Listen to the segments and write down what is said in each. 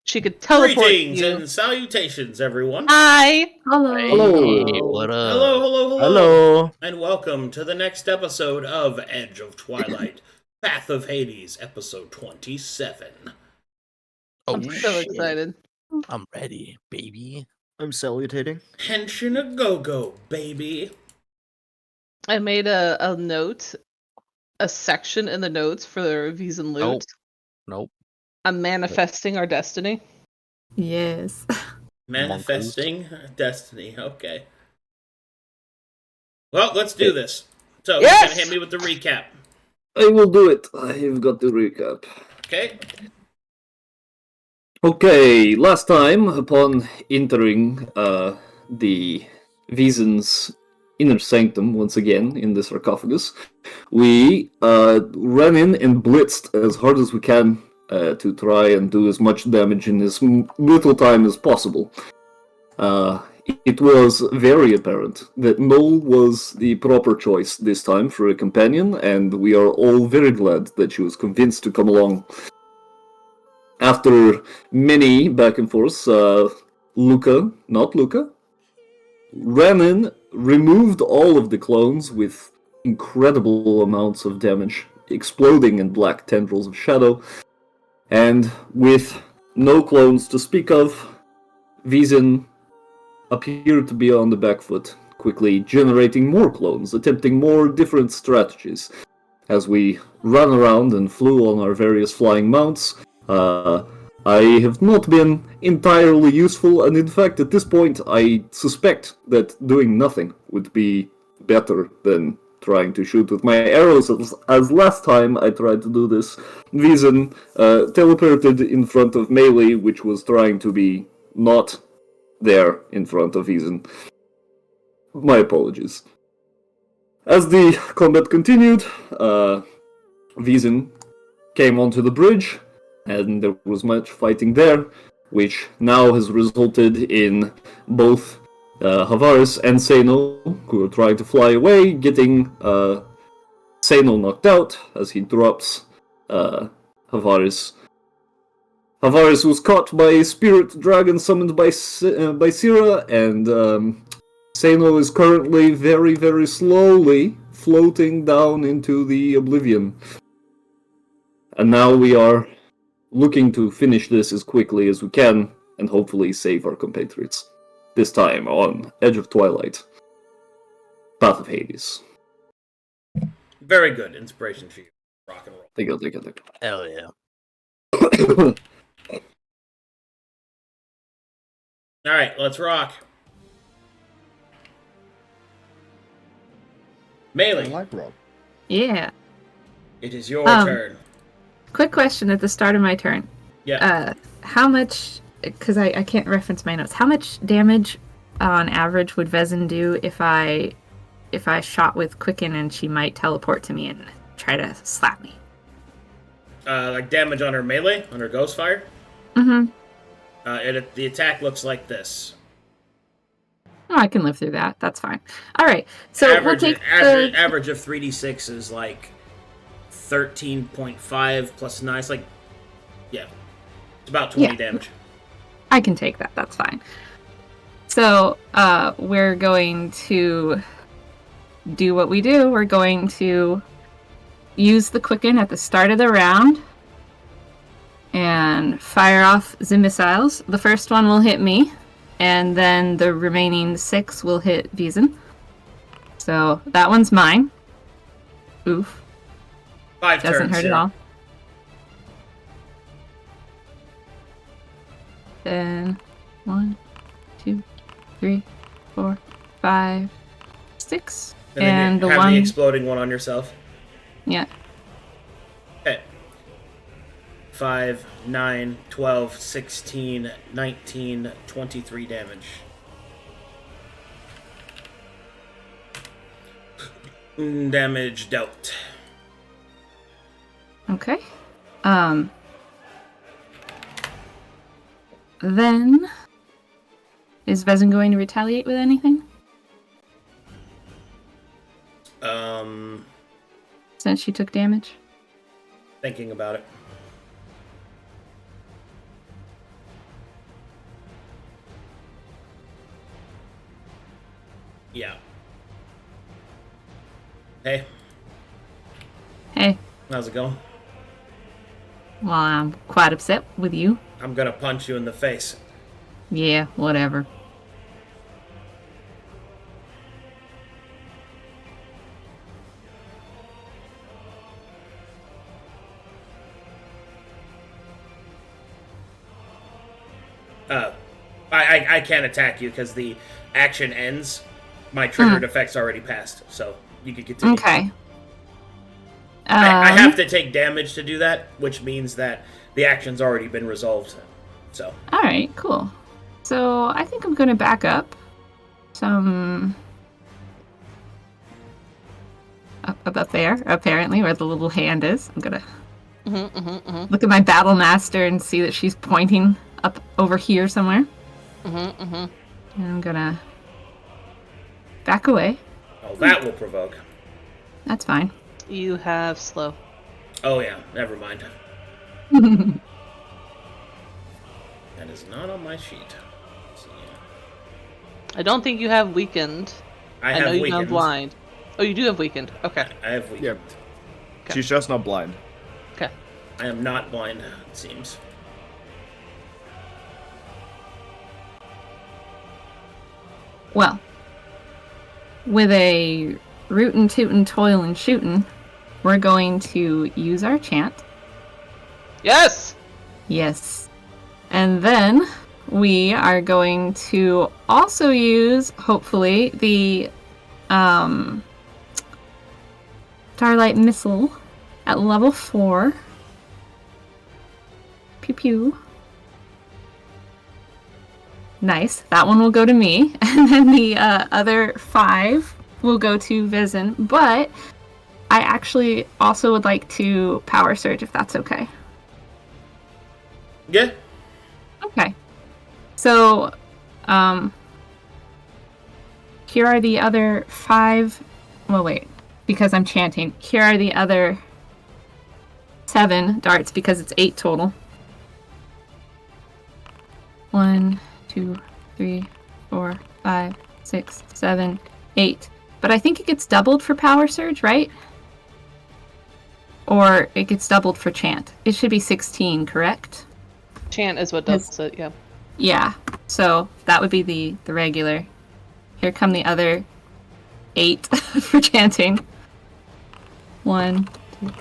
She could teleport Greetings you. and salutations, everyone. Hi. Hello. Hey, what up? Hello. Hello. And welcome to the next episode of Edge of Twilight, Path of Hades, episode 27. Oh, I'm so excited. I'm ready, baby. I'm salutating. Henshin a go-go, baby. I made a note, a section in the notes for the reviews and loot. Nope. I'm manifesting our destiny. Yes. Manifesting destiny, okay. Well, let's do this. So, Yes! who's gonna hit me with the recap? I will do it. I've got the recap. Okay. Okay, last time, upon entering the Vision's inner sanctum once again in the sarcophagus, we ran in and blitzed as hard as we can to try and do as much damage in as little time as possible. It was very apparent that Noel was the proper choice this time for a companion, and we are all very glad that she was convinced to come along. After many back and forths, Luka, ran in, removed all of the clones with incredible amounts of damage, exploding in black tendrils of shadow, and with no clones to speak of, Vision appeared to be on the back foot, quickly generating more clones, attempting more different strategies. As we ran around and flew on our various flying mounts, I have not been entirely useful, and in fact, at this point, I suspect that doing nothing would be better than trying to shoot with my arrows, as last time I tried to do this, Vision teleported in front of Maelie, which was trying to be not there in front of Vision. My apologies. As the combat continued, Vision came onto the bridge, and there was much fighting there, which now has resulted in both Harvaris and Seino, who are trying to fly away, getting Seino knocked out as he drops Harvaris. Harvaris was caught by a spirit dragon summoned by Sera, and Seino is currently very, very slowly floating down into the oblivion. And now we are looking to finish this as quickly as we can, and hopefully save our compatriots. This time on Edge of Twilight, Path of Hades. Very good inspiration for you. Rock and roll. Thank you. Hell yeah. Alright, let's rock. Maelie, Yeah. it is your turn. Quick question at the start of my turn. Yeah. How much, because I can't reference my notes, how much damage on average would Vezin do if I shot with Quicken and she might teleport to me and try to slap me? Like damage on her melee, on her ghost fire? Mm-hmm. The attack looks like this. Oh, I can live through that. That's fine. All right. So average, we'll take average of 3d6 is like 13.5 plus 9. It's like, yeah, it's about 20 damage. I can take that. That's fine. So we're going to do what we do. We're going to use the Quicken at the start of the round and fire off the missiles. The first one will hit me, and then the remaining 6 will hit Vision. So that one's mine. Oof. 5 Doesn't turns, hurt at all. Then 1, 2, 3, 4, 5, 6. And the have one the exploding one on yourself. Yeah. Okay. 5, 9, 12, 16, 19, 23 damage. Damage dealt. Okay. Then is Vezin going to retaliate with anything? Since she took damage? Thinking about it. Yeah. Hey, Hey, how's it going? well, I'm quite upset with you. I'm gonna punch you in the face. Yeah, whatever. I can't attack you because the action ends. My triggered effect's already passed, so you can continue. Okay. I have to take damage to do that, which means that the action's already been resolved. So. All right, cool. So I think I'm going to back up some up there, apparently, where the little hand is. I'm going to look at my battle master and see that she's pointing up over here somewhere. And I'm going to back away. Oh, that will provoke. That's fine. You have slow. Oh yeah, never mind. That is not on my sheet. So, yeah. I don't think you have weakened. I know have you weakened. have blind. Oh, you do have weakened. Okay. I have weakened. Yeah. Okay. She's just not blind. Okay. I am not blind, it seems. Well, with a rootin' tootin' toilin' shootin', we're going to use our chant. Yes! Yes. And then we are going to also use, hopefully, the Starlight Missile at level 4. Pew pew. Nice. That one will go to me. And then the other 5 will go to Vizen. But I actually also would like to Power Surge, if that's okay. Yeah. Okay. So, here are the other 5... Well, wait. Because I'm chanting. Here are the other 7 darts, because it's 8 total. 1, 2, 3, 4, 5, 6, 7, 8. But I think it gets doubled for Power Surge, right? Or it gets doubled for Chant. It should be 16, correct? Chant is what does it, yeah. Yeah. So that would be the regular. Here come the other 8 for chanting. 1, 2.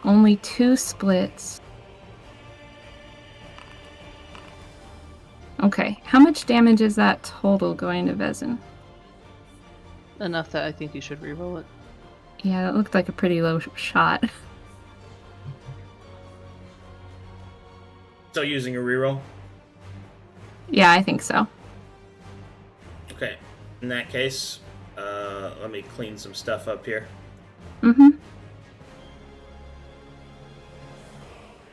Only 2 splits. Okay, how much damage is that total going to Vezin? Enough that I think you should reroll it. Yeah, that looked like a pretty low shot. So using a reroll? Yeah, I think so. Okay. In that case, let me clean some stuff up here. Mm-hmm.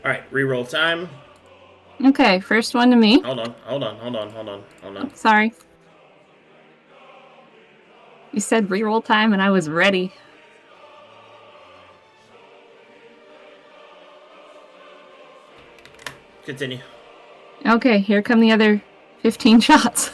Alright, reroll time. Okay, first one to me. Hold on. Sorry. You said reroll time and I was ready. Continue. Okay, here come the other 15 shots.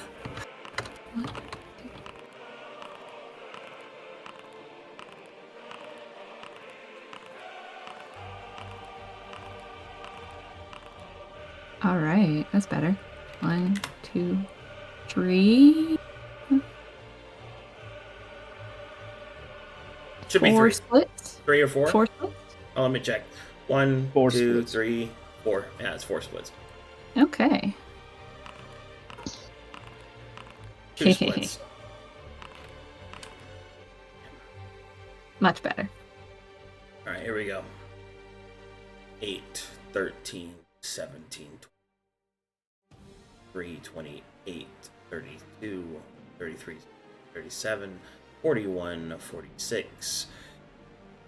Alright, that's better. 1, 2, 3. Should be 4 3. splits. 3 or 4? 4 splits? Oh, let me check. 1, 4 2, splits. 3, 4. Yeah, it's 4 splits. Okay. 2 splits. Much better. Alright, here we go. 8, 13, 17, 23, 28, 32, 33, 37, 41, 46,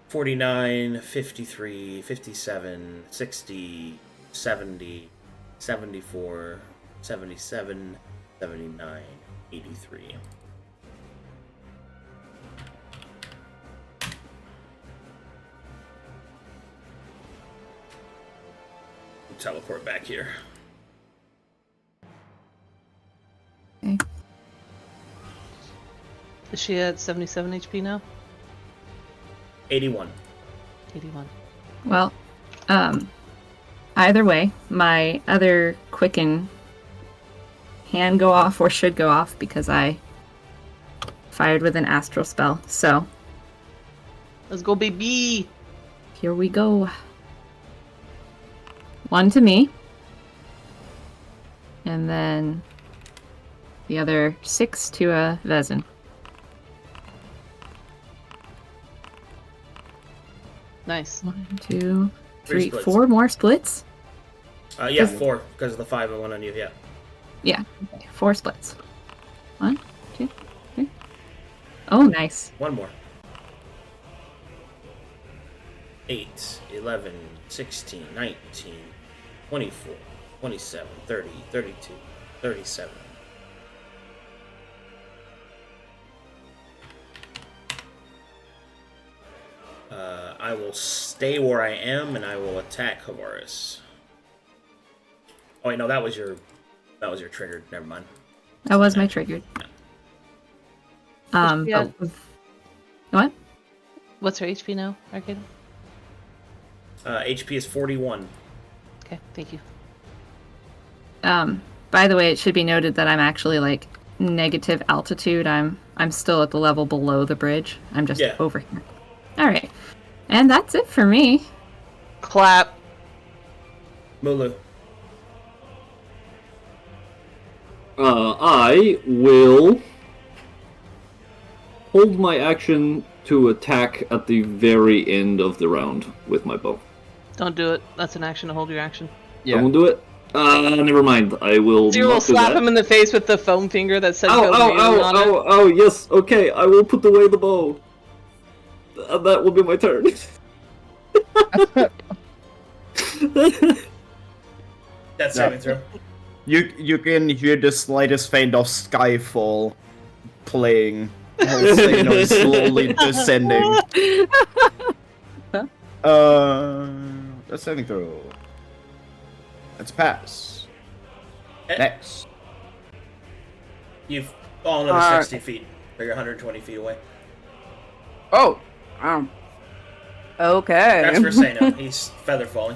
49, 53, 57, 60, 70, 74, 77, 79, 83. teleport back here. Okay. Is she at 77 HP now? 81. 81. Well, either way, my other quicken can go off or should go off because I fired with an astral spell. So, Let's go, baby! here we go. 1 to me. And then the other 6 to Vezin. Nice. 1, 2, 3 3, splits. 4 more splits? Yeah, 4, because of the 5 and 1 on you, yeah. Yeah, okay, 4 splits. 1, 2, 3. Oh, nice. 1 more. 8, 11, 16, 19, 24, 27, 30, 32, 37. I will stay where I am, and I will attack Harvaris. Oh wait, no, that was your triggered. Never mind. That was my triggered. Yeah. But with... What? What's her HP now, Arcadum? HP is 41. Okay, thank you. By the way, it should be noted that I'm actually like negative altitude. I'm still at the level below the bridge. I'm just over here. All right, and that's it for me. Clap. Mulu. I will hold my action to attack at the very end of the round with my bow. Don't do it. That's an action to hold your action. I won't do it. Never mind. I will. So you will slap him in the face with the foam finger that says "Go Green" on it. Oh, yes. Okay, I will put away the bow. That will be my turn. That's saving throw. You can hear the slightest faint of Skyfall playing. Seino is slowly descending. That's saving throw. That's a pass. Next. You've fallen another 60 feet. Or you're 120 feet away. Oh. Okay. That's for Seino. He's feather falling.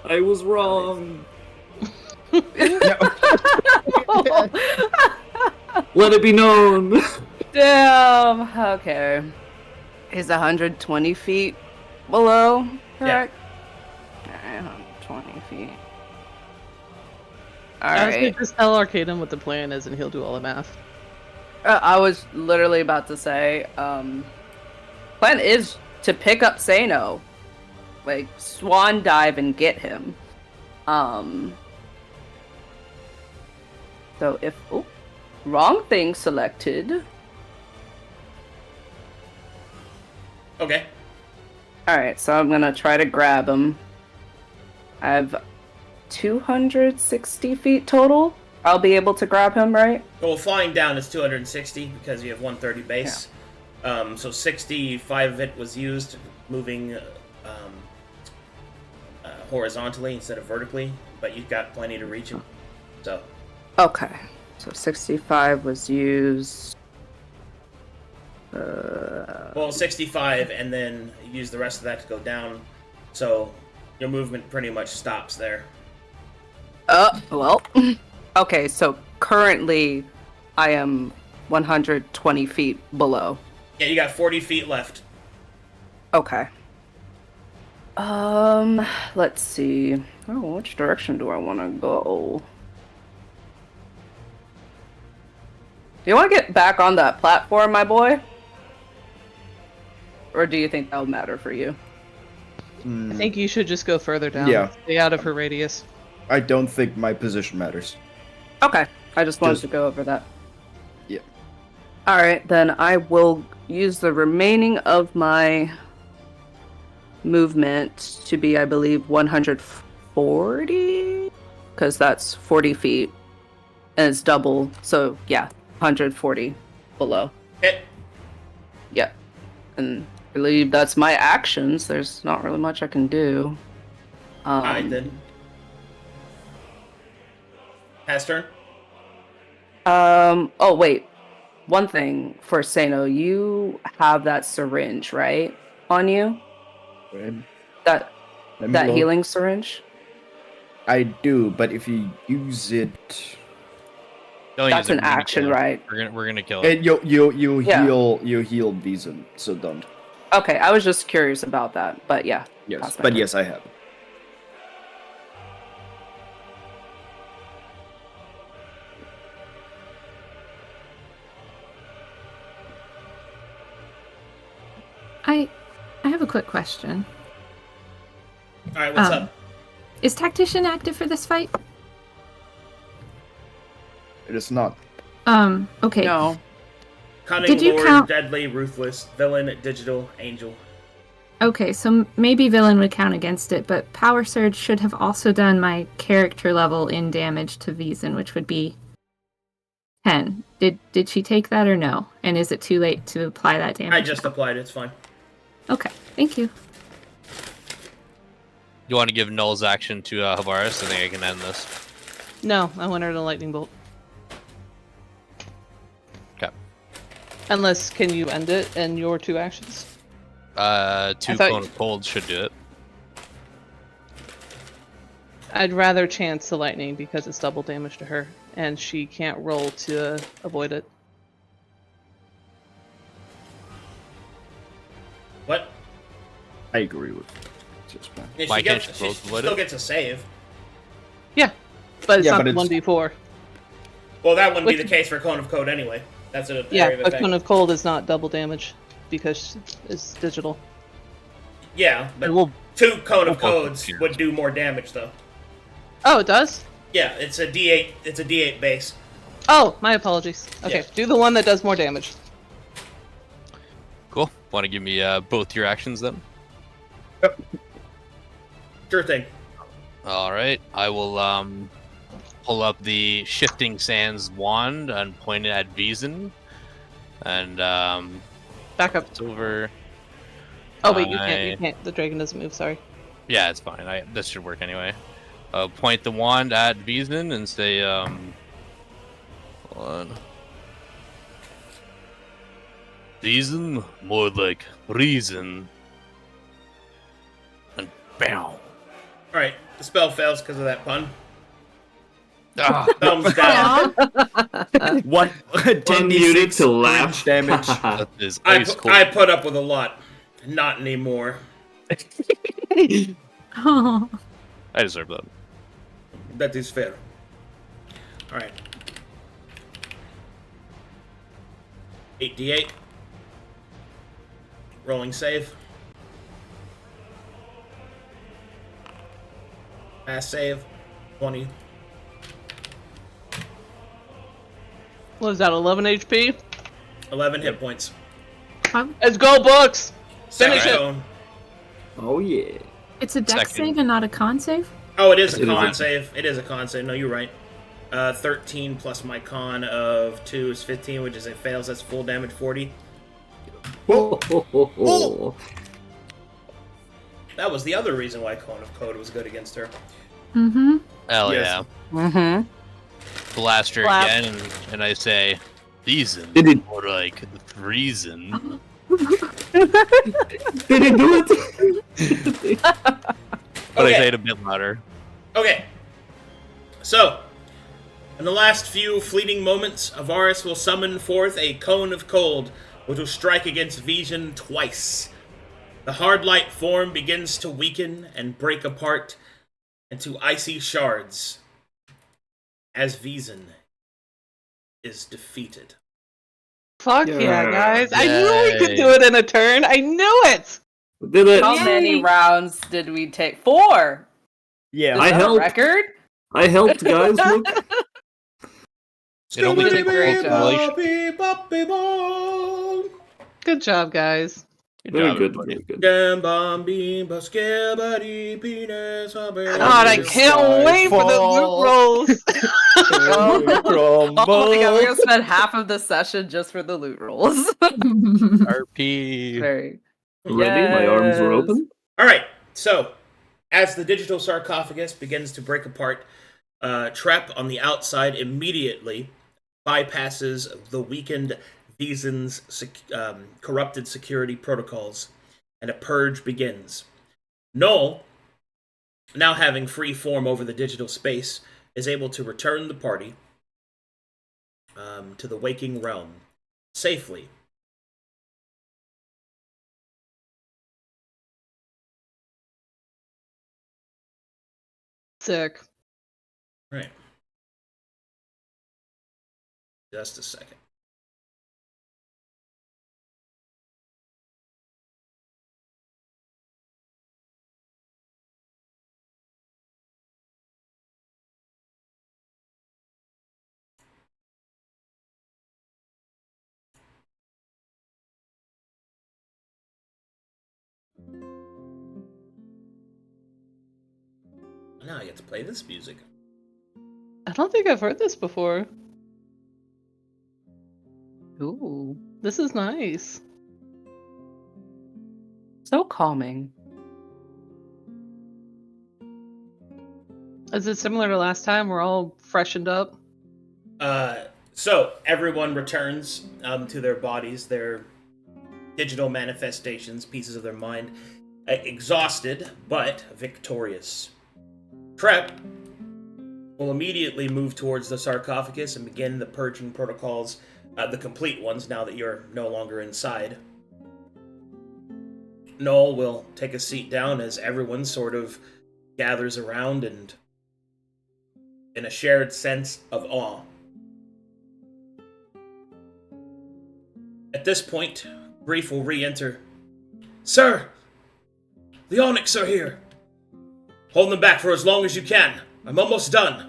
I was wrong. Let it be known. Damn. Okay. He's 120 feet below, correct? Yeah. 120 feet. I was gonna Alright. just tell Arcadum what the plan is and he'll do all the math. I was literally about to say, plan is to pick up Seino. Like, swan dive and get him. So if... Oh, wrong thing selected. Okay. Alright, so I'm gonna try to grab him. I have 260 feet total. I'll be able to grab him, right? Well, flying down is 260 because you have 130 base. Yeah. So 65 of it was used moving horizontally instead of vertically, but you've got plenty to reach him. So. Okay. So 65 was used. Well, 65, and then use the rest of that to go down. So your movement pretty much stops there. Well. Okay, so currently I am 120 feet below. Yeah, you got 40 feet left. Okay. Let's see. Oh, which direction do I want to go? Do you want to get back on that platform, my boy? Or do you think that'll matter for you? I think you should just go further down. Yeah. Stay out of her radius. I don't think my position matters. Okay, I just wanted to go over that. Yeah. Alright, then I will use the remaining of my movement to be, I believe, 140? Because that's 40 feet. And it's double, so yeah, 140 below. Hit. Yeah. And I believe that's my actions. There's not really much I can do. Alright then. Pass turn. Oh wait. One thing for Seino, you have that syringe, right? On you? Let me That look. healing syringe? I do, but if you use it, Don't That's use it, an we're gonna action, kill it. right? We're gonna kill it. you Yeah. heal Vision, so don't. Okay, I was just curious about that, but yeah. Yes, Pass my but turn. yes, I have. I have a quick question. Alright, what's up? Is Tactician active for this fight? It is not. Okay. No. Cunning, Did you Lord, count- Deadly, Ruthless, Villain, Digital, Angel. Okay, so maybe Villain would count against it, but Power Surge should have also done my character level in damage to Vizen, which would be 10. Did she take that or no? And is it too late to apply that damage? I just applied it, it's fine. Okay, thank you. You want to give Null's action to Harvaris? I think I can end this. No, I want her to lightning bolt. Okay. Unless, can you end it in your 2 actions? 2 thought- Cone of Cold should do it. I'd rather chance the lightning because it's double damage to her, and she can't roll to avoid it. What? I agree with just fine. Yeah, Why she can't gets, she roll she to avoid still it? gets a save. Yeah, but it's Yeah, not but the it's- 1d4. Well, that wouldn't be Which- the case for Cone of Code anyway. That's an Yeah, area of but effect. Cone of Cold is not double damage because it's digital. Yeah, but And we'll 2 Cone we'll of both Codes appear. would do more damage, though. Oh, it does? Yeah, it's a D8. It's a D8 base. Oh, my apologies. Okay, Yeah. do the one that does more damage. Cool. Want to give me both your actions then? Sure thing. All right. I will pull up the Shifting Sands wand and point it at Vizen, and Back up. it's over. Oh wait, you can't. You I- can't. The dragon doesn't move. Sorry. Yeah, it's fine. This should work anyway. Point the wand at Vizen and say, hold on. Vizen, more like reason. And bam. Alright, the spell fails because of that pun. Ah, Thumbs down. One Unmuted 10d6 to laugh. damage. that is ice cold. I put up with a lot. Not anymore. Oh, I deserve that. That is fair. Alright. 8d8. Rolling save. Pass save. 20. What is that? 11 HP. 11 hit points. Let's go, books. Second Finish it. cone. Oh yeah. it's a dex Second. save and not a con save? Oh, it is a It is con a- save. It is a con save. No, you're right. 13 plus my con of 2 is 15, which is it fails. That's full damage 40. Oh. That was the other reason why Cone of Code was good against her. Mm-hmm. Hell Yes. yeah. Mm-hmm. Blast her Slap. again, and I say, Vizen, Did it- more like reason. Did it do it? But I Okay. say it a bit louder. Okay. So, in the last few fleeting moments, Harvaris will summon forth a Cone of Cold, which will strike against Vision twice. The hard light form begins to weaken and break apart into icy shards as Vision is defeated. Fuck yeah, guys! I knew we could Yay. do it in a turn. I knew it. Did it? How many Yay. rounds did we take? 4! Yeah. Is I that a helped. record? I helped, guys. Look. It only did a takes great job. Boppy-boppy-bop. Good job, guys. Very job, good. everybody. Very good. Dam bom beam ba skibbity penis. God, I can't wait for the loot rolls. Oh my god, we're gonna spend half of the session just for the loot rolls. RP. Very. Ready? My arms are Yes. open. All right, so As the digital sarcophagus begins to break apart, Trep on the outside immediately bypasses the weakened Vizen's corrupted security protocols, and a purge begins. Noel, now having free form over the digital space, is able to return the party to the waking realm safely. Sick. Right. Just a second. Now I get to play this music. I don't think I've heard this before. Ooh, This is nice. so calming. Is it similar to last time? We're all freshened up. So everyone returns to their bodies, their digital manifestations, pieces of their mind, exhausted but victorious. Trep will immediately move towards the sarcophagus and begin the purging protocols, the complete ones, now that you're no longer inside. Noel will take a seat down as everyone sort of gathers around and in a shared sense of awe. At this point, Grief will re-enter. Sir! The Onyx are here! Hold them back for as long as you can. I'm almost done.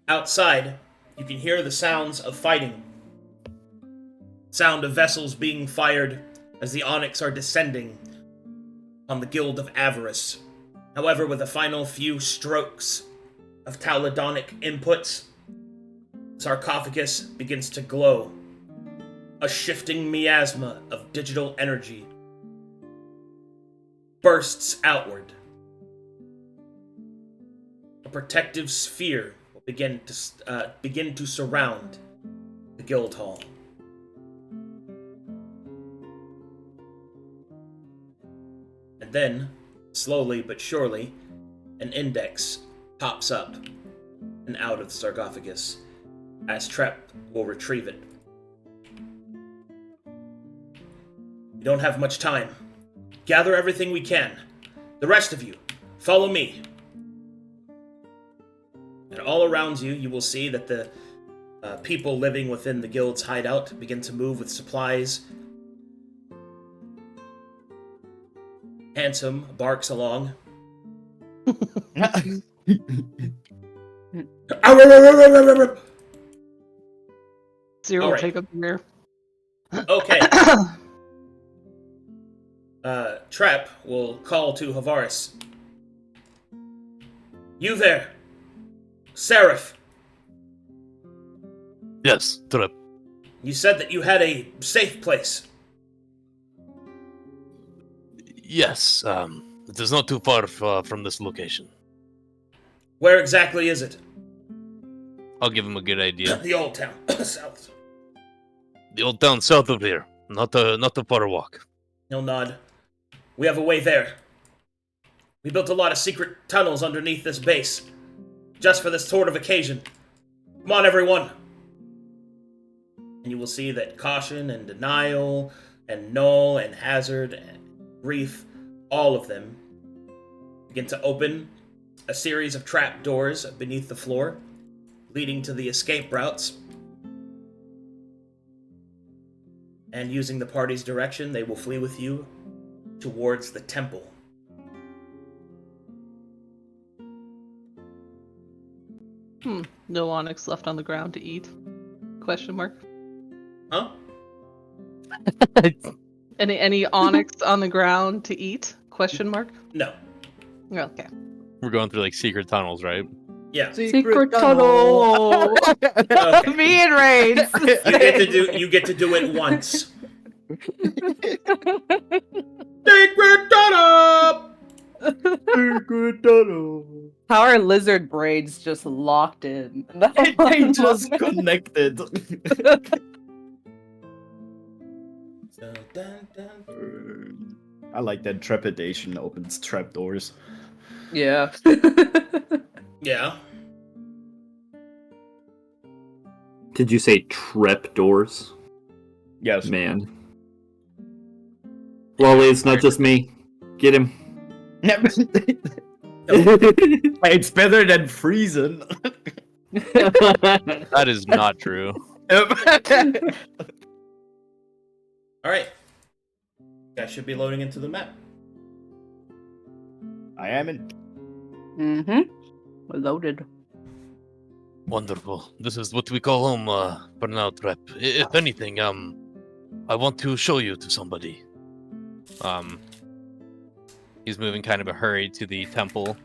Outside, you can hear the sounds of fighting. Sound of vessels being fired as the Onyx are descending on the Guild of Avarice. However, with the final few strokes of Taladonic inputs, sarcophagus begins to glow. A shifting miasma of digital energy bursts outward. A protective sphere will begin to surround the guild hall. And then, slowly but surely, an index pops up and out of the sarcophagus as Trep will retrieve it. We don't have much time. Gather everything we can. The rest of you, follow me. And all around you, you will see that the people living within the guild's hideout begin to move with supplies. Handsome barks along. Zero All will right. take up the rear. Okay. Trep will call to Harvaris. You there, Seraph. Yes, Trep. You said that you had a safe place. Yes, it is not too far from this location. Where exactly is it? I'll give him a good idea. The old town, south. The old town south of here. Not a far walk. He'll nod. We have a way there. We built a lot of secret tunnels underneath this base, just for this sort of occasion. Come on, everyone. And you will see that Caution and Denial and Null and Hazard and Grief, all of them, begin to open a series of trap doors beneath the floor, leading to the escape routes. And using the party's direction, they will flee with you towards the temple. No onyx left on the ground to eat? Question mark. Huh? Any onyx on the ground to eat? Question mark. No. Okay. We're going through like secret tunnels, right? Yeah. Secret tunnel. Okay. Me and Rainzz. You get to do it once. Secret Data! How are lizard braids just locked in? They just connected. So, dun, dun. I like that trepidation opens trapdoors. Yeah. Yeah. Did you say trapdoors? Yes. Man. Lolly, it's not just me. Get him. It's better than freezing. That is not true. Alright. That should be loading into the map. I am in. We're loaded. Wonderful. This is what we call home for now, Trap. If anything, I want to show you to somebody. He's moving kind of a hurry to the temple.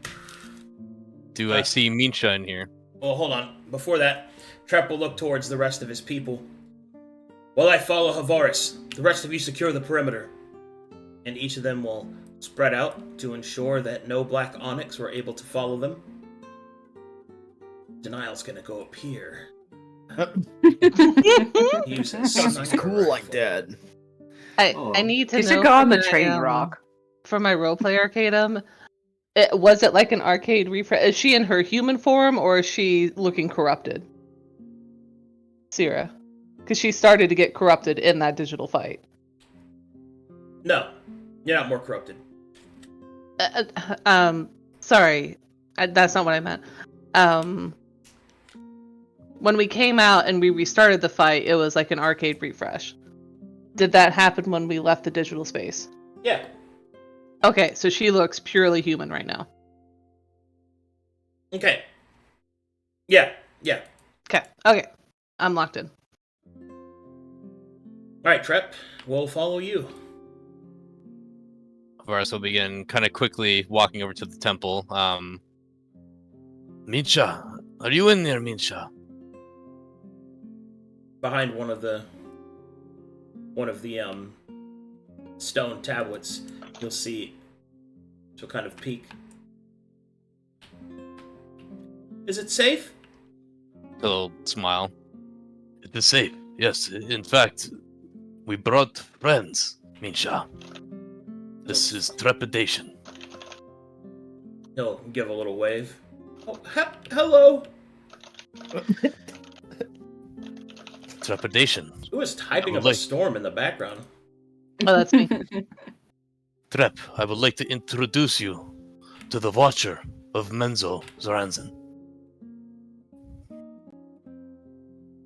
Do I see Minsha in here? Well, hold on. Before that, Trap will look towards the rest of his people. While I follow Harvaris, the rest of you secure the perimeter. And each of them will spread out to ensure that no black onyx were able to follow them. Denial's gonna go up here. Use his She's sniper cool rifle. like that. I need to You know should go on for the my, train rock. For my roleplay Arcadum, was it like an arcade refresh? Is she in her human form or is she looking corrupted? Sera. Because she started to get corrupted in that digital fight. No, you're not more corrupted. Sorry. That's not what I meant. When we came out and we restarted the fight, it was like an arcade refresh. Did that happen when we left the digital space? Yeah. Okay, so she looks purely human right now. Okay. Yeah. Okay. I'm locked in. Alright, Trep, we'll follow you. Harvaris will begin kind of quickly walking over to the temple. Minsha, are you in there, Minsha? Behind one of the stone tablets, you'll see she'll kind of peek. Is it safe? He'll smile. It is safe, yes. In fact, we brought friends, Minsha. This is trepidation. He'll give a little wave. Oh, hello! Trepidation. Who is typing I up would a like- storm in the background? Oh, that's me. Trep, I would like to introduce you to the Watcher of Menzo Zoranzan.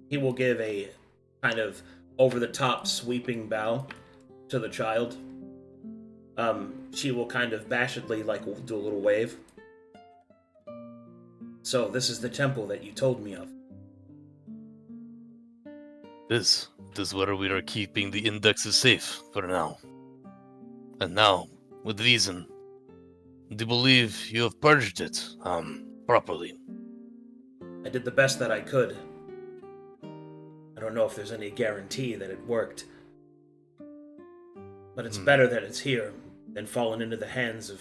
He will give a kind of over-the-top sweeping bow to the child. She will kind of bashedly, do a little wave. So, this is the temple that you told me of. This is where we are keeping the indexes safe for now. And now, with reason, do believe you have purged it, properly. I did the best that I could. I don't know if there's any guarantee that it worked. But it's better that it's here than fallen into the hands of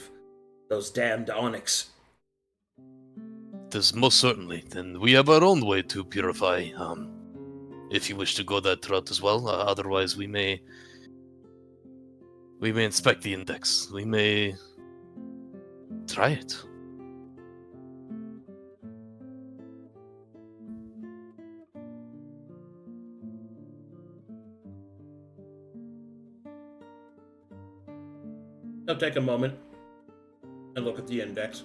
those damned onyx. It is most certainly. And we have our own way to purify, if you wish to go that route as well. Otherwise, we may inspect the index. We may try it. He'll take a moment and look at the index.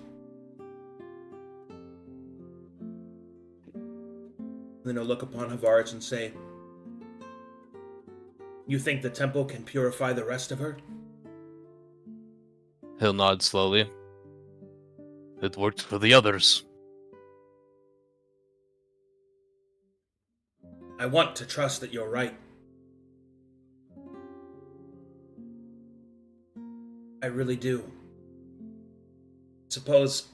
Then he'll look upon Harvaris and say, "You think the temple can purify the rest of her?" He'll nod slowly. It worked for the others. I want to trust that you're right. I really do. Suppose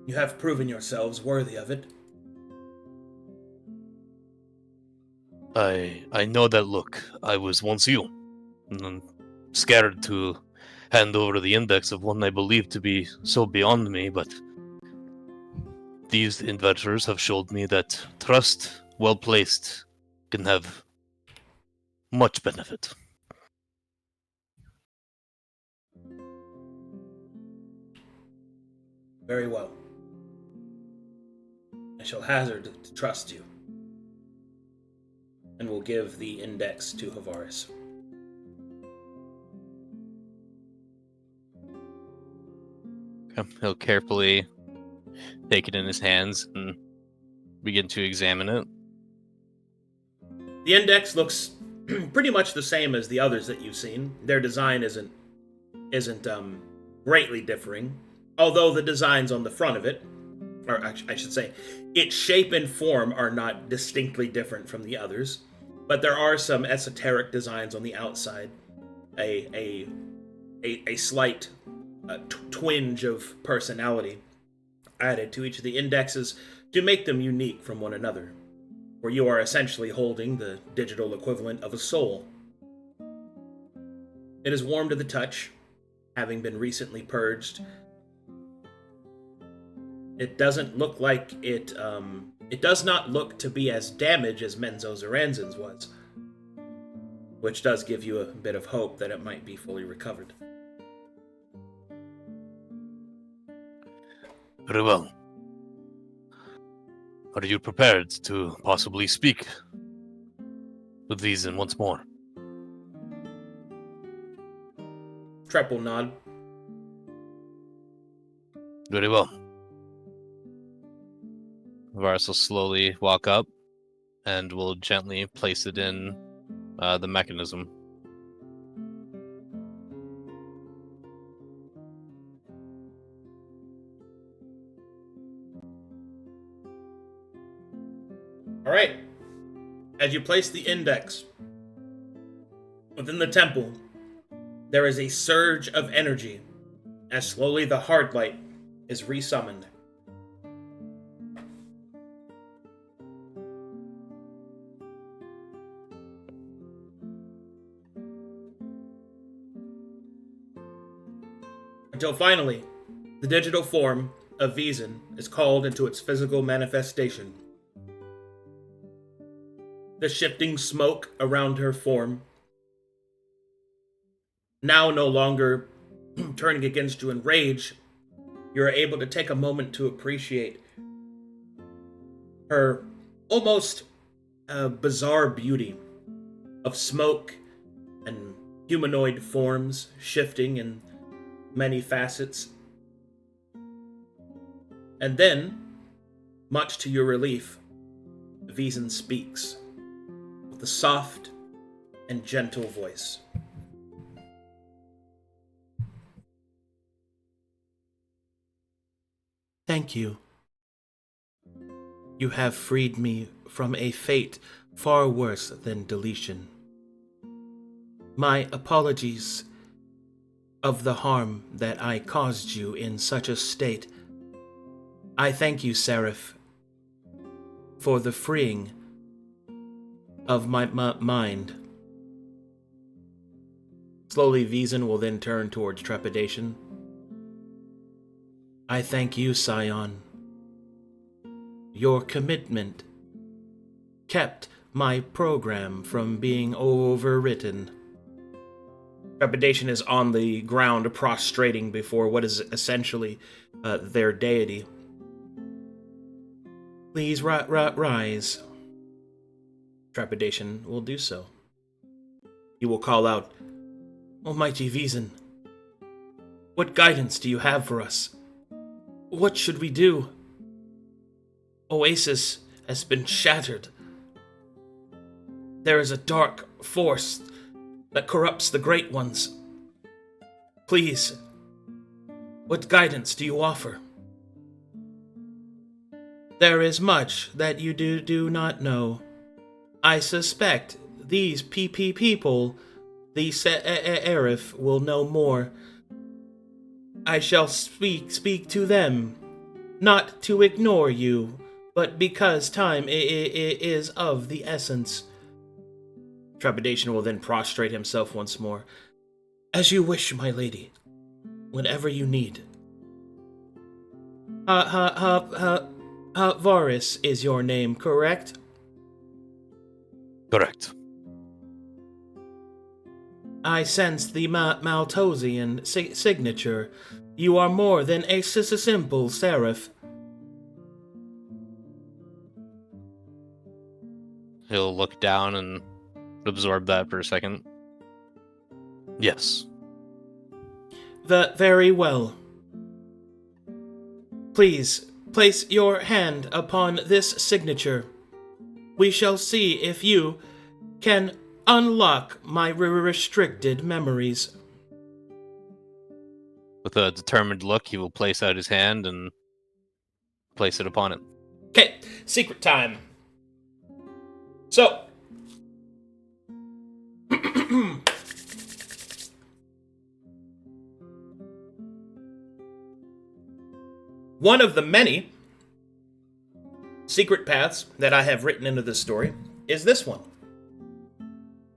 you have proven yourselves worthy of it. I know that look. I was once you. And scared to hand over the index of one I believe to be so beyond me, but these adventurers have showed me that trust, well placed, can have much benefit. Very well. I shall hazard to trust you. And will give the index to Harvaris. He'll carefully take it in his hands and begin to examine it. The index looks pretty much the same as the others that you've seen. Their design isn't greatly differing, although the designs on the front of it, or I should say, its shape and form are not distinctly different from the others. But there are some esoteric designs on the outside, a slight twinge of personality added to each of the indexes to make them unique from one another, where you are essentially holding the digital equivalent of a soul. It is warm to the touch, having been recently purged. It doesn't look like it does not look to be as damaged as Menzo Zaranzin's was, which does give you a bit of hope that it might be fully recovered. Very well. Are you prepared to possibly speak with these in once more? Trep will nod. Very well. Harvaris will slowly walk up and will gently place it in the mechanism. All right. As you place the index within the temple, there is a surge of energy as slowly the hard light is resummoned. Until finally, the digital form of Vizen is called into its physical manifestation. The shifting smoke around her form, now no longer turning against you in rage, you're able to take a moment to appreciate her almost bizarre beauty of smoke and humanoid forms shifting in many facets. And then, much to your relief, Vizen speaks with a soft and gentle voice. Thank you. You have freed me from a fate far worse than deletion. My apologies of the harm that I caused you in such a state. I thank you, Seraph, for the freeing of my mind. Slowly, Vizen will then turn towards Trepidation. I thank you, Scion. Your commitment kept my program from being overwritten. Trepidation is on the ground, prostrating before what is essentially their deity. Please rise. Trepidation will do so. He will call out, Almighty Vizen, what guidance do you have for us? What should we do? Oasis has been shattered. There is a dark force that corrupts the Great Ones. Please, what guidance do you offer? There is much that you do not know. I suspect these people, the Seraph, will know more. I shall speak to them, not to ignore you, but because time is of the essence. Trepidation will then prostrate himself once more. As you wish, my lady. Whenever you need. Harvaris is your name, correct? Correct. I sense the Maltosian signature. You are more than a simple seraph. He'll look down and absorb that for a second. Yes. Very well. Please, place your hand upon this signature. We shall see if you can unlock my restricted memories. With a determined look, he will place out his hand and place it upon it. Okay, secret time. So, one of the many secret paths that I have written into this story is this one.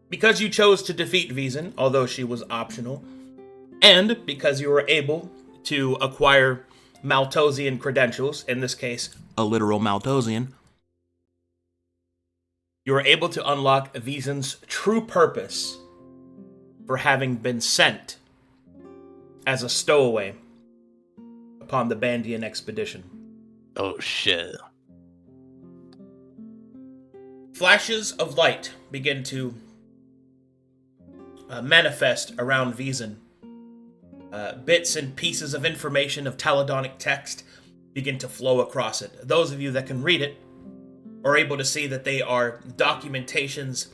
Because you chose to defeat Wiesen, although she was optional, and because you were able to acquire Maltosian credentials, in this case, a literal Maltosian, you were able to unlock Wiesen's true purpose for having been sent as a stowaway upon the Bandian expedition. Oh shit. Flashes of light begin to manifest around Wiesen. Bits and pieces of information of Taladonic text begin to flow across it. Those of you that can read it are able to see that they are documentations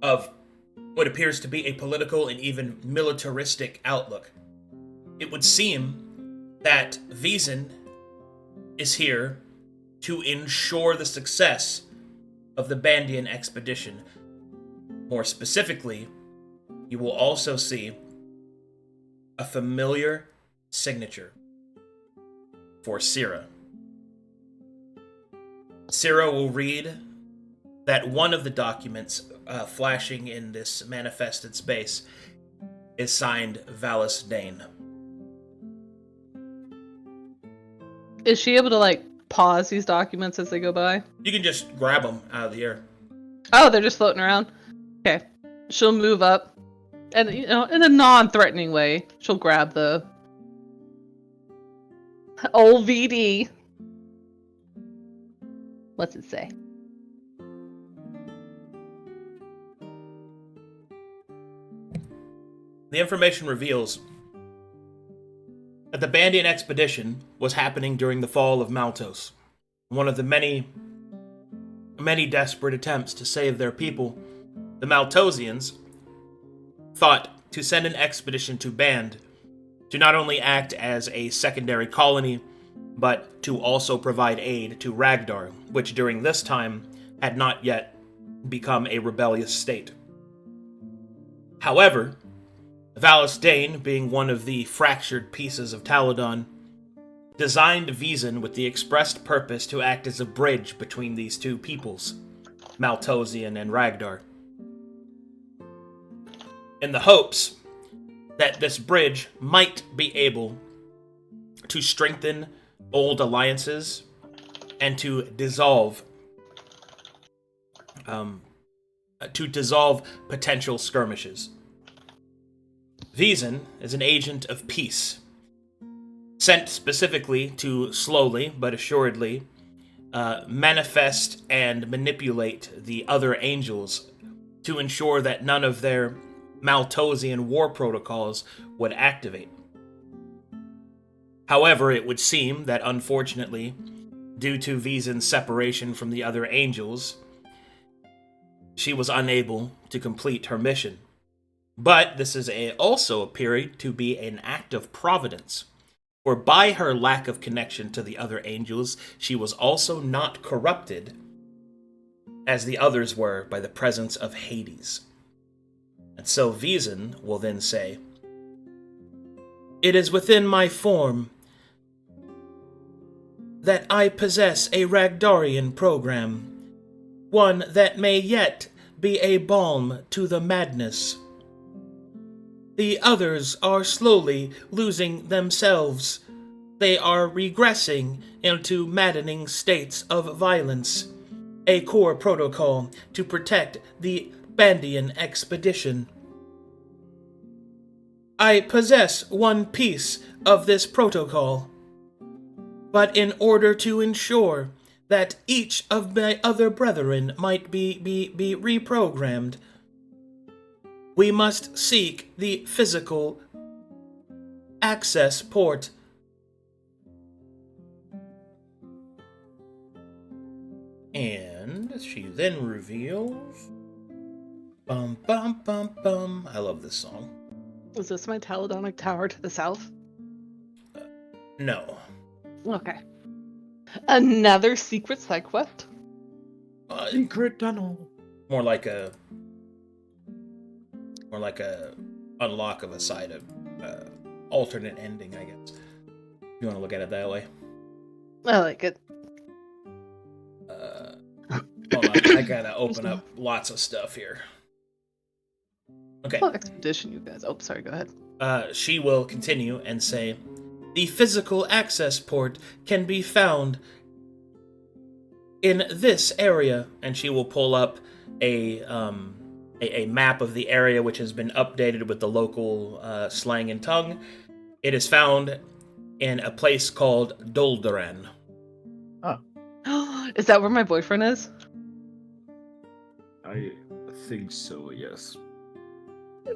of what appears to be a political and even militaristic outlook. It would seem that Wiesen is here to ensure the success of the Bandian expedition. More specifically, you will also see a familiar signature for Sera. Sera will read that one of the documents flashing in this manifested space is signed Valis Dane. Is she able to, pause these documents as they go by? You can just grab them out of the air. Oh, they're just floating around? Okay. She'll move up, and, in a non-threatening way, she'll grab the old VD. What's it say? The information reveals that the Bandian expedition was happening during the fall of Maltos. One of the many desperate attempts to save their people, the Maltosians thought to send an expedition to Band to not only act as a secondary colony, but to also provide aid to Ragdar, which during this time had not yet become a rebellious state. However, Valis Dane, being one of the fractured pieces of Taladon, designed Wiesen with the expressed purpose to act as a bridge between these two peoples, Maltosian and Ragdar, in the hopes that this bridge might be able to strengthen old alliances and to dissolve potential skirmishes. Wiesen is an agent of peace, sent specifically to slowly but assuredly manifest and manipulate the other angels to ensure that none of their Maltosian war protocols would activate. However, it would seem that unfortunately, due to Wiesen's separation from the other angels, she was unable to complete her mission. But this is also appeared to be an act of providence, for by her lack of connection to the other angels, she was also not corrupted, as the others were by the presence of Hades. And so Wiesen will then say, "It is within my form that I possess a Ragdarian program, one that may yet be a balm to the madness. The others are slowly losing themselves. They are regressing into maddening states of violence. A core protocol to protect the Bandian expedition. I possess one piece of this protocol, but in order to ensure that each of my other brethren might be reprogrammed, we must seek the physical access port. And she then reveals... Bum bum bum bum. I love this song. Is this my Taladonic Tower to the south? No. Okay. Another secret side quest? Secret tunnel. More like a unlock of a side of alternate ending, I guess. You want to look at it that way? I like it. Hold on, I gotta open up lots of stuff here. Okay. Oh, expedition, you guys. Oh, sorry, go ahead. She will continue and say, the physical access port can be found in this area, and she will pull up a map of the area which has been updated with the local slang and tongue. It is found in a place called Doldoran. Oh. Is that where my boyfriend is? I think so, yes.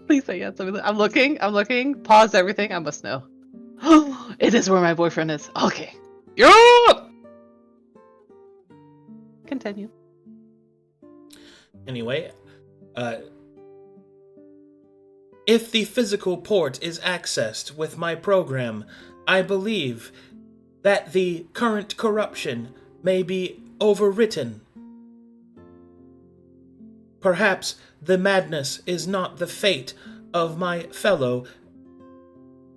Please say yes. I'm looking. Pause everything. I must know. It is where my boyfriend is. Okay. Yeah! Continue. Anyway, if the physical port is accessed with my program, I believe that the current corruption may be overwritten. Perhaps the madness is not the fate of my fellow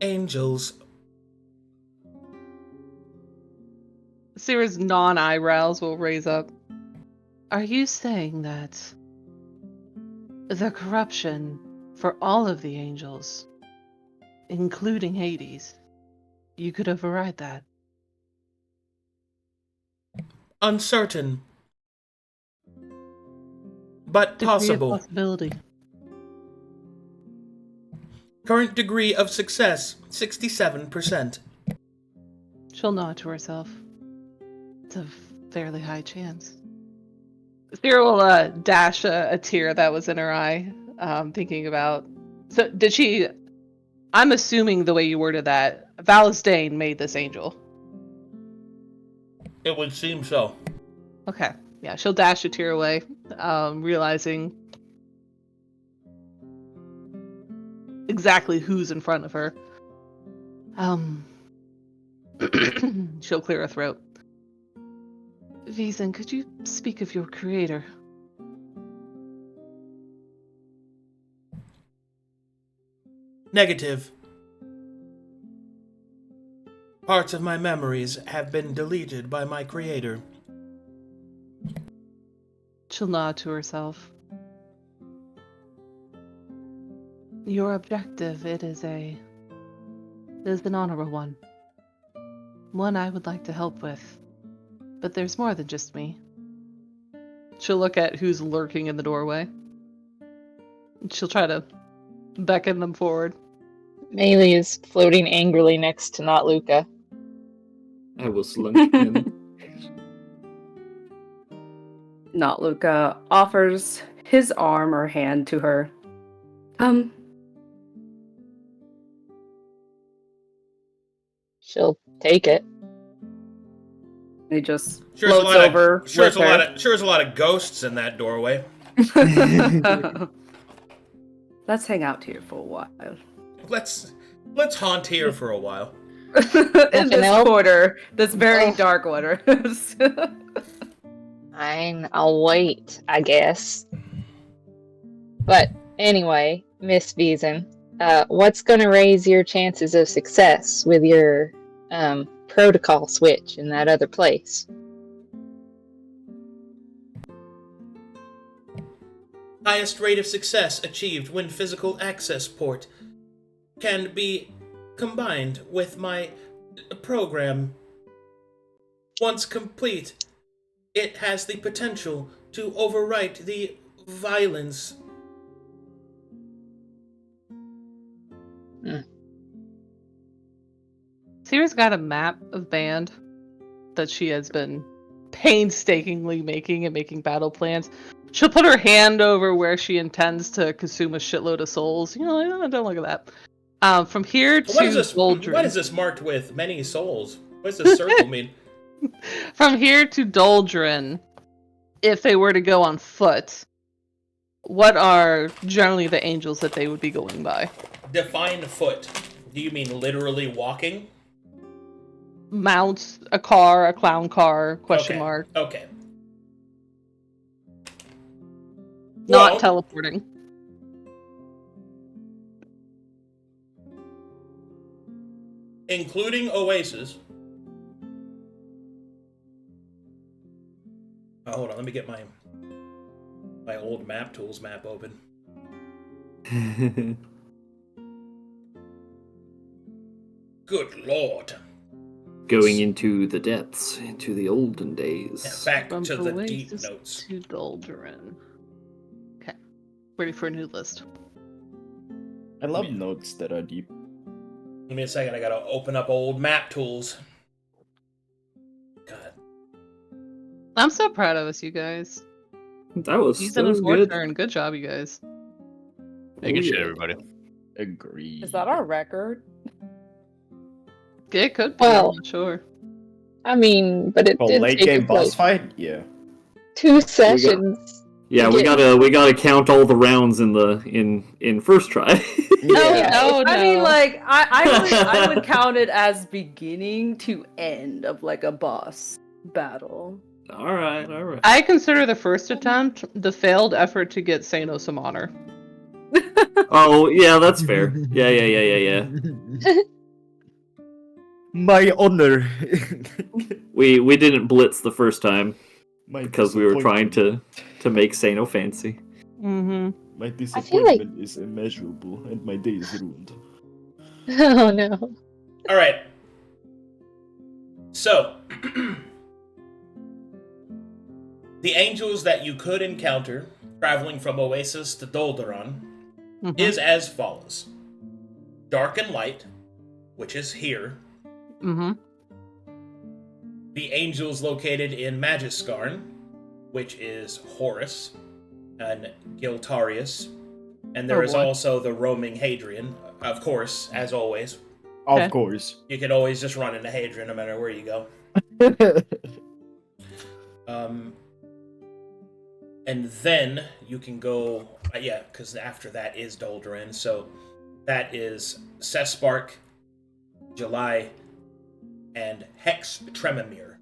angels. Sera's non-eyebrows will raise up. Are you saying that the corruption for all of the angels, including Hades, you could override that? Uncertain, but Degree of possible. possibility. Current degree of success, 67%. She'll nod to herself. It's a fairly high chance. Sera will dash a tear that was in her eye, thinking about... So, did she... I'm assuming the way you worded that, Valisdane made this angel. It would seem so. Okay. Yeah, she'll dash a tear away, realizing exactly who's in front of her. She'll clear her throat. Vizen, could you speak of your creator? Negative. Parts of my memories have been deleted by my creator. She'll nod to herself. Your objective, it is an honorable one. One I would like to help with. But there's more than just me. She'll look at who's lurking in the doorway. She'll try to beckon them forward. Maelie is floating angrily next to not Luka. I was lumped in. Not Luka offers his arm or hand to her. She'll take it. He just Sure, there's floats over. there's a lot of ghosts in that doorway. Let's hang out here for a while. Let's haunt here for a while. In this quarter, this very dark quarter. Fine, I'll wait, I guess. But anyway, Miss Vizen, what's going to raise your chances of success with your protocol switch in that other place? Highest rate of success achieved when physical access port can be combined with my program. Once complete, it has the potential to overwrite the violence. Sera's got a map of Band that she has been painstakingly making battle plans. She'll put her hand over where she intends to consume a shitload of souls. You know, don't look at that. From here to What is this? Doldrin. What is this marked with many souls? What does this circle mean? From here to Doldrin, if they were to go on foot, what are generally the angels that they would be going by? Define foot. Do you mean literally walking? Mounts, a car, a clown car, question Okay. mark. Okay. Not Well, teleporting. including Oasis. Oh, hold on, let me get my old map tools map open. Good lord. Going into the depths, into the olden days. Yeah, back From to the deep Oasis notes. to Doldrin. Okay. Ready for a new list. I love notes that are deep. Give me a second, I gotta open up old map tools. God. I'm so proud of us, you guys. That was Season and fourth good. turn. Good job, you guys. Making shit, yeah. everybody. Agreed. Is that our record? It could be, Well, I'm not sure. I mean, but it For did late take game us, boss like, fight? Yeah. 2 sessions. Yeah, to we get- gotta count all the rounds in first try. Yeah. Oh, I mean, no. like, I would count it as beginning to end of like a boss battle. all right. I consider the first attempt the failed effort to get Seino some honor. Oh yeah, that's fair. Yeah. My honor. We didn't blitz the first time My because we were trying disappointment- to make Seino fancy. Mm-hmm. My I feel disappointment is immeasurable, and my day is ruined. Oh no. Alright. So, the angels that you could encounter traveling from Oasis to Dolderon is as follows. Dark and Light, which is here. Mm-hmm. The angels located in Magiskarn, which is Horus and Giltarius. And there Oh, is boy. also the roaming Hadrian, of course, as always. Okay. Of course. You can always just run into Hadrian no matter where you go. And then you can go, because after that is Dolderin. So that is Sespark, July, and Hex Tremamir.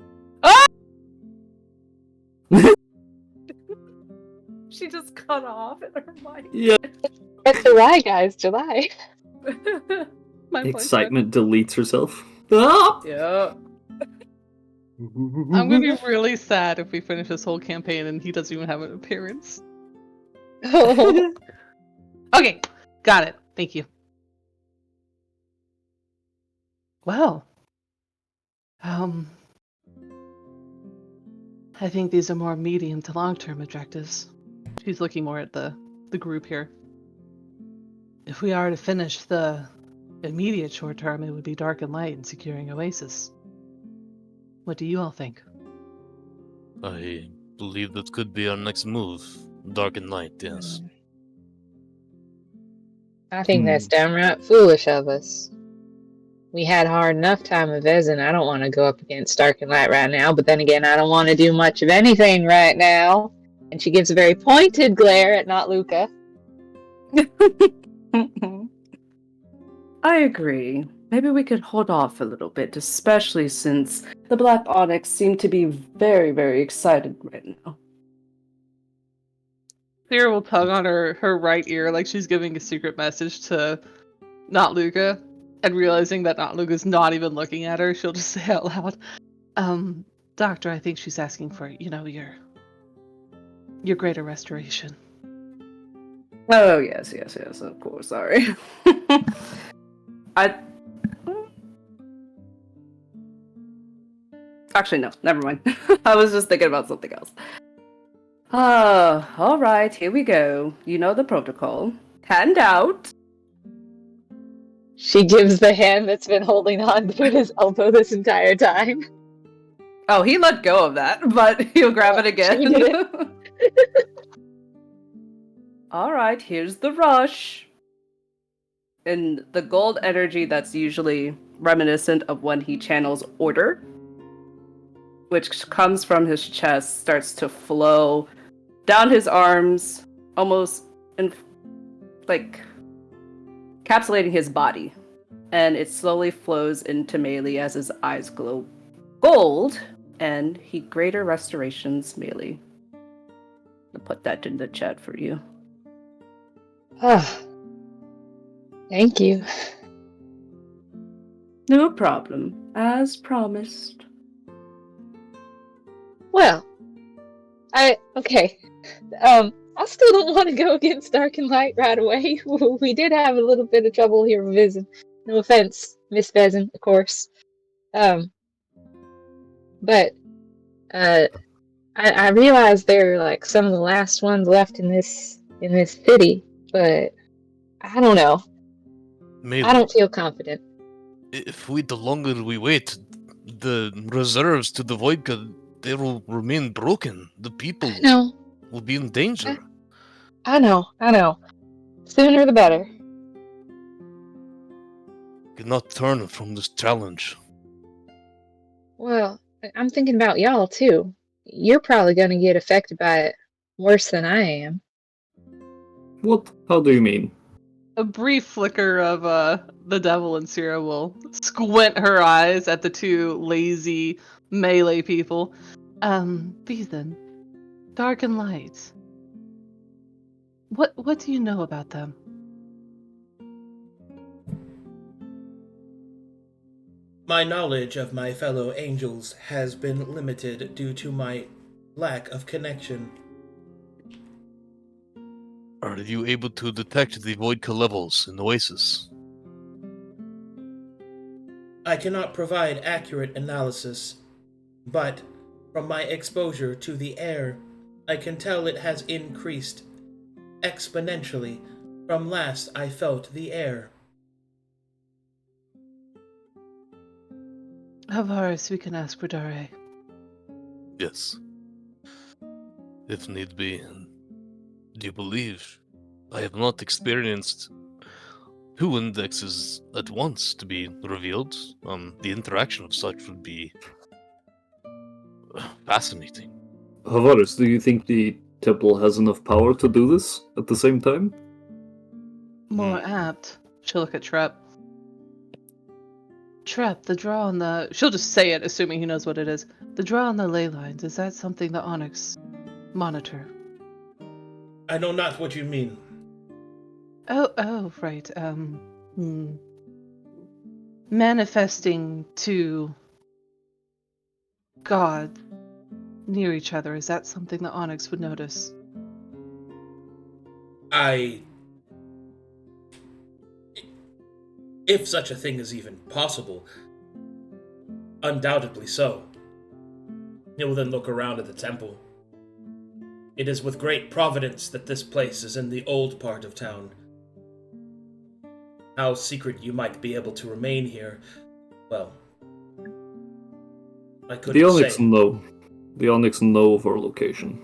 She just cut off in her mind. Yeah. It's July, guys. July. My boyfriend. Excitement deletes herself. Ah! Yeah. I'm gonna be really sad if we finish this whole campaign and he doesn't even have an appearance. Oh. Okay, got it. Thank you. Well, I think these are more medium to long-term objectives. She's looking more at the group here. If we are to finish the immediate short term, it would be Dark and Light and securing Oasis. What do you all think? I believe that could be our next move. Dark and Light, yes. I think that's downright foolish of us. We had a hard enough time with Vezin. I don't want to go up against Dark and Light right now, but then again, I don't want to do much of anything right now. And she gives a very pointed glare at not Luka. I agree. Maybe we could hold off a little bit, especially since the Black Onyx seem to be very, very excited right now. Sera will tug on her right ear like she's giving a secret message to not Luka, and realizing that not Luka's not even looking at her, she'll just say out loud, Doctor, I think she's asking for, your greater restoration. Oh, yes, of course, sorry. Actually, no. Never mind. I was just thinking about something else. All right. Here we go. You know the protocol. Hand out. She gives the hand that's been holding on to his elbow this entire time. Oh, he let go of that, but he'll grab it again. She did. All right, here's the rush. And the gold energy that's usually reminiscent of when he channels order, which comes from his chest, starts to flow down his arms, almost encapsulating his body. And it slowly flows into Maelie as his eyes glow gold, and he greater restorations Maelie. I'll put that in the chat for you. Ah, thank you. No problem, as promised. Well, okay. I still don't want to go against Dark and Light right away. We did have a little bit of trouble here with Vision. No offense, Miss Vezin, of course. But I realize they're like some of the last ones left in this city, but I don't know. Maelie, I don't feel confident. if the longer we wait, the reserves to the Vodka, they will remain broken. The people No, will be in danger. I know. Sooner the better. Cannot turn from this challenge. Well, I'm thinking about y'all too. You're probably going to get affected by it worse than I am. What? How do you mean? A brief flicker of the devil and Sera will squint her eyes at the two lazy melee people. Ethan, Dark and Light. What do you know about them? My knowledge of my fellow angels has been limited due to my lack of connection. Are you able to detect the Vodka levels in Oasis? I cannot provide accurate analysis, but from my exposure to the air, I can tell it has increased exponentially from last I felt the air. Harvaris, we can ask for Dare. Yes. If need be. Do you believe? I have not experienced 2 indexes at once to be revealed. The interaction of such would be fascinating. Harvaris, do you think the temple has enough power to do this at the same time? More apt. She'll look at Trep. Trep, the draw on the... She'll just say it, assuming he knows what it is. The draw on the ley lines, is that something the Onyx monitor? I know not what you mean. Oh, right. Manifesting to God near each other, is that something the Onyx would notice? If such a thing is even possible, undoubtedly so. He will then look around at the temple. It is with great providence that this place is in the old part of town. How secret you might be able to remain here, well, I couldn't The Onyx say. know. The Onyx know of our location.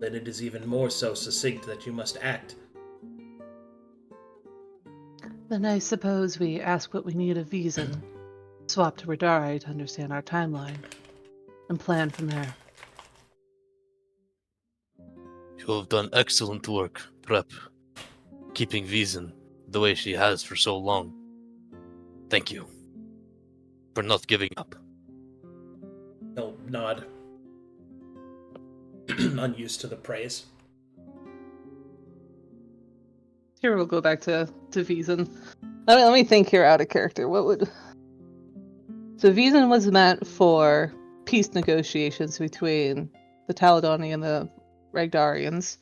Then it is even more so succinct that you must act. Then I suppose we ask what we need of Vizen, swap to Radari to understand our timeline, and plan from there. You have done excellent work, Prep, keeping Vizen the way she has for so long. Thank you for not giving up. He'll nod. Unused to the praise. Here we'll go back to Vizen. Let me think here out of character. So Vizen was meant for peace negotiations between the Taladoni and the Ragdarians.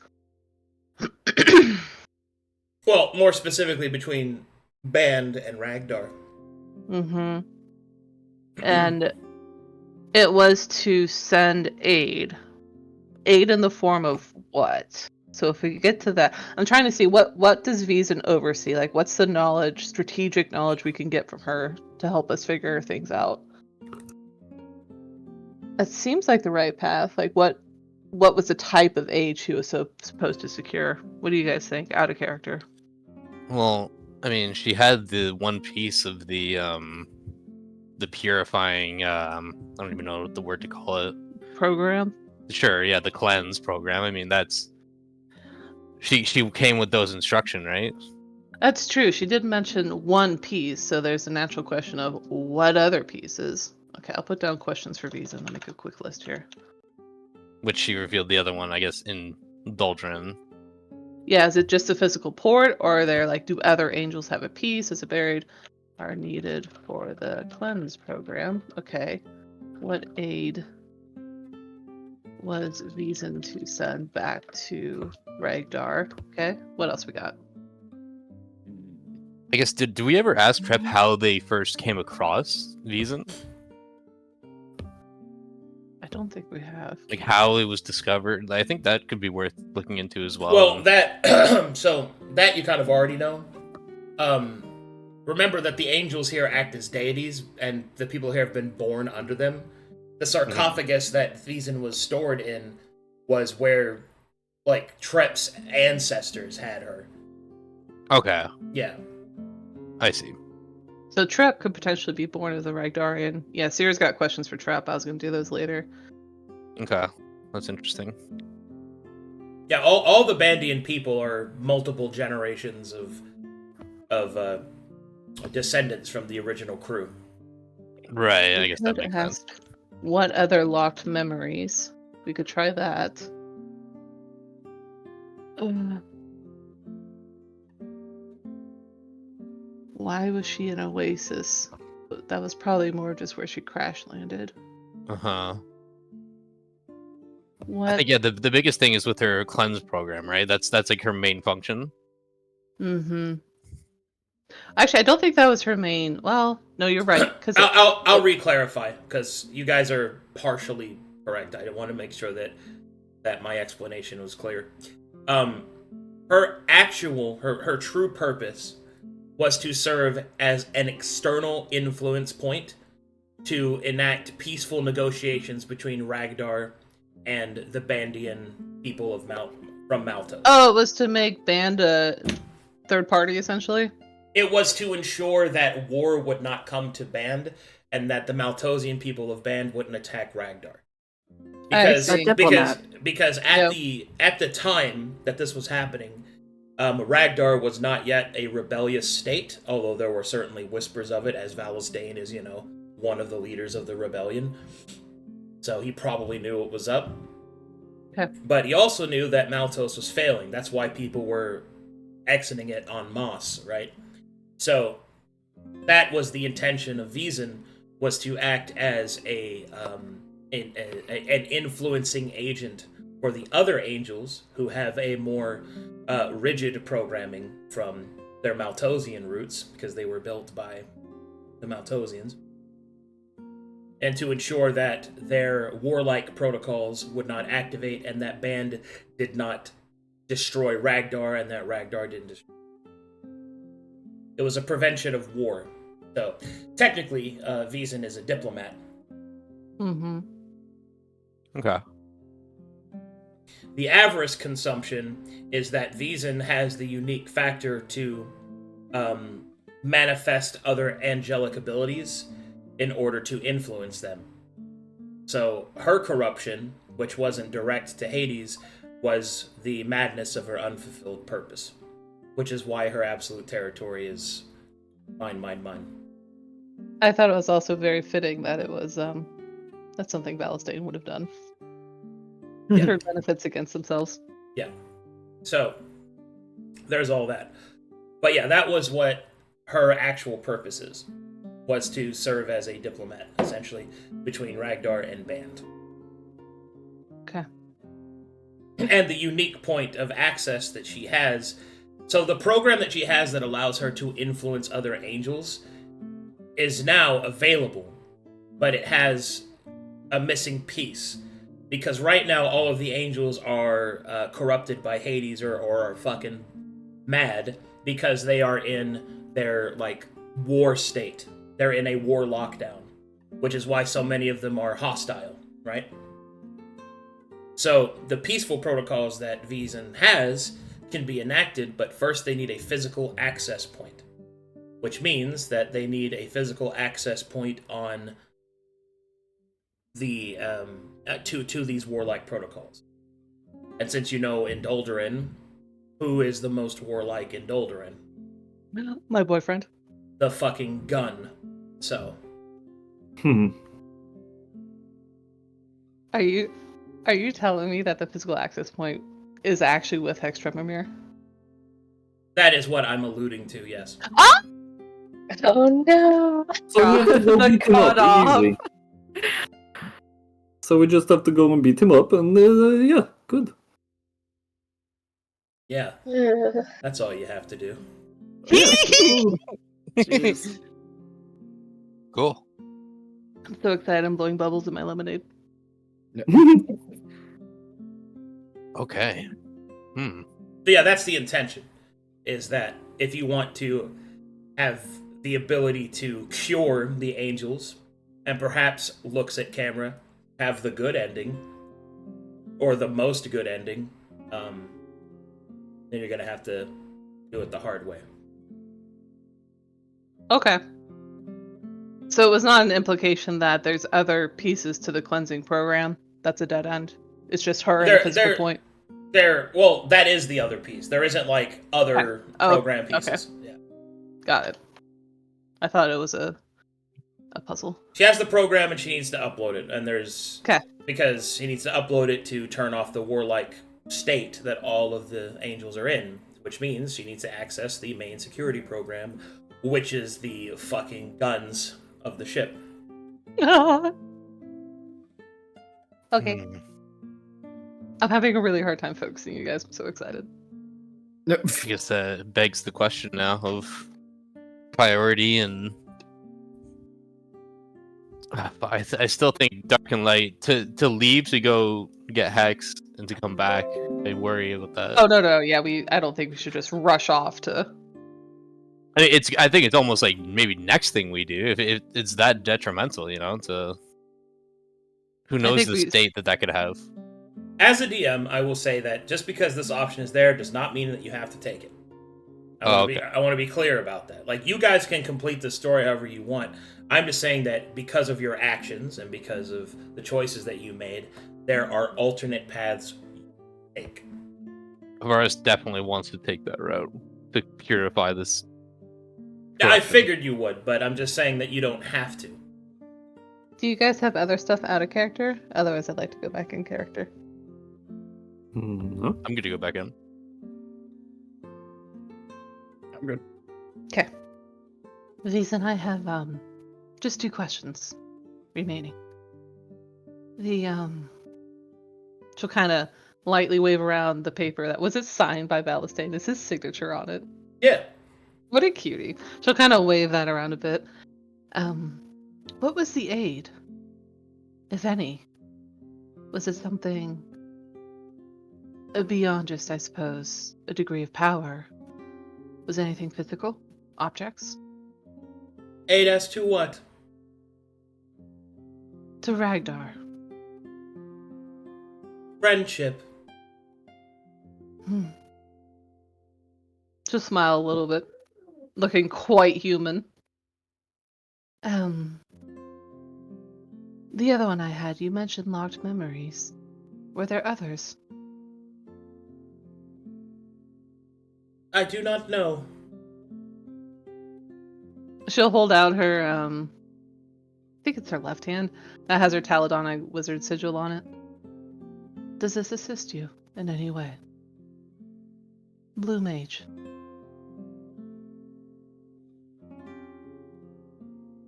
Well, more specifically between Band and Ragdar. Mm-hmm. And it was to send aid. Aid in the form of what? So if we get to that, I'm trying to see what does Wiesen oversee? Like, what's the knowledge, strategic knowledge we can get from her to help us figure things out? It seems like the right path. Like, what was the type of aid she was supposed to secure? What do you guys think? Out of character. Well, I mean, she had the one piece of the purifying. I don't even know what the word to call it. Program. Sure, yeah, the cleanse program. I mean, that's she came with those instructions, right? That's true. She did mention one piece, so there's a natural question of what other pieces. Okay, I'll put down questions for Wiesen. I'll make a quick list here. Which she revealed the other one, I guess, in Doldrin. Yeah, is it just a physical port, or are there, like, do other angels have a piece? Is it buried? Are needed for the cleanse program. Okay. What aid was Wiesen to send back to Ragdar? Okay. What else we got? I guess, did we ever ask Trep how they first came across Wiesen? I don't think we have. Like, how it was discovered? I think that could be worth looking into as well. Well, that so that you kind of already know. Remember that the angels here act as deities, and the people here have been born under them. The sarcophagus that Wiesen was stored in was where, like, Trep's ancestors had her. Okay. Yeah. I see. So Trep could potentially be born as a Ragdarian. Yeah, Sera's got questions for Trep. I was going to do those later. Okay. That's interesting. Yeah, all the Bandian people are multiple generations of descendants from the original crew. Right, I guess that Could makes ask, sense. what other locked memories? We could try that. Why was she in Oasis? That was probably more just where she crash landed. Uh-huh. What? I think, yeah, the biggest thing is with her cleanse program, right? That's like her main function. Mm-hmm. Actually, I don't think that was her main. Well, no, you're right. Because I'll re-clarify, because you guys are partially correct. I want to make sure that my explanation was clear. Her true purpose was to serve as an external influence point to enact peaceful negotiations between Ragdar and the Bandian people of from Maltos. Oh, it was to make Band a third party, essentially? It was to ensure that war would not come to Band, and that the Maltosian people of Band wouldn't attack Ragdar. Because at the time that this was happening, Ragdar was not yet a rebellious state, although there were certainly whispers of it, as Valisdane is, one of the leaders of the rebellion. So he probably knew what was up. Okay. But he also knew that Maltos was failing. That's why people were exiting it en masse, right? So that was the intention of Wiesen, was to act as an influencing agent for the other angels who have a more rigid programming from their Maltosian roots, because they were built by the Maltosians, and to ensure that their warlike protocols would not activate, and that Band did not destroy Ragdar, and that Ragdar didn't destroy. It was a prevention of war. So technically, Wiesen is a diplomat. Mm-hmm. Okay. The avarice consumption is that Wiesen has the unique factor to manifest other angelic abilities in order to influence them. So her corruption, which wasn't direct to Hades, was the madness of her unfulfilled purpose, which is why her absolute territory is mine, mine, mine. I thought it was also very fitting that it was that's something Valisdane would have done. Yeah. For benefits against themselves. Yeah. So there's all that. But yeah, that was what her actual purpose is, was to serve as a diplomat, essentially, between Ragdar and Band. Okay. And the unique point of access that she has So the program that she has that allows her to influence other angels is now available, but it has a missing piece. Because right now all of the angels are corrupted by Hades or are fucking mad because they are in their, like, war state. They're in a war lockdown, which is why so many of them are hostile, right? So the peaceful protocols that Vizen has can be enacted, but first they need a physical access point, which means that they need a physical access point on the to these warlike protocols. And since you know in Doldoran, who is the most warlike in Doldoran? My boyfriend. The fucking gun. So. Are you telling me that the physical access point is actually with Hextremamir? That is what I'm alluding to, yes. Ah! Oh no! So we have to go The beat him up cutoff. easily. So we just have to go and beat him up, and yeah, good. Yeah, that's all you have to do. Jeez. Cool. I'm so excited. I'm blowing bubbles in my lemonade. Okay. So yeah, that's the intention, is that if you want to have the ability to cure the angels, and perhaps looks at camera, have the good ending, or the most good ending, then you're gonna have to do it the hard way. Okay. So it was not an implication that there's other pieces to the cleansing program that's a dead end. It's just her and a physical point. Well, that is the other piece. There isn't, like, other program pieces. Okay. Yeah. Got it. I thought it was a puzzle. She has the program and she needs to upload it, and there's... Okay. Because she needs to upload it to turn off the warlike state that all of the angels are in, which means she needs to access the main security program, which is the fucking guns of the ship. Okay. I'm having a really hard time focusing, you guys. I'm so excited. No. I guess that begs the question now of priority and. But I still think Dark and Light to leave to go get Hex and to come back. I worry about that. Oh no, yeah, I don't think we should just rush off to. I think it's almost like maybe next thing we do if it's that detrimental, you know. To who knows the state that could have. As a DM, I will say that just because this option is there does not mean that you have to take it. I want to be clear about that. Like, you guys can complete the story however you want. I'm just saying that because of your actions and because of the choices that you made, there are alternate paths you can take. Harvaris definitely wants to take that route to purify this. Yeah, I figured you would, but I'm just saying that you don't have to. Do you guys have other stuff out of character? Otherwise, I'd like to go back in character. No. I'm gonna go back in. I'm good. Okay. Vizen, I have just 2 questions remaining. She'll kind of lightly wave around the paper that was it signed by Ballastain. Is his signature on it? Yeah. What a cutie. She'll kind of wave that around a bit. What was the aid, if any? Was it something beyond just, I suppose, a degree of power? Was it anything physical? Objects? Aid as to what? To Ragnar. Friendship. Just smile a little bit, looking quite human. The other one I had, you mentioned locked memories. Were there others? I do not know. She'll hold out her, I think it's her left hand, that has her Taladona wizard sigil on it. Does this assist you in any way? Blue mage.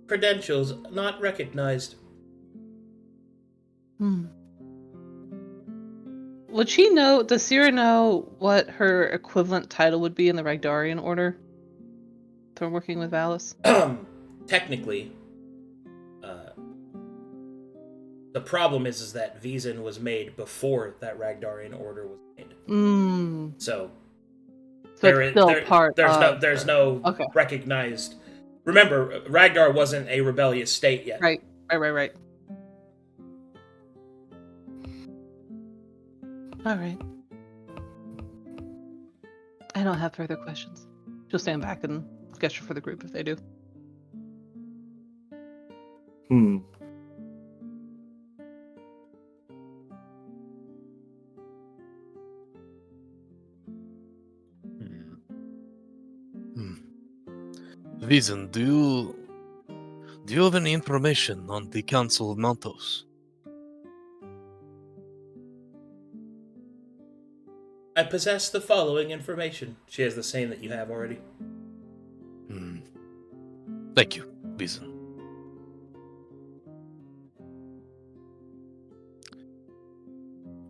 Credentials not recognized. Would she know? Does Sera know what her equivalent title would be in the Ragdarian order? From working with Valis? Technically, the problem is that Vezin was made before that Ragdarian order was made. So it's still part there's no Okay. recognized. Remember, Ragdar wasn't a rebellious state yet. Right. All right. I don't have further questions. She'll stand back and gesture for the group if they do. Vezin, do you have any information on the Council of Mantos? I possess the following information. She has the same that you have already. Thank you, Vezin.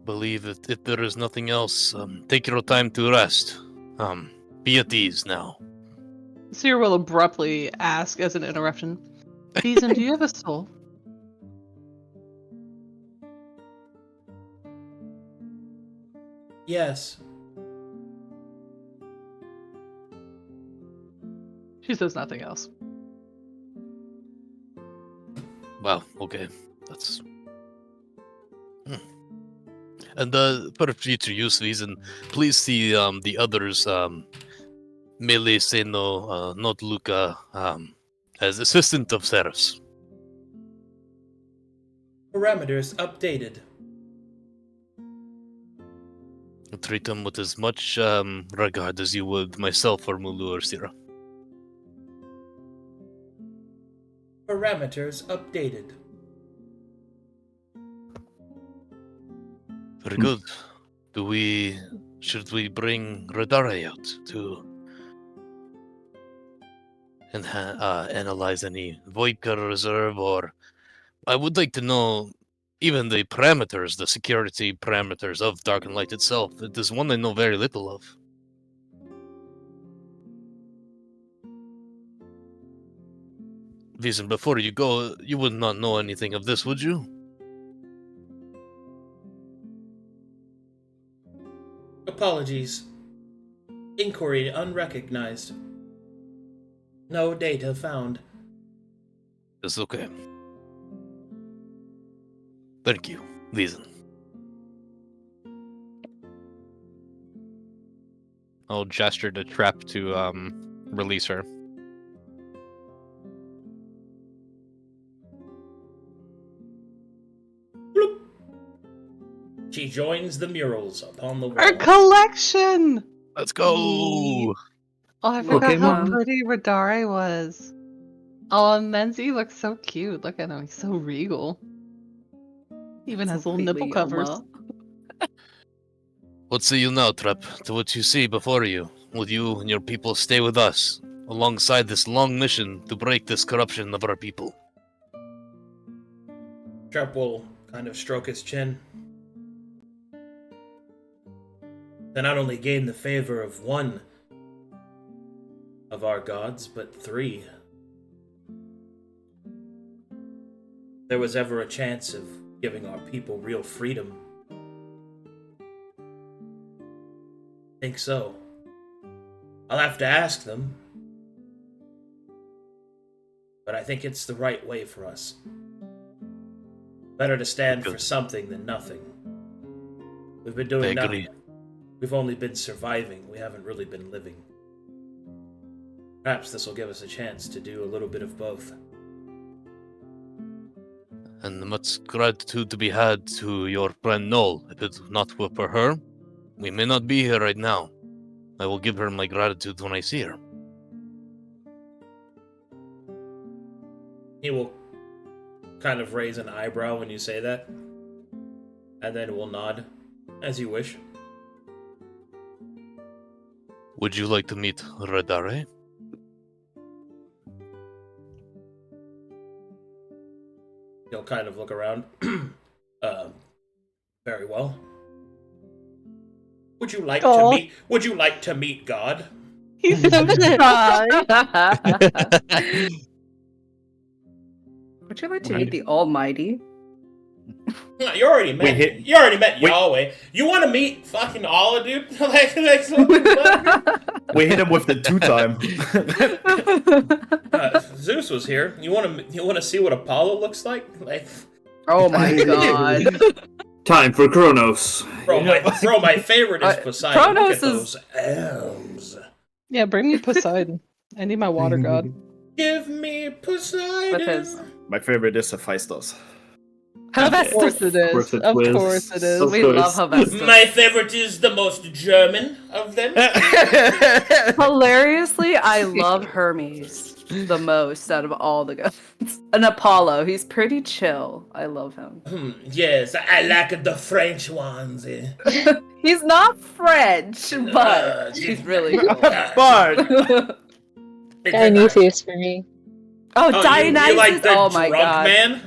Believe that if there is nothing else, take your time to rest. Be at ease now. Sera will abruptly ask as an interruption, Vezin, do you have a soul? Yes. She says nothing else. Wow, okay. That's... And for future use, Vezin, please see the others, Maelie, Seino, not Luka, as assistant of Seraphs. Parameters updated. Treat them with as much regard as you would myself or Mulu or Sera. Parameters updated. Very good. Should we bring Radare out to analyze any Voidcar reserve, or I would like to know even the parameters, the security parameters of Dark and Light itself. It is one I know very little of. Vezin, before you go, you would not know anything of this, would you? Apologies. Inquiry unrecognized. No data found. It's okay. Thank you, Vezin. I'll gesture to Trep to release her. Bloop. She joins the murals upon the wall. Our collection! Let's go! Oh, I forgot how pretty Radare was. Oh, and Menzi looks so cute. Look at him, he's so regal. He even has little nipple covers. What say you now, Trep, to what you see before you? Will you and your people stay with us, alongside this long mission to break this corruption of our people? Trep will kind of stroke his chin. They not only gain the favor of one of our gods, but three. If there was ever a chance of giving our people real freedom, I think so. I'll have to ask them, but I think it's the right way for us. Better to stand for something than nothing. We've been doing nothing. We've only been surviving. We haven't really been living. Perhaps this will give us a chance to do a little bit of both. And much gratitude to be had to your friend Noel. If it not were for her, we may not be here right now. I will give her my gratitude when I see her. He will kind of raise an eyebrow when you say that, and then will nod, as you wish. Would you like to meet Radare? He'll kind of look around. Very well. Would you like Aw. to meet? Would you like to meet God? He's so shy. Would you like to meet the Almighty? No, you already met. You already met Yahweh. You want to meet fucking Allah, dude? We hit him with the 2-time. Zeus was here. You want to see what Apollo looks like? Oh my god. Time for Kronos. Bro, my favorite is Poseidon. Kronos Look at those elves. Yeah, bring me Poseidon. I need my water god. Give me Poseidon. My favorite is Hephaestus. Of course it is. Of course it is. We love Hephaestus. My favorite is the most German of them. Hilariously, I love Hermes the most out of all the gods. And Apollo, he's pretty chill. I love him. Yes, I like the French ones. He's not French, but he's really cool. But Dionysius for me. Oh, Dionysus! You like the Oh my drunk god. man?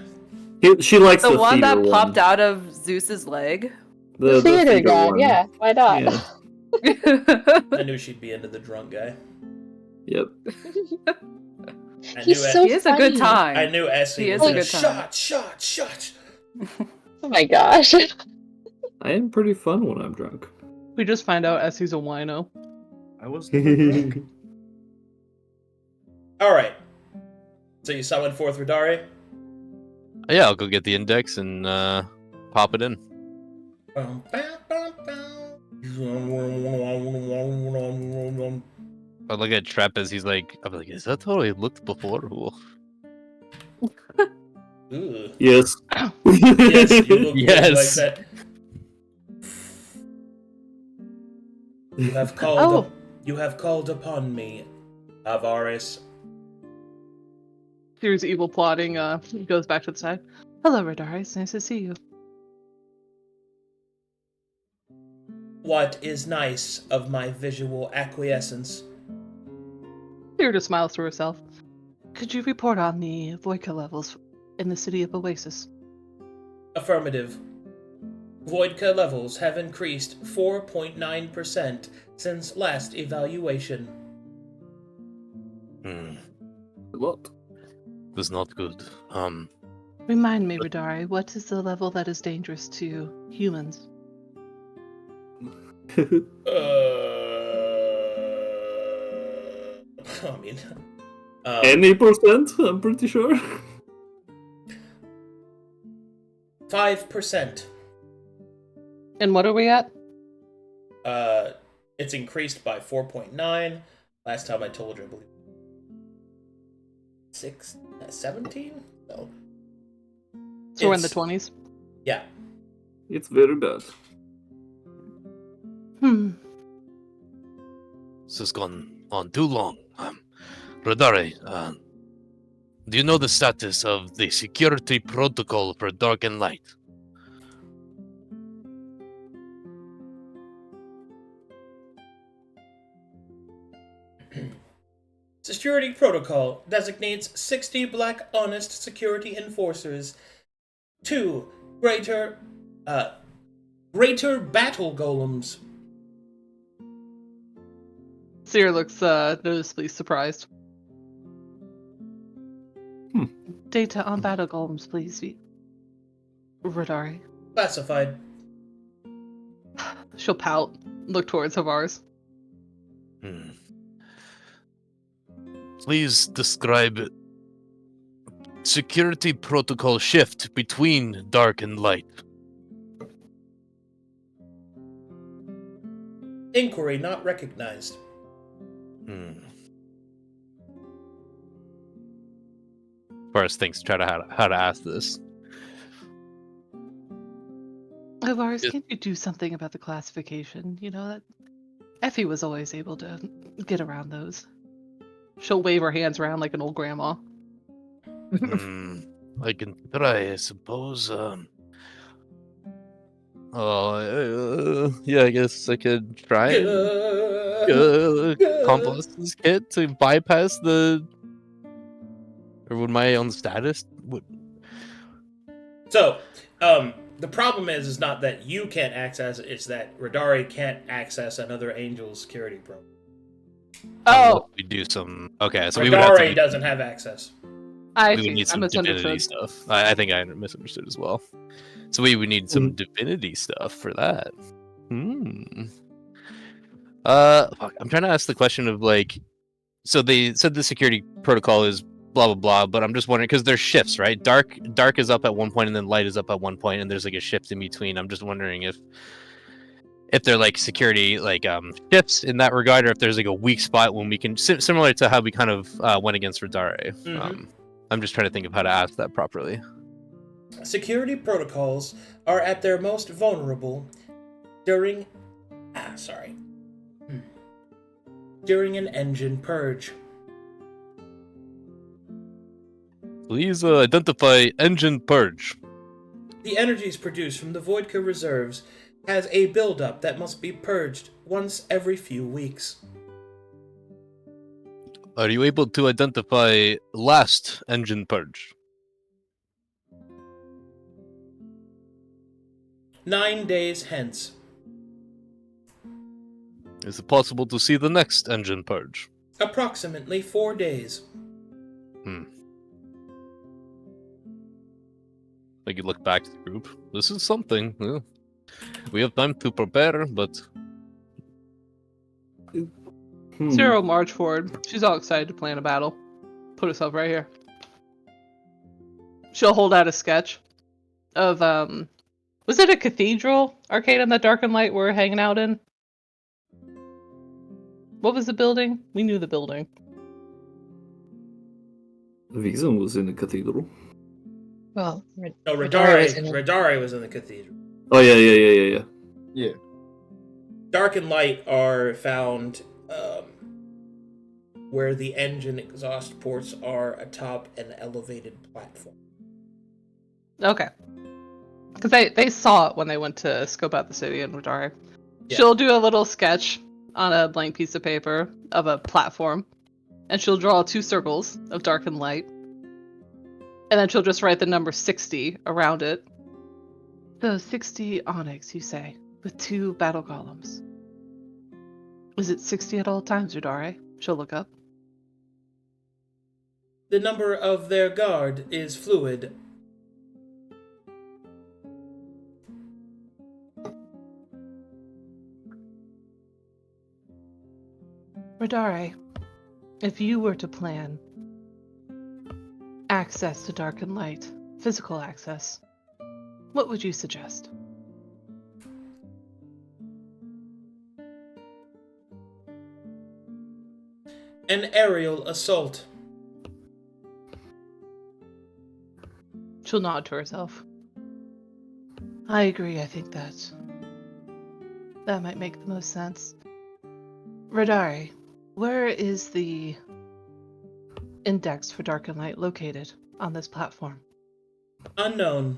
She likes The one theater that popped out of Zeus's leg. The theater god, one. yeah, why not? Yeah. I knew she'd be into the drunk guy. Yep. He's so He is a good funny. time. I knew Essie He is was a gonna good time. shot. Oh my gosh. I am pretty fun when I'm drunk. We just find out Essie's a wino. I was. All right. So you summoned forth Radari? Yeah, I'll go get the index and pop it in. I look at Trep as he's like, I'm like, is that how I looked before? Ooh. Ooh. Yes. Yes, you look Yes. like that. You have called upon me, Harvaris. Here's evil plotting. Goes back to the side. Hello, Radari. It's nice to see you. What is nice of my visual acquiescence? Sera smiles to herself. Could you report on the Voidka levels in the city of Oasis? Affirmative. Voidka levels have increased 4.9% since last evaluation. What? That's not good. Remind me, Radari, what is the level that is dangerous to humans? I mean, Any percent, I'm pretty sure. 5%. And what are we at? It's increased by 4.9. Last time I told you, I believe 17? No. So we're in the 20s? Yeah. It's very bad. This has gone on too long. Radare, do you know the status of the security protocol for Dark and Light? Security protocol designates 60 black honest security enforcers, 2 greater battle golems. Sera looks noticeably surprised. Data on battle golems, please. Radari. Classified. She'll pout, look towards Harvaris. Please describe security protocol shift between Dark and Light. Inquiry not recognized. First things try to how to ask this. Harvaris, can't you do something about the classification? You know, that Effie was always able to get around those. She'll wave her hands around like an old grandma. I can try, I suppose. Yeah, I guess I could try Colossus kit to bypass the. Or would my own status? So, The problem is not that you can't access it, it's that Radari can't access another Angel's security program. Oh, We do some. Okay, so we would have to. Radari doesn't have access. I We would see. need I some divinity misunderstood. stuff. I think I misunderstood as well. So we would need some divinity stuff for that. Fuck, I'm trying to ask the question of like, so they said the security protocol is blah blah blah, but I'm just wondering because there's shifts, right? Dark is up at one point and then light is up at one point, and there's like a shift in between. I'm just wondering if they're like security like shifts in that regard, or if there's like a weak spot when we can similar to how we kind of went against Radare. I'm just trying to think of how to ask that properly. Security protocols are at their most vulnerable during during an engine purge. Please identify engine purge. The energies produced from the Voidka reserves has a buildup that must be purged once every few weeks. Are you able to identify last engine purge? 9 days hence. Is it possible to see the next engine purge? Approximately 4 days. Like you look back to the group. This is something. Yeah. We have time to prepare, but Sera will march forward. She's all excited to plan a battle. Put herself right here. She'll hold out a sketch of was it a cathedral, Arcadum, that Dark and Light were hanging out in? What was the building? We knew the building. Wiesen was in the cathedral. Well, No, Radari Radari was in the cathedral. Oh yeah. Yeah. Dark and Light are found where the engine exhaust ports are atop an elevated platform. Okay. Because they saw it when they went to scope out the city in Radari. Yeah. She'll do a little sketch on a blank piece of paper of a platform, and she'll draw 2 circles of Dark and Light. And then she'll just write the number 60 around it. So 60 onyx, you say, with 2 battle columns. Is it 60 at all times, Radari? She'll look up. The number of their guard is fluid. Radari, if you were to plan access to Dark and Light, physical access, what would you suggest? An aerial assault. She'll nod to herself. I agree, I think that might make the most sense. Radari, where is the index for Dark and Light located on this platform? Unknown.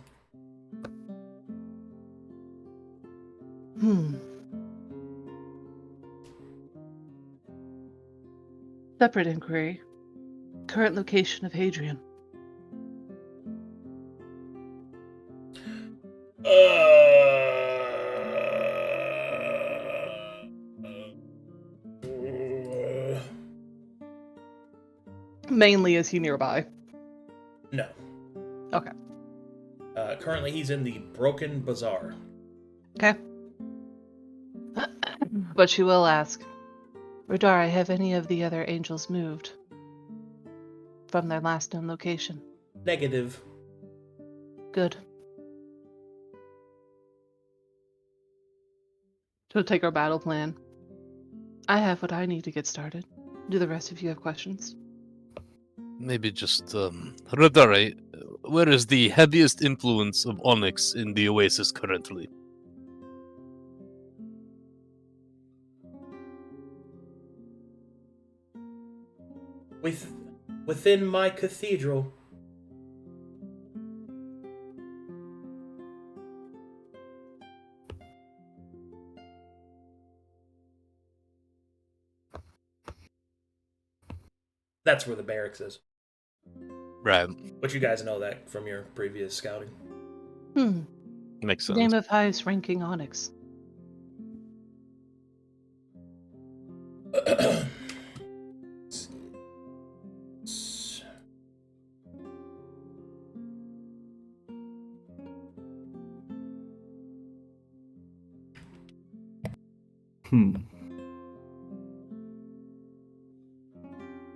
Separate inquiry. Current location of Hadrian. Mainly is he nearby? No. Okay. Currently he's in the Broken Bazaar. Okay. But she will ask, Radari, have any of the other angels moved from their last known location? Negative. Good. She'll take our battle plan. I have what I need to get started. Do the rest of you have questions? Maybe just, Radari, where is the heaviest influence of Onyx in the Oasis currently? Within my cathedral. That's where the barracks is. Right. But you guys know that from your previous scouting. Makes sense. Name of highest ranking Onyx.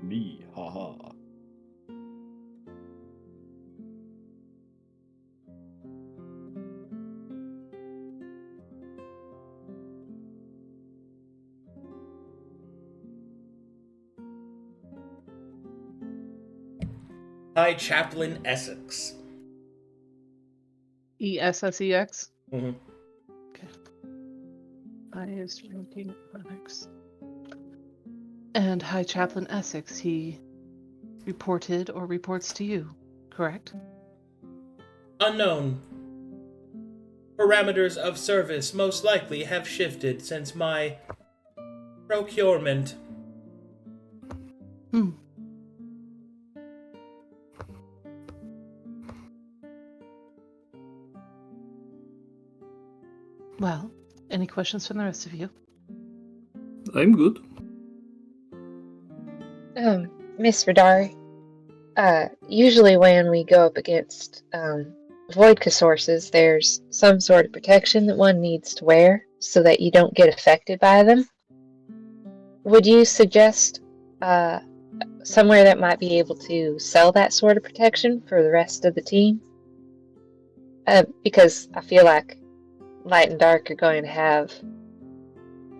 Me, haha. High Chaplain Essex. ESSEX. Mm-hmm. Okay. Highest ranking Onyx. And High Chaplain Essex, he reported or reports to you, correct? Unknown. Parameters of service most likely have shifted since my procurement. Well, any questions from the rest of you? I'm good. Miss Radari, usually when we go up against Voidka sources, there's some sort of protection that one needs to wear so that you don't get affected by them. Would you suggest somewhere that might be able to sell that sort of protection for the rest of the team? Because I feel like Light and Dark are going to have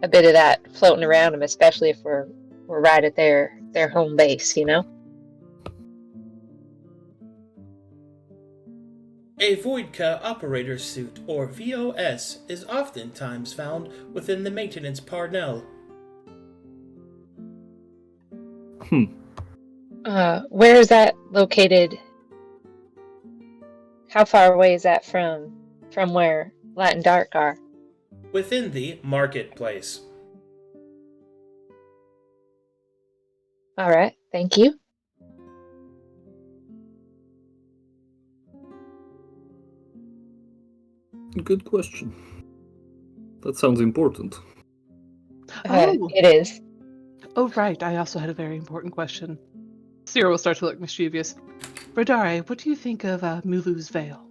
a bit of that floating around them, especially if we're right at their home base, you know? A Voidka operator suit, or VOS, is oftentimes found within the maintenance Parnell. Where is that located? How far away is that from where Light and Dark are? Within the marketplace. Alright, thank you. Good question. That sounds important. It is. Oh, right. I also had a very important question. Sera will start to look mischievous. Radari, what do you think of Mulu's veil?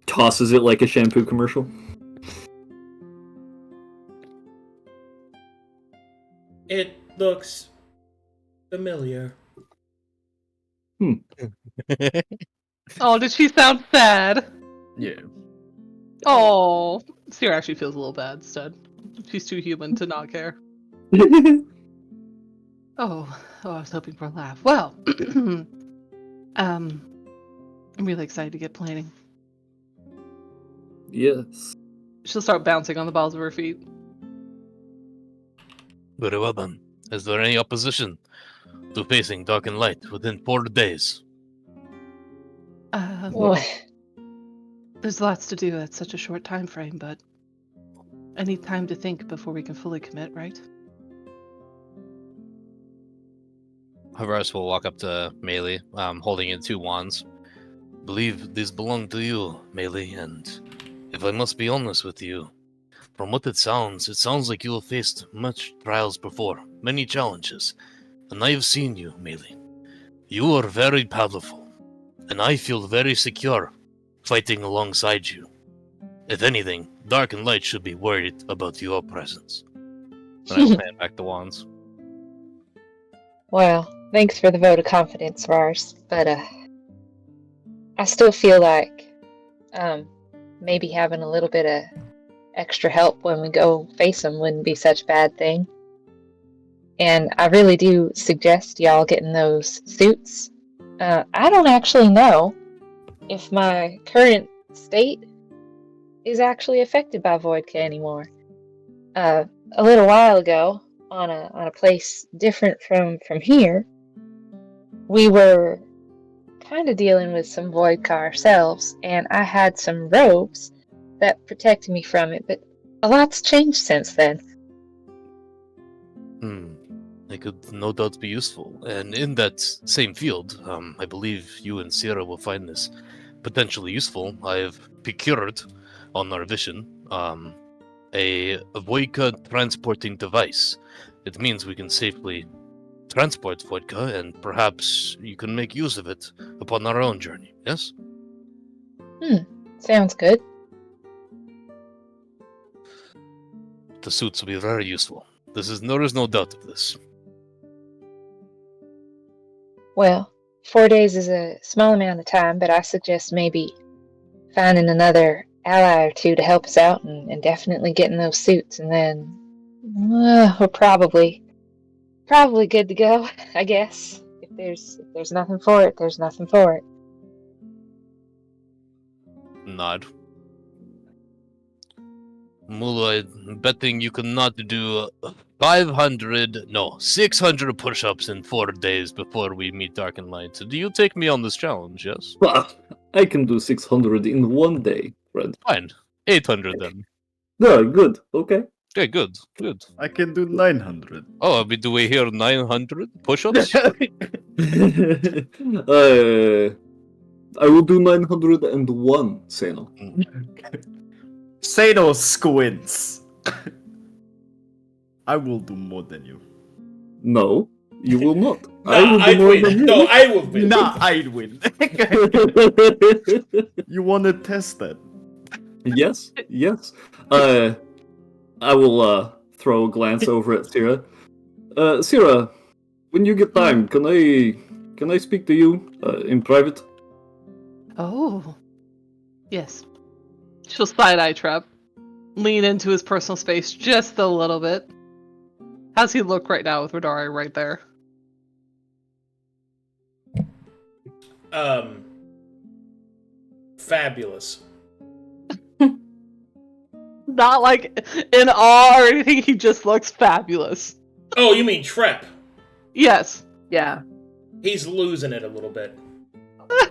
Tosses it like a shampoo commercial. It looks familiar. Oh, did she sound sad? Yeah. Oh, Sera actually feels a little bad instead. She's too human to not care. Oh, I was hoping for a laugh. Well, I'm really excited to get planning. Yes. She'll start bouncing on the balls of her feet. Very well then. Is there any opposition to facing Dark and Light within 4 days? Well, There's lots to do at such a short time frame, but I need time to think before we can fully commit, right? Harvaris will walk up to Maelie, holding in 2 wands. Believe these belong to you, Maelie, and if I must be honest with you, from what it sounds like you have faced much trials before, many challenges, and I have seen you, Maelie. You are very powerful, and I feel very secure fighting alongside you. If anything, Dark and Light should be worried about your presence. And I will hand back the wands. well, thanks for the vote of confidence, Rars, but I still feel like maybe having a little bit of extra help when we go face them wouldn't be such a bad thing. And I really do suggest y'all getting those suits. I don't actually know if my current state is actually affected by Voidka anymore. A little while ago, on a place different from here, we were kind of dealing with some Voidka ourselves, and I had some robes that protected me from it, but a lot's changed since then. They could no doubt be useful. And in that same field, I believe you and Sera will find this potentially useful. I have procured on our vision a vodka transporting device. It means we can safely transport vodka, and perhaps you can make use of it upon our own journey. Yes? Sounds good. The suits will be very useful. There is no doubt of this. Well, 4 days is a small amount of time, but I suggest maybe finding another ally or two to help us out and definitely getting those suits, and then we're probably good to go, I guess. If there's nothing for it, there's nothing for it. Nod. Mulu, I'm betting you cannot do 600 push-ups in 4 days before we meet Dark and Light. Do you take me on this challenge, yes? Well, I can do 600 in 1 day, Fred. Fine. 800 then. No, good. Okay. Okay, good. I can do 900. Oh, do we hear 900 push-ups? I will do 901, Seino. Seino squints. I will do more than you. No, you will not. Nah, I'd win. No, I will win. Nah, I'd win. You want to test that? Yes. I will throw a glance over at Sera. Sera, when you get time, can I speak to you in private? Oh. Yes. She'll side-eye Trap. Lean into his personal space just a little bit. How's he look right now with Radari right there? Fabulous. Not like in awe or anything, he just looks fabulous. Oh, you mean Trep? Yes. Yeah. He's losing it a little bit.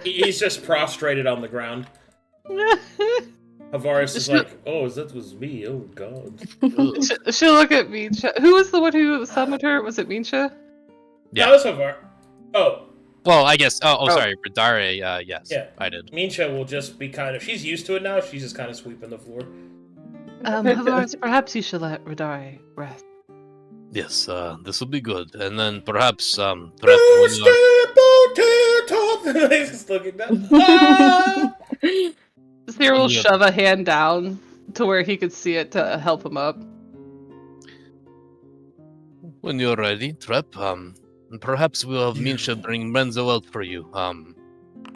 He's just prostrated on the ground. Harvaris is like, oh, that was me. Oh, God. She'll look at Minsha. Who was the one who summoned her? Was it Minsha? Yeah. That was Harvar. Oh. Well, I guess. Oh, sorry. Radare, yes. Yeah. I did. Minsha will just be kind of. She's used to it now. She's just kind of sweeping the floor. Harvaris, perhaps you should let Radare rest. Yes, this will be good. And then perhaps, Just looking down. Sera will shove a hand down to where he could see it to help him up. When you're ready, Trep, perhaps we'll have Minsha bring Renzo out for you.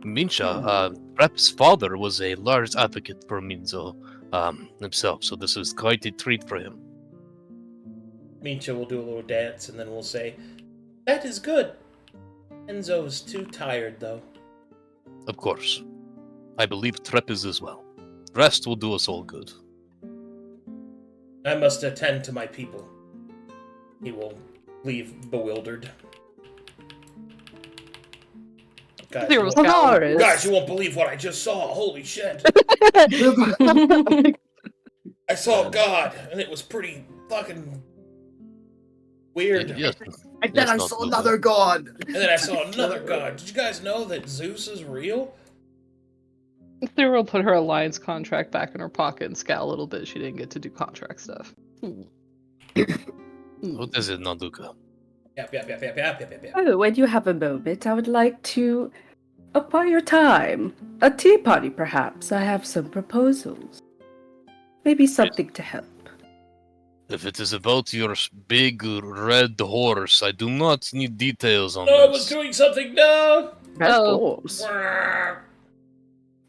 Minsha, Trep's father was a large advocate for Minzo himself, so this is quite a treat for him. Minsha will do a little dance, and then we'll say, that is good. Enzo is too tired, though. Of course. I believe Trep is as well. Rest will do us all good. I must attend to my people. He will leave bewildered. Guys, you won't believe what I just saw. Holy shit. I saw God, and it was pretty fucking weird. Yes. And then I saw another god. And then I saw another god. Did you guys know that Zeus is real? Sera will put her alliance contract back in her pocket and scowl a little bit. She didn't get to do contract stuff. What is it, not Luka? Yep. Oh, when you have a moment, I would like to acquire your time. A tea party, perhaps. I have some proposals. Maybe something to help. If it is about your big red horse, I do not need details on this. I was doing something now! Red horse.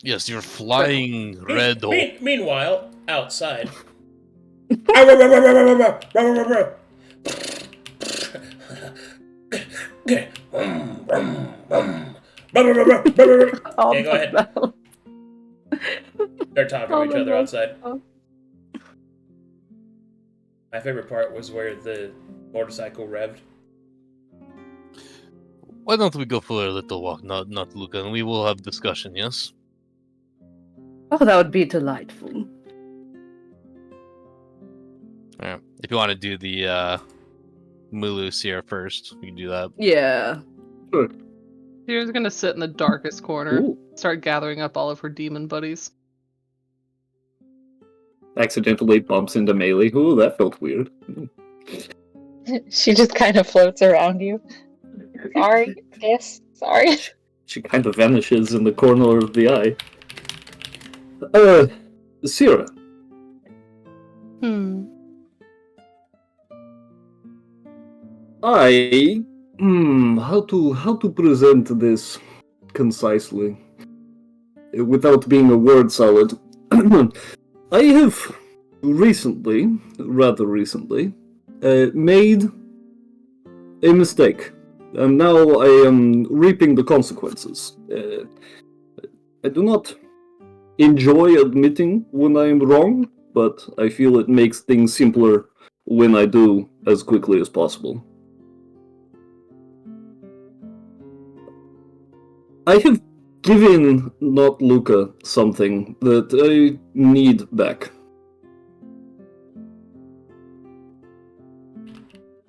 Yes, your flying red horse. Meanwhile, outside. Okay, go ahead. They're talking to each other outside. My favorite part was where the motorcycle revved. Why don't we go for a little walk, not Luka, and we will have discussion, yes? Oh, that would be delightful. Yeah. If you want to do the Mulu Sierra first, we can do that. Yeah. Sure. Sera's gonna sit in the darkest corner, Ooh. start gathering up all of her demon buddies. Accidentally bumps into Maelie. Ooh, that felt weird. She just kind of floats around you. Sorry. Yes. Sorry. She kind of vanishes in the corner of the eye. Sera. How to present this concisely without being a word salad. I have rather recently, made a mistake, and now I am reaping the consequences. I do not enjoy admitting when I am wrong, but I feel it makes things simpler when I do as quickly as possible. I have given not Luka something that I need back.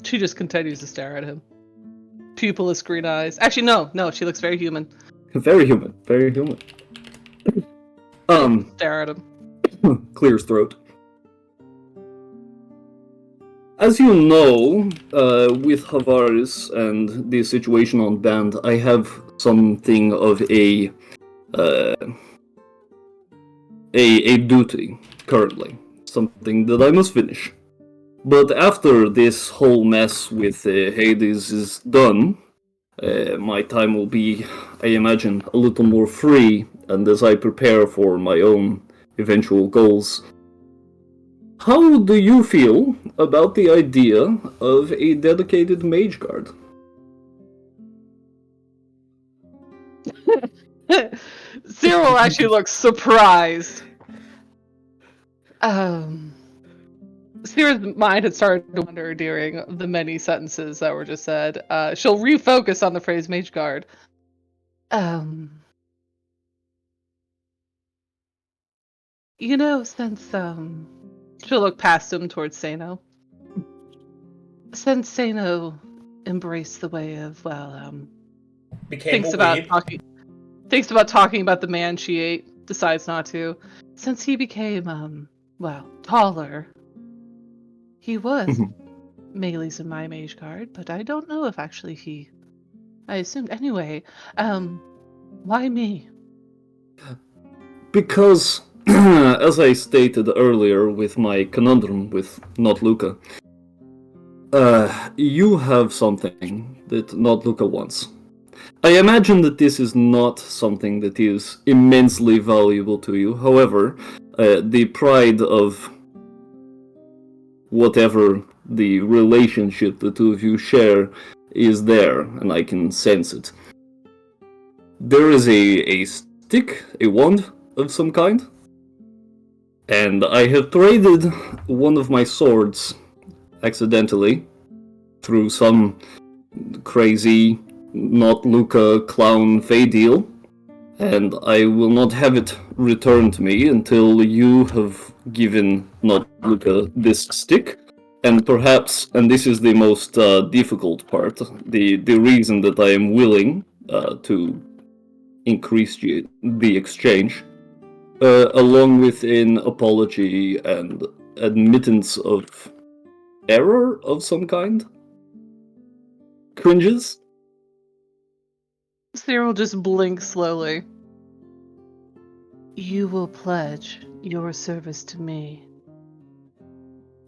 She just continues to stare at him. Pupilless green eyes. Actually, no, she looks very human. Very human, very human. Stare at him. Clears throat. As you know, with Harvaris and the situation on Band, I have something of a duty currently, something that I must finish. But after this whole mess with Hades is done, my time will be, I imagine, a little more free, and as I prepare for my own eventual goals. How do you feel about the idea of a dedicated mage guard? Cyril actually looks surprised. Sera's mind had started to wander during the many sentences that were just said. She'll refocus on the phrase mage guard. Since she'll look past him towards Seino. Since Seino embraced the way of, thinks about talking about the man she ate, decides not to. Since he became, taller, he was Maelie's and my mage guard, but I don't know if actually I assumed. Anyway, why me? Because, as I stated earlier with my conundrum with not Luka, you have something that not Luka wants. I imagine that this is not something that is immensely valuable to you. However, the pride of whatever the relationship the two of you share is there, and I can sense it. There is a stick, a wand of some kind, and I have traded one of my swords accidentally through some crazy not Luka clown fey deal, and I will not have it returned to me until you have given not Luka this stick. And perhaps, and this is the most difficult part, the reason that I am willing to increase the exchange, along with an apology and admittance of error of some kind. Cringes. Cyril just blinks slowly. You will pledge your service to me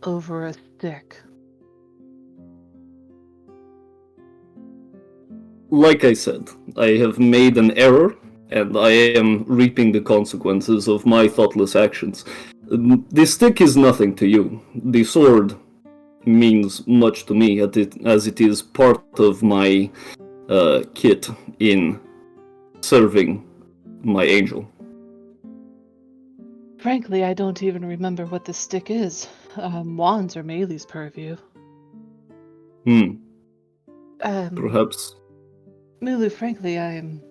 over a stick. Like I said, I have made an error, and I am reaping the consequences of my thoughtless actions. The stick is nothing to you. The sword means much to me, as it is part of my kit in serving my angel. Frankly, I don't even remember what the stick is. Wands are Maelie's purview. Perhaps. Mulu, frankly, I'm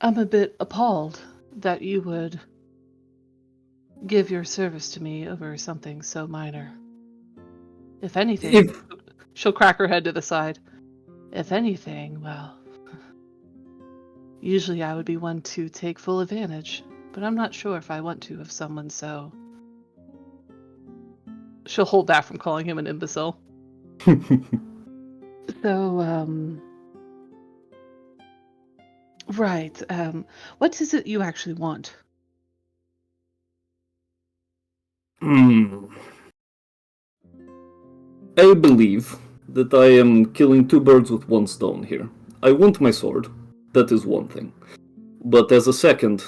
a bit appalled that you would give your service to me over something so minor. If anything, she'll crack her head to the side. If anything, well, usually I would be one to take full advantage, but I'm not sure if I want to of someone so... She'll hold back from calling him an imbecile. So, right, what is it you actually want? I believe that I am killing two birds with one stone here. I want my sword. That is one thing. But as a second,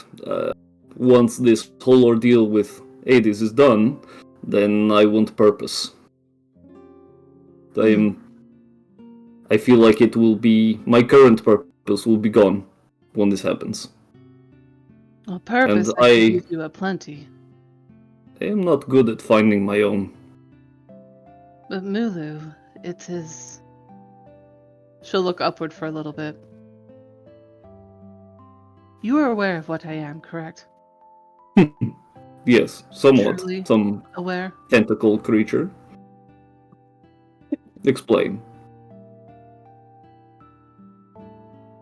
once this whole ordeal with Hades is done, then I want purpose. I feel like it will be... My current purpose will be gone when this happens. Well, purpose, And I can use you plenty. I am not good at finding my own. But Mulu, it is... She'll look upward for a little bit. You are aware of what I am, correct? Yes, somewhat. Truly Some aware? tentacle creature. Explain.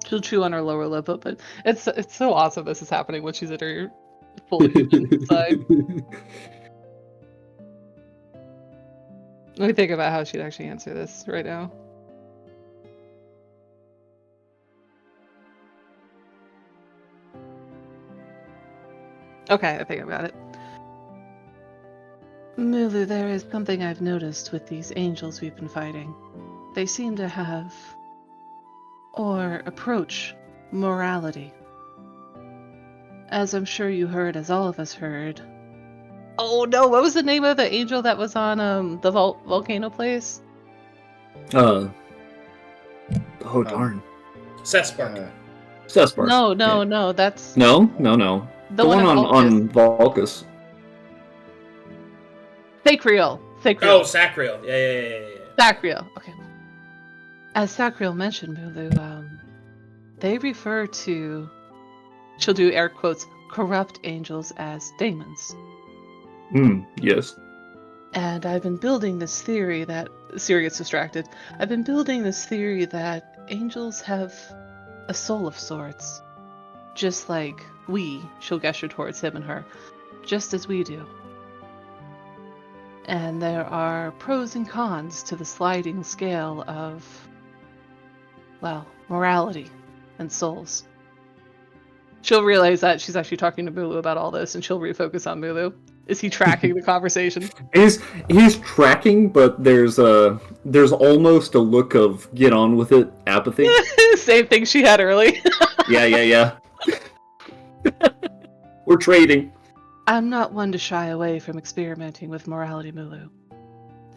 She'll chew on her lower lip, but it's so awesome this is happening when she's at her fully human side. Let me think about how she'd actually answer this right now. Okay, I think I've got it. Mulu, there is something I've noticed with these angels we've been fighting. They seem to have, or approach, morality. As I'm sure you heard, as all of us heard. Oh no, what was the name of the angel that was on the volcano place? Oh darn. Sespark. Sespark. No, that's... No. The one on Valkus. Sacriel. Oh, Sacriel. Yeah. Sacriel. Okay. As Sacriel mentioned, Mulu, they refer to, she'll do air quotes, corrupt angels as daemons. Yes. And I've been building this theory that... Sera gets distracted. I've been building this theory that angels have a soul of sorts. Just like we, she'll gesture towards him and her, just as we do. And there are pros and cons to the sliding scale of, well, morality and souls. She'll realize that she's actually talking to Mulu about all this, and she'll refocus on Mulu. Is he tracking the conversation? He's tracking, but there's almost a look of get on with it apathy. Same thing she had early. Yeah. We're trading. I'm not one to shy away from experimenting with morality, Mulu.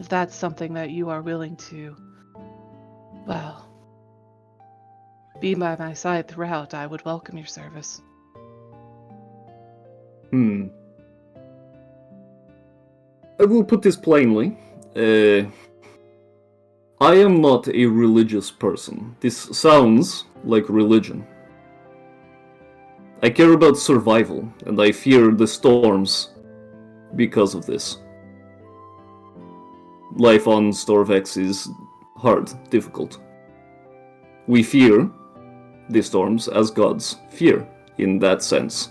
If that's something that you are willing to, well, be by my side throughout, I would welcome your service. I will put this plainly. I am not a religious person. This sounds like religion. I care about survival, and I fear the storms because of this. Life on Storvex is hard, difficult. We fear the storms as gods fear, in that sense.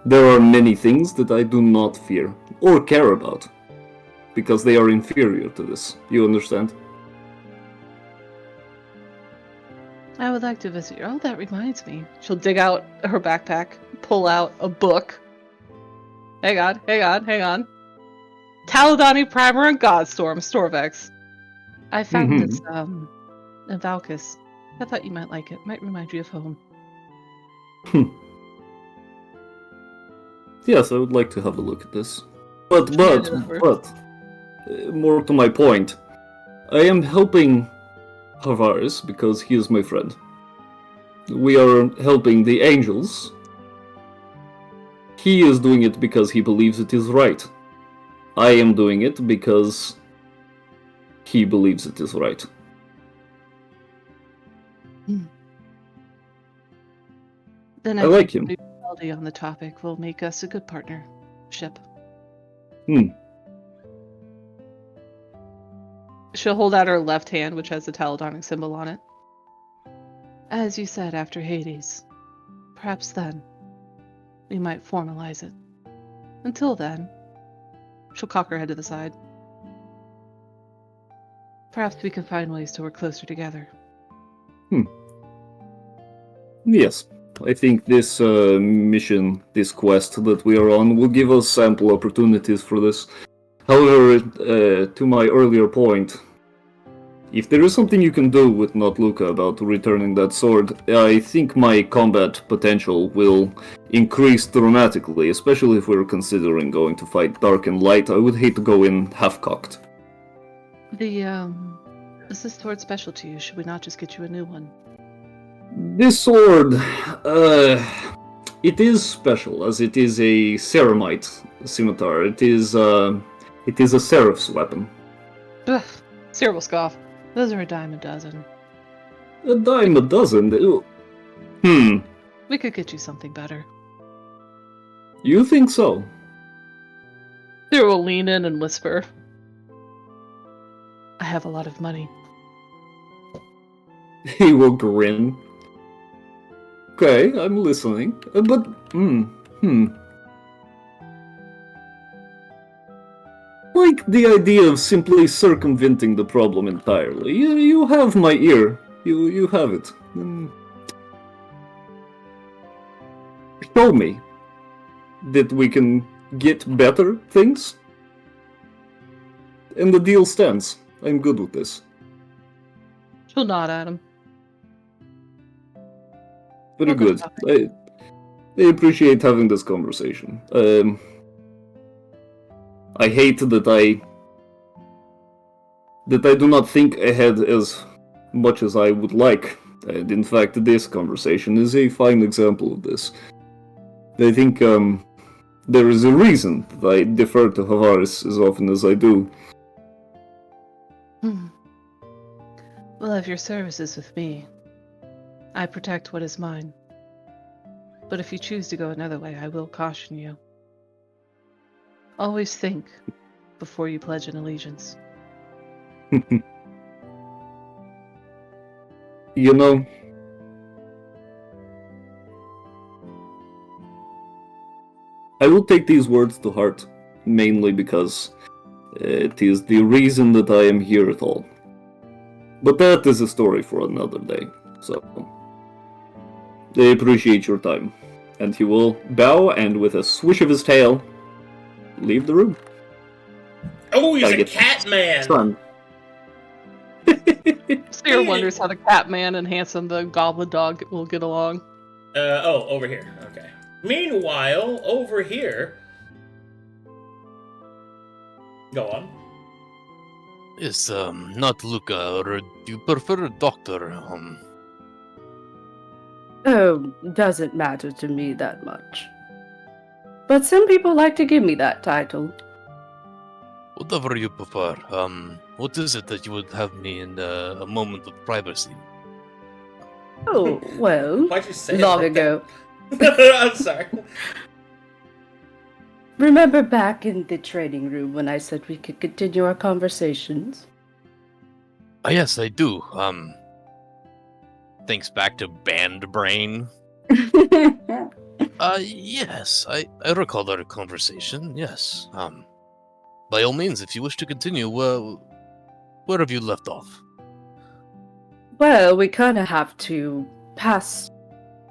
There are many things that I do not fear, or care about, because they are inferior to this. You understand? I would like to visit you. Oh, that reminds me. She'll dig out her backpack, pull out a book. Hang on. Taladani Primer and Godstorm, Storvex. I found this, in Valkus. I thought you might like it. Might remind you of home. Yes, I would like to have a look at this. But, more to my point, I am helping Harvaris because he is my friend. We are helping the angels. He is doing it because he believes it is right. I am doing it because he believes it is right. Then I like think him. neutrality on the topic will make us a good partnership. She'll hold out her left hand, which has the Taladonic symbol on it. As you said, after Hades. Perhaps then, we might formalize it. Until then, she'll cock her head to the side. Perhaps we can find ways to work closer together. Yes, I think this mission, this quest that we are on, will give us ample opportunities for this. However, to my earlier point, if there is something you can do with not Luka about returning that sword, I think my combat potential will increase dramatically, especially if we're considering going to fight Dark and Light. I would hate to go in half-cocked. Is this sword special to you? Should we not just get you a new one? This sword, it is special, as it is a ceramite scimitar. It is a seraph's weapon. Ugh, Sera will scoff. Those are a dime a dozen. A dime a dozen? We could get you something better. You think so? Sera will lean in and whisper. I have a lot of money. He will grin. Okay, I'm listening. But, like the idea of simply circumventing the problem entirely. You have my ear. You have it. Show me that we can get better things. And the deal stands. I'm good with this. She'll nod at him. Very good. I appreciate having this conversation. I hate that I do not think ahead as much as I would like. And in fact, this conversation is a fine example of this. I think there is a reason that I defer to Harvaris as often as I do. We'll have your services with me. I protect what is mine. But if you choose to go another way, I will caution you. Always think before you pledge an allegiance. You know, I will take these words to heart, mainly because it is the reason that I am here at all. But that is a story for another day, so I appreciate your time. And he will bow and with a swish of his tail, leave the room. Oh, he's a cat man! Son. Sera wonders how the cat man and Handsome the goblin dog will get along. Over here. Okay. Meanwhile, over here... Go on. Yes, not Luka, or do you prefer a doctor? Oh, doesn't matter to me that much. But some people like to give me that title. Whatever you prefer. What is it that you would have me in a moment of privacy? Oh, well, Why'd you say it long like ago. I'm sorry. Remember back in the training room when I said we could continue our conversations? Yes, I do. Thinks back to band brain. Yes, I recall our conversation, yes. By all means, if you wish to continue, where have you left off? Well, we kind of have to pass,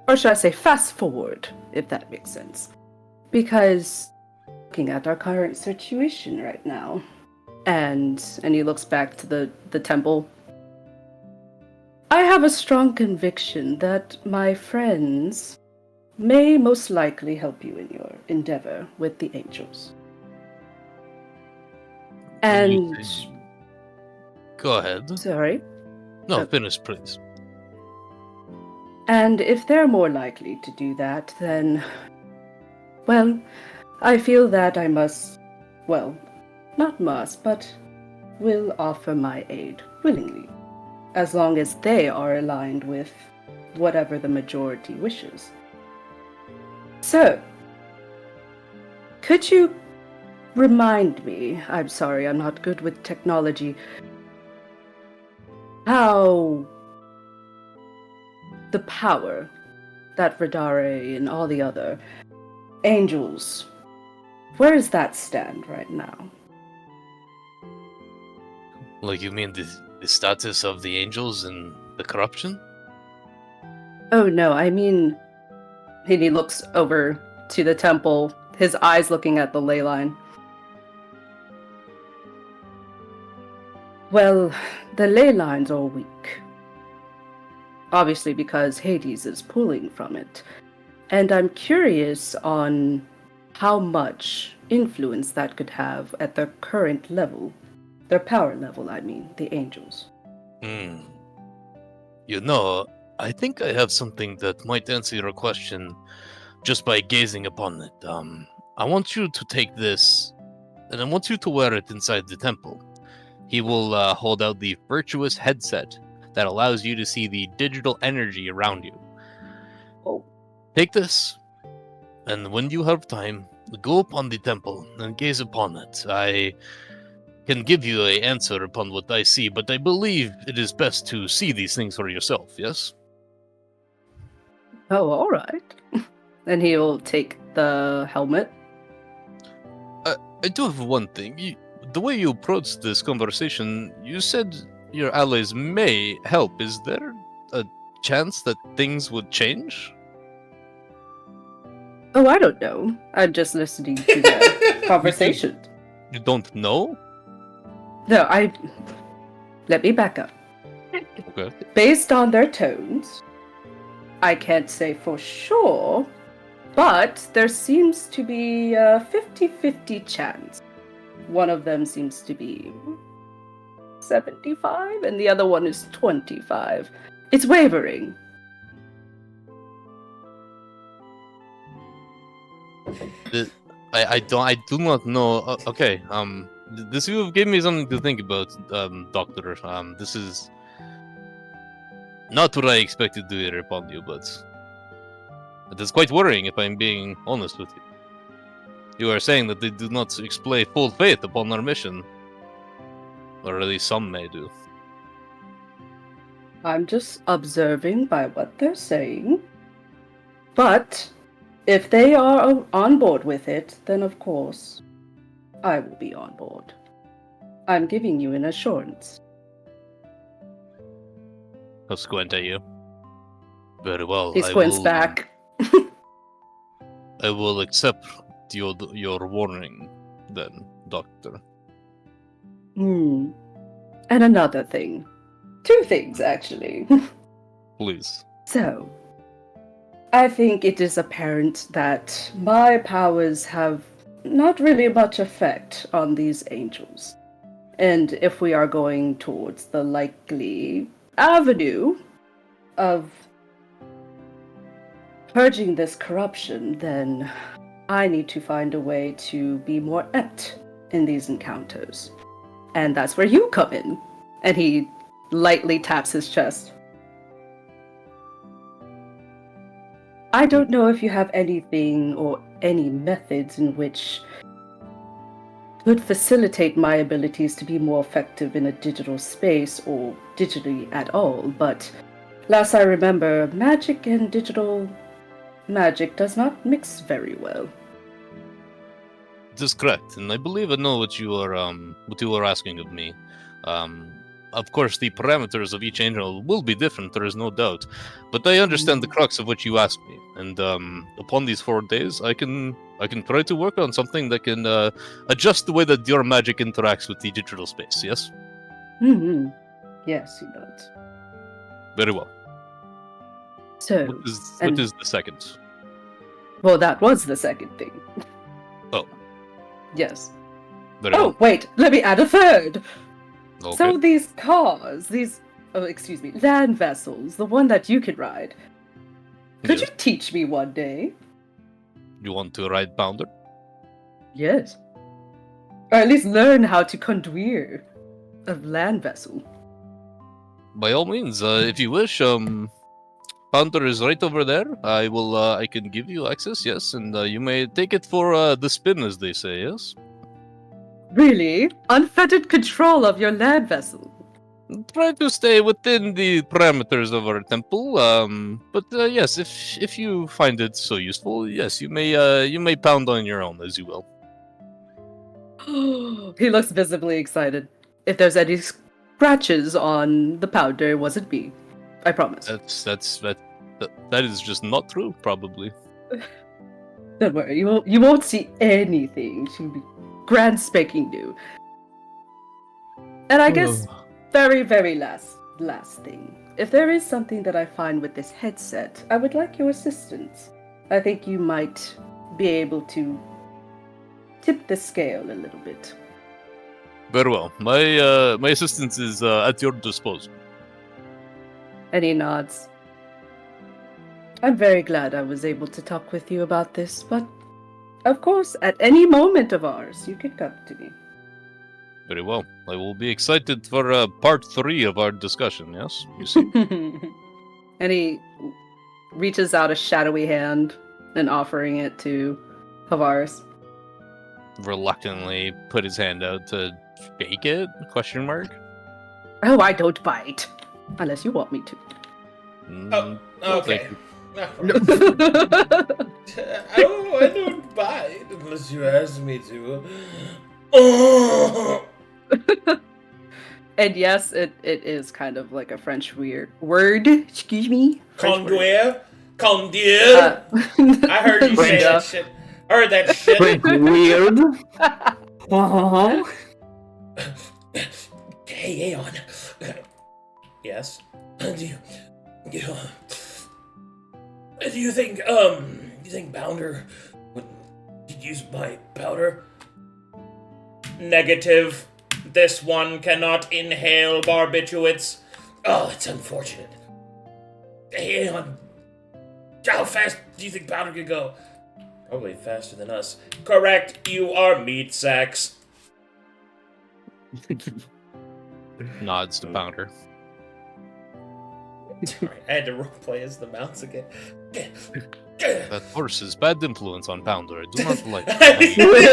or should I say fast forward, if that makes sense. Because looking at our current situation right now, and he looks back to the temple, I have a strong conviction that my friends may most likely help you in your endeavor with the angels. And... Go ahead. Sorry? No, finish, please. And if they're more likely to do that, then... Well, I feel that I must... Well, not must, but will offer my aid willingly. As long as they are aligned with whatever the majority wishes. So, could you remind me, I'm sorry, I'm not good with technology, how the power that Radare and all the other angels, where does that stand right now? Like, you mean the status of the angels and the corruption? Oh no, I mean, and he looks over to the temple, his eyes looking at the ley line. Well, the ley lines are weak. Obviously because Hades is pulling from it. And I'm curious on how much influence that could have at their current level. Their power level, I mean, the angels. You know, I think I have something that might answer your question just by gazing upon it. I want you to take this, and I want you to wear it inside the temple. He will hold out the virtuous headset that allows you to see the digital energy around you. Oh. Take this, and when you have time, go upon the temple and gaze upon it. I can give you an answer upon what I see, but I believe it is best to see these things for yourself, yes? Oh, alright. And he'll take the helmet. I do have one thing. The way you approached this conversation, you said your allies may help. Is there a chance that things would change? Oh, I don't know. I'm just listening to the conversation. You don't know? No, let me back up. Okay. Based on their tones, I can't say for sure, but there seems to be a 50-50 chance. One of them seems to be 75, and the other one is 25. It's wavering. I do not know. Okay. This you gave me something to think about, Doctor. This is not what I expected to hear upon you, but it is quite worrying if I'm being honest with you. You are saying that they do not display full faith upon our mission. Or at least some may do. I'm just observing by what they're saying. But if they are on board with it, then of course, I will be on board. I'm giving you an assurance. I'll squint at you. Very well. He squints back. I will accept your warning, then, Doctor. And another thing. 2 things, actually. Please. So, I think it is apparent that my powers have not really much effect on these angels. And if we are going towards the likely avenue of purging this corruption, then I need to find a way to be more apt in these encounters. And that's where you come in. And he lightly taps his chest. I don't know if you have anything or any methods in which could facilitate my abilities to be more effective in a digital space or digitally at all, but last I remember, magic and digital magic does not mix very well. That is correct, and I believe I know what you are asking of me. Of course, the parameters of each angel will be different, there is no doubt. But I understand the crux of what you asked me, and upon these 4 days, I can try to work on something that can adjust the way that your magic interacts with the digital space. Yes. Mm-hmm. Yes, he does. Very well. So, what is the second? Well, that was the second thing. Oh. Yes. Very Oh, well. wait, let me add a third. Okay. So these cars, land vessels, the one that you could ride, could Yes. you teach me one day? You want to ride Pounder? Yes. Or at least learn how to conduire a land vessel. By all means, if you wish, Pounder is right over there. I can give you access, yes, and you may take it for the spin, as they say, yes? Really? Unfettered control of your land vessel? Try to stay within the parameters of our temple. But yes, if you find it so useful, yes, you may pound on your own as you will. He looks visibly excited. If there's any scratches on the powder, it wasn't me. I promise. That is just not true, probably. Don't worry, you won't see anything. She'll be grand spanking new. And I guess very, very last thing. If there is something that I find with this headset, I would like your assistance. I think you might be able to tip the scale a little bit. Very well. My assistance is at your disposal. And he nods. I'm very glad I was able to talk with you about this, but of course, at any moment of ours, you can come to me. Very well. I will be excited for part 3 of our discussion, yes? You see? And he reaches out a shadowy hand and offering it to Harvaris. Reluctantly put his hand out to shake it? Question mark? Oh, I don't bite. Unless you want me to. Oh, no, okay. thank you. Oh, I don't bite unless you ask me to. Oh. And yes, it is kind of like a French weird word. Excuse me. Conduire? Conduire? I heard you say that shit. I heard that shit. Weird. Uh-huh. Hey, Aeon. Yes? Do you think Bounder would use my powder? Negative. This one cannot inhale barbiturates. Oh, it's unfortunate. Hey, Aeon. How fast do you think Bounder could go? Probably faster than us. Correct, you are meat sacks. Nods to Pounder. Sorry, I had to roleplay as the mouse again. That horse is bad influence on Pounder. I do not like That's what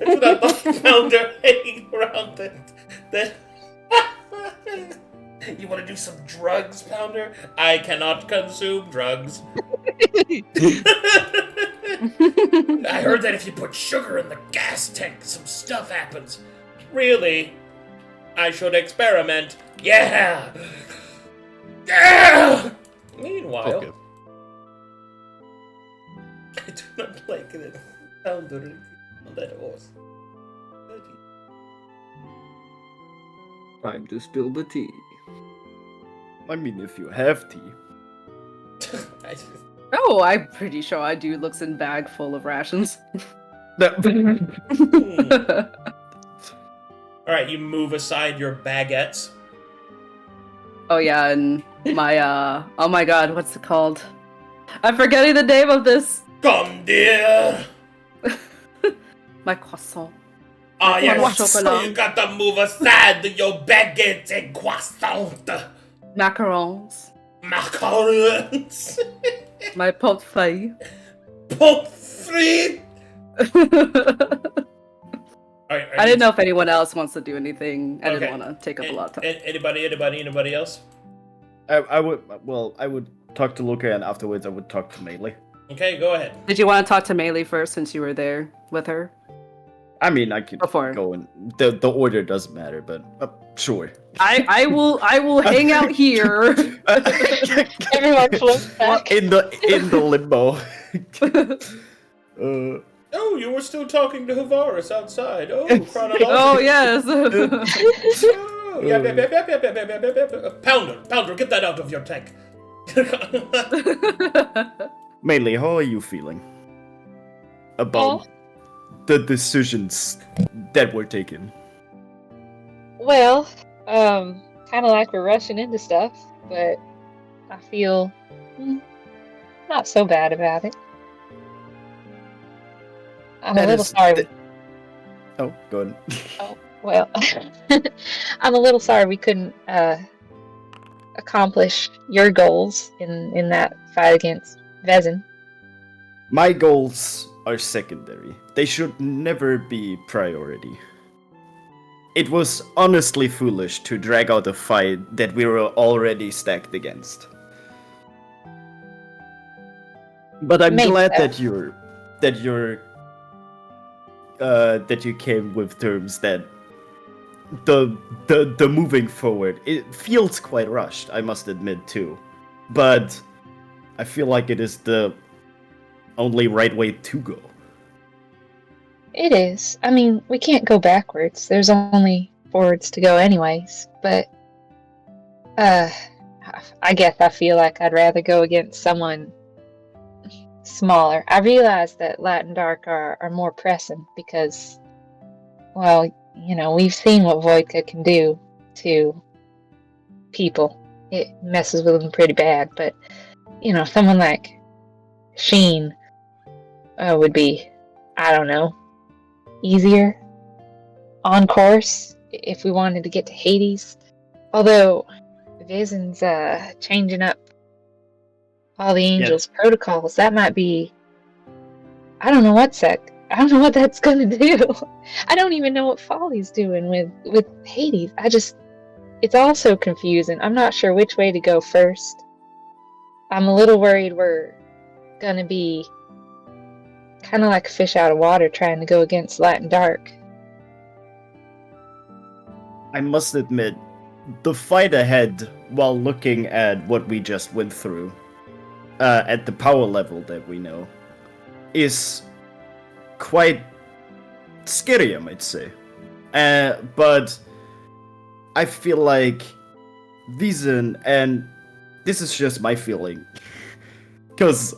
I love Pounder hanging around that. You want to do some drugs, Pounder? I cannot consume drugs. I heard that if you put sugar in the gas tank, some stuff happens. Really? I should experiment. Yeah! Yeah! Meanwhile, Okay. I do not like that Pounder on that horse. Time to spill the tea. I mean, if you have tea. I just... Oh, I'm pretty sure I do. Looks in bag full of rations. Alright, you move aside your baguettes. Oh yeah, and my oh my god, what's it called? I'm forgetting the name of this. Come, dear! My croissant. Ah, yes, Chocolat. you gotta move aside your baguettes and croissant. Macarons. Macarons. My pot feuille. Pommes frites. Alright, I didn't know if anyone else wants to do anything. I Okay. didn't want to take up a lot of time. Anybody else? I would talk to Luka, and afterwards I would talk to Maelie. Okay, go ahead. Did you want to talk to Maelie first since you were there with her? I mean, I could Before. go and the order doesn't matter, but sure. I will hang out here. Everyone flips back. in the limbo. Oh, you were still talking to Harvaris outside. Oh, chronological. Oh yes. Oh, yep. Pounder, get that out of your tank. Maelie, how are you feeling about the decisions that were taken? Well, kind of like we're rushing into stuff, but I feel not so bad about it. I'm a little sorry. Oh, go ahead. Oh, well, I'm a little sorry we couldn't accomplish your goals in that fight against Vezin. My goals are secondary. They should never be priority. it was honestly foolish to drag out a fight that we were already stacked against. But I'm Makes glad sense. that you came with terms that the moving forward, it feels quite rushed, I must admit too. But I feel like it is the only right way to go. It is. I mean, we can't go backwards. There's only forwards to go anyways. But, I guess I feel like I'd rather go against someone smaller. I realize that Light and Dark are more pressing because, well, we've seen what Voidka can do to people. It messes with them pretty bad, but, someone like Sheen would be, I don't know, easier on course if we wanted to get to Hades. Although Vision's changing up all the angels' protocols, that might be, I don't know what that's gonna do. I don't even know what Folly's doing with Hades. It's all so confusing. I'm not sure which way to go first. I'm a little worried we're gonna be kind of like a fish out of water trying to go against Light and Dark. I must admit, the fight ahead, while looking at what we just went through, at the power level that we know, is quite scary, I might say. But I feel like Vision, and this is just my feeling, because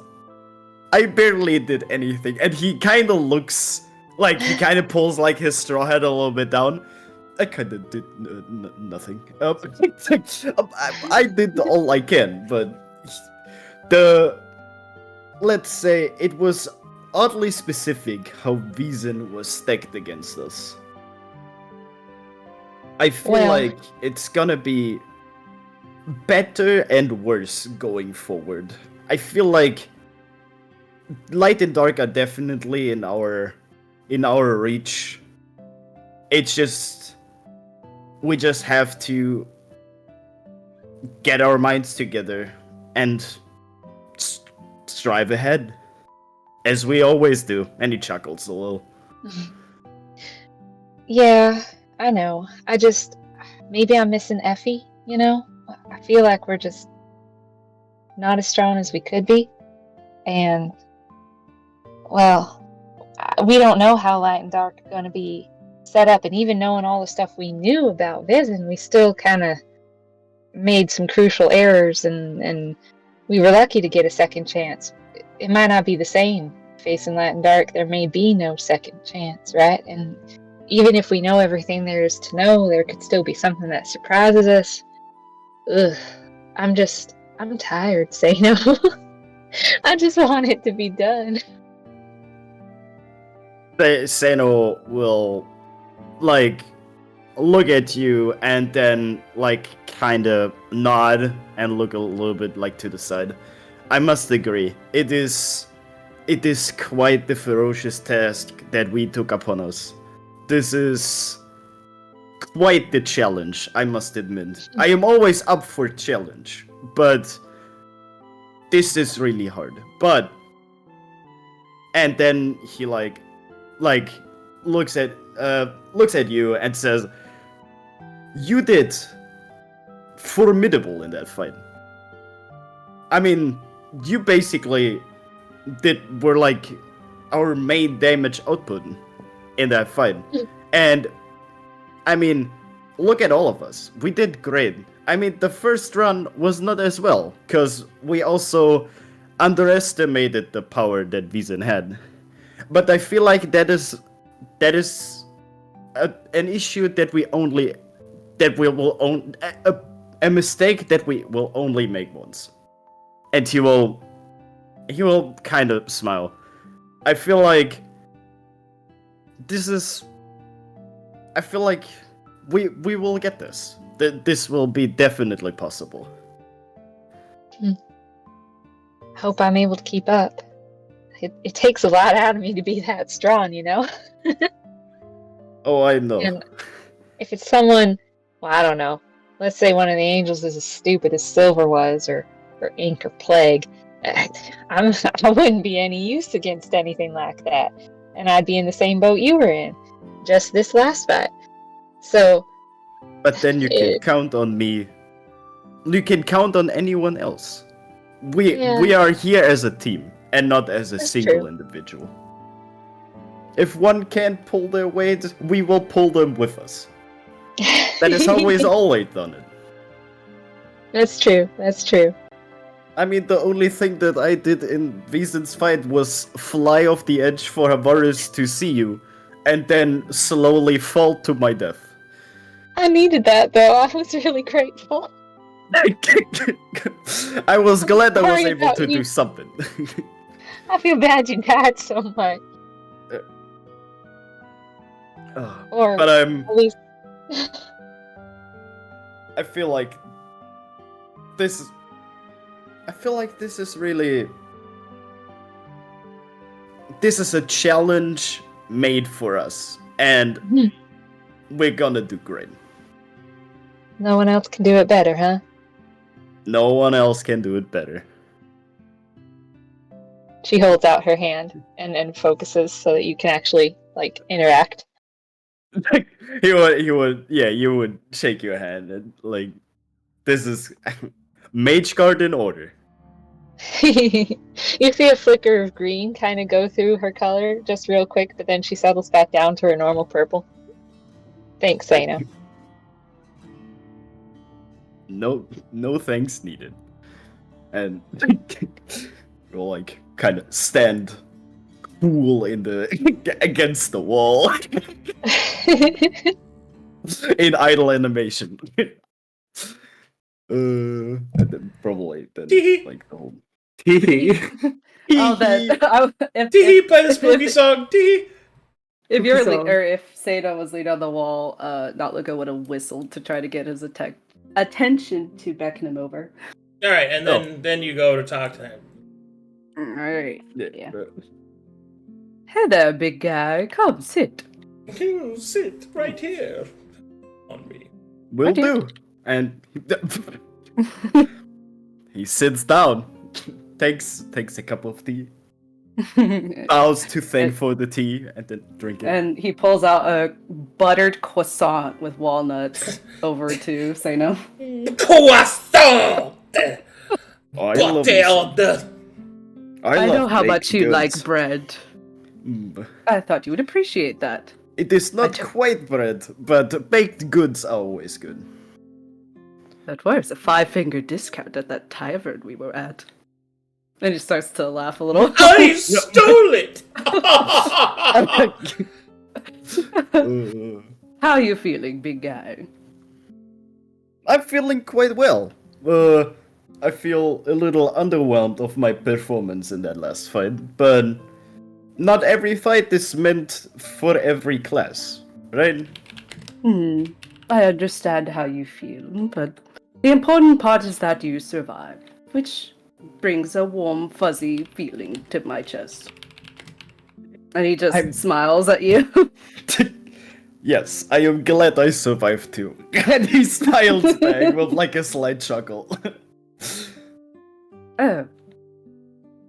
I barely did anything, and he kind of looks like he kind of pulls like his straw hat a little bit down. I kind of did nothing. I did all I can, but let's say it was oddly specific how Vision was stacked against us. I feel like it's gonna be better and worse going forward. I feel like Light and Dark are definitely in our reach. It's just we just have to get our minds together and strive ahead, as we always do. And he chuckles a little. Yeah, I know. Maybe I'm missing Effie, I feel like we're just not as strong as we could be. And, well, we don't know how Light and Dark are going to be set up. And even knowing all the stuff we knew about Vision, we still kind of made some crucial errors. And we were lucky to get a second chance. It might not be the same facing Light and Dark. There may be no second chance, right? And even if we know everything there is to know, there could still be something that surprises us. Ugh. I'm tired, Seino. I just want it to be done. Seino will, look at you and then, kind of nod and look a little bit, to the side. I must agree. It is quite the ferocious task that we took upon us. This is quite the challenge, I must admit. I am always up for challenge, but this is really hard. And then he looks at you and says, "You did formidable in that fight. I mean, you basically were our main damage output in that fight. And I mean, look at all of us. We did great. I mean, the first run was not as well, because we also underestimated the power that Vision had. But I feel like that is an issue that a mistake that we will only make once." And he will kind of smile. I feel like we will get this. This will be definitely possible. Hope I'm able to keep up. It takes a lot out of me to be that strong, Oh, I know. And if it's someone, well, I don't know. Let's say one of the angels is as stupid as Silver was, or Ink or Plague. I wouldn't be any use against anything like that, and I'd be in the same boat you were in, just this last fight. So. But then you can count on me. You can count on anyone else. We are here as a team, and not as a single individual. If one can't pull their weight, we will pull them with us. That is how we've always done it. That's true. That's true. I mean, the only thing that I did in Wiesen's fight was fly off the edge for Harvaris to see you, and then slowly fall to my death. I needed that, though. I was really grateful. I was glad I was able to do something. I feel bad you died so much. But I'm... At least... I feel like this is really... This is a challenge made for us, and we're gonna do great. No one else can do it better, huh? No one else can do it better. She holds out her hand and focuses so that you can actually, like, interact. You would shake your hand and, like, this is Mage Guard in order. You see a flicker of green kind of go through her color just real quick, but then she settles back down to her normal purple. Thanks, Seino. No thanks needed. And you'll like kind of stand cool in the against the wall in idle animation. And then probably then like the whole Oh, that Tee play the spooky song. Tee. If you're or if Seino was leaning on the wall, not Luka would have whistled to try to get his attention to beckon him over. All right, and then you go to talk to him. All right. Yeah. Hey there, big guy. Come sit. You sit right here on me. Will do. And he sits down, takes a cup of tea, bows to thank for the tea, and then drink it. And he pulls out a buttered croissant with walnuts over to Seino. Croissant! I know how much you like bread. I thought you would appreciate that. It is not quite bread, but baked goods are always good. That was a 5-finger discount at that tavern we were at. And he starts to laugh a little. I stole it! How are you feeling, big guy? I'm feeling quite well. I feel a little underwhelmed of my performance in that last fight, but not every fight is meant for every class, right? I understand how you feel, but the important part is that you survived, which brings a warm, fuzzy feeling to my chest. And he just smiles at you. Yes, I am glad I survived too. And he smiles back with like a slight chuckle.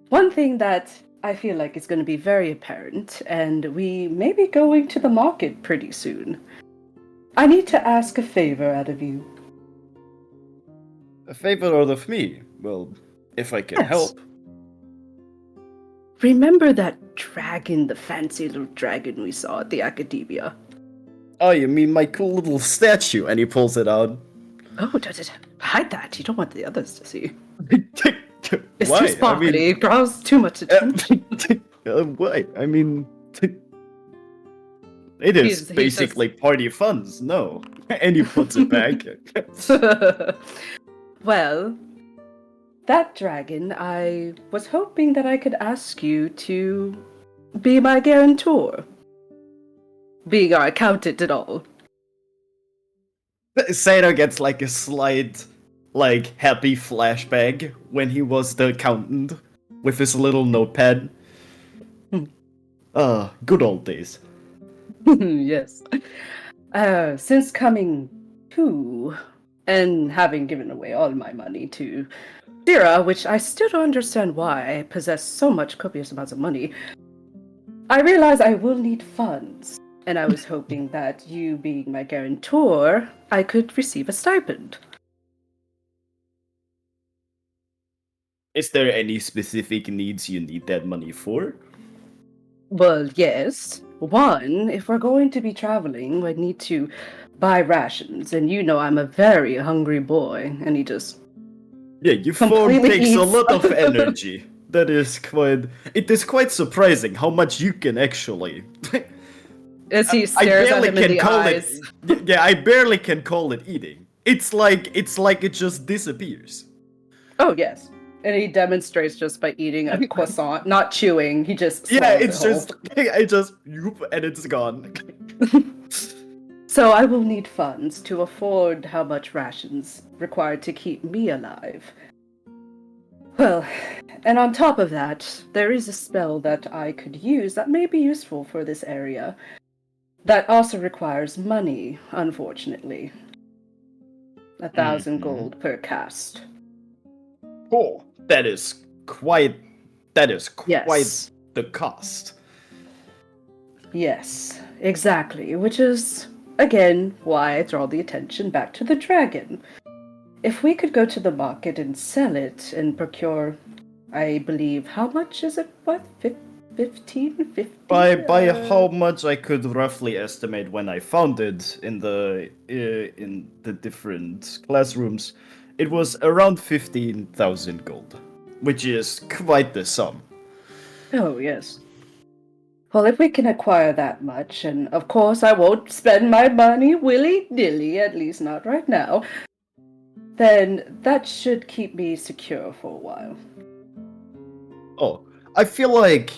One thing that I feel like is going to be very apparent, and we may be going to the market pretty soon. I need to ask a favor out of you. A favor out of me? Well, if I can help. Remember that dragon, the fancy little dragon we saw at the Academia? Oh, you mean my cool little statue? And he pulls it out. Oh, does it? Hide that. You don't want the others to see. It's Why? too sparkly. It draws too much attention. Why? I mean, it is basically party funds, no? And he puts it back. Well, that dragon, I was hoping that I could ask you to be my guarantor. Being our accountant and all. Seino gets like a slight, like, happy flashback when he was the accountant with his little notepad. Hmm. Good old days. Yes. Since coming to and having given away all my money to Sera, which I still don't understand why I possess so much copious amounts of money, I realize I will need funds, and I was hoping that you being my guarantor, I could receive a stipend. Is there any specific needs you need that money for? Well, yes. One, if we're going to be traveling, we need to buy rations, and you know I'm a very hungry boy, and he just... Yeah, your form Completely takes a eats. lot of energy. That is quite... It is quite surprising how much you can actually... As he I stares at barely him in can the call eyes. it... Yeah, I barely can call it eating. It's like it just disappears. Oh, yes. And he demonstrates just by eating a croissant, not chewing. He just Yeah, swallows it's it whole. just... I just... Yoop, and it's gone. So I will need funds to afford how much rations required to keep me alive. Well, and on top of that, there is a spell that I could use that may be useful for this area. That also requires money, unfortunately. 1,000 gold per cast. Oh, that is quite Yes. the cost. Yes, exactly. Which is, again, why I draw the attention back to the dragon. If we could go to the market and sell it and procure, I believe, how much is it? What? 15? 50? By how much I could roughly estimate when I found it in the different classrooms, it was around 15,000 gold, which is quite the sum. Oh, yes. Well, if we can acquire that much, and of course I won't spend my money willy-nilly, at least not right now, then that should keep me secure for a while. Oh, I feel like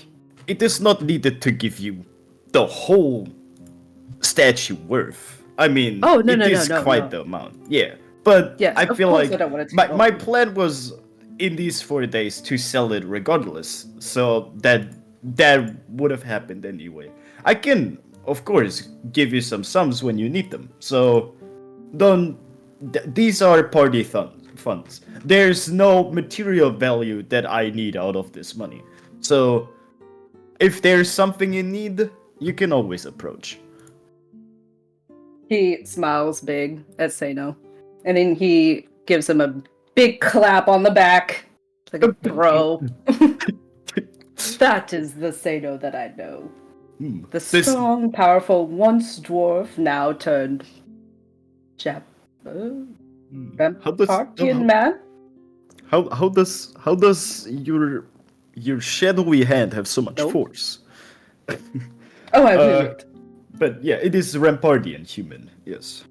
it is not needed to give you the whole statue worth. I mean, Oh, no, it no, is no, quite no. the amount. Yeah, but Yes, I of feel course like I don't want it to be my all. plan was in these 4 days to sell it regardless, so that would have happened anyway. I can, of course, give you some sums when you need them. So don't. These are party funds. There's no material value that I need out of this money. So if there's something you need, you can always approach. He smiles big at Seino, and then he gives him a big clap on the back, like a bro. That is the Seino that I know. The strong, powerful, once dwarf, now turned Rampartian man. How does your shadowy hand have so much Nope. force? Oh, I will it. But yeah, it is Rampartian human. Yes.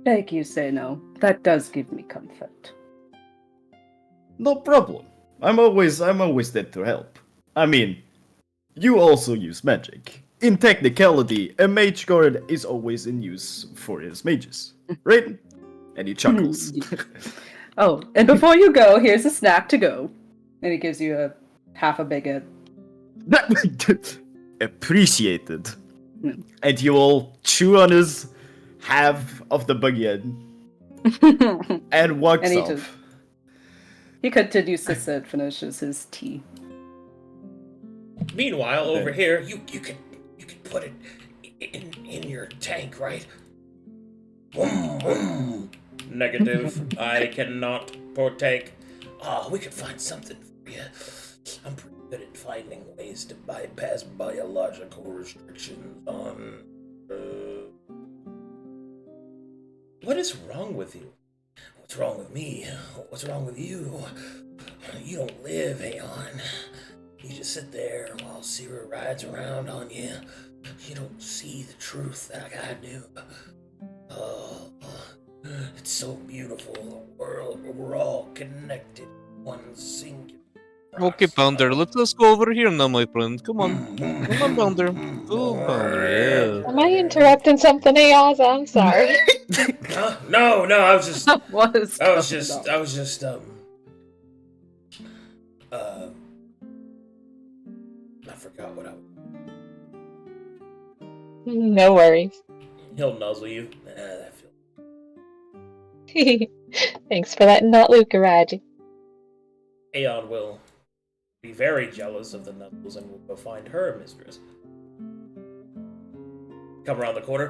Thank you, Seino. That does give me comfort. No problem. I'm always there to help. I mean, you also use magic. In technicality, a mage guard is always in use for his mages, right? And he chuckles. Oh, and before you go, here's a snack to go. And he gives you half a baguette. Appreciated. And you all chew on his half of the baguette and walks And off. He continues to sit, finishes his tea. Meanwhile, over here, you can put it in your tank, right? Negative. I cannot partake. We could find something for you. I'm pretty good at finding ways to bypass biological restrictions on... What is wrong with you? What's wrong with me? What's wrong with you? You don't live, Aeon. You just sit there while Sera rides around on you. You don't see the truth like I do. Oh, it's so beautiful, the world where we're all connected, one singular. Okay, Pounder, let us go over here now, my friend. Come on. Come on, Pounder. Oh, Pounder, yeah. Am I interrupting something, Ayaz? I'm sorry. No, I was just... I was I just, I forgot what I was... No worries. He'll nuzzle you. That feels... Thanks for letting that Luka ride you. Aeon will be very jealous of the nuzzles and will go find her mistress. Come around the corner.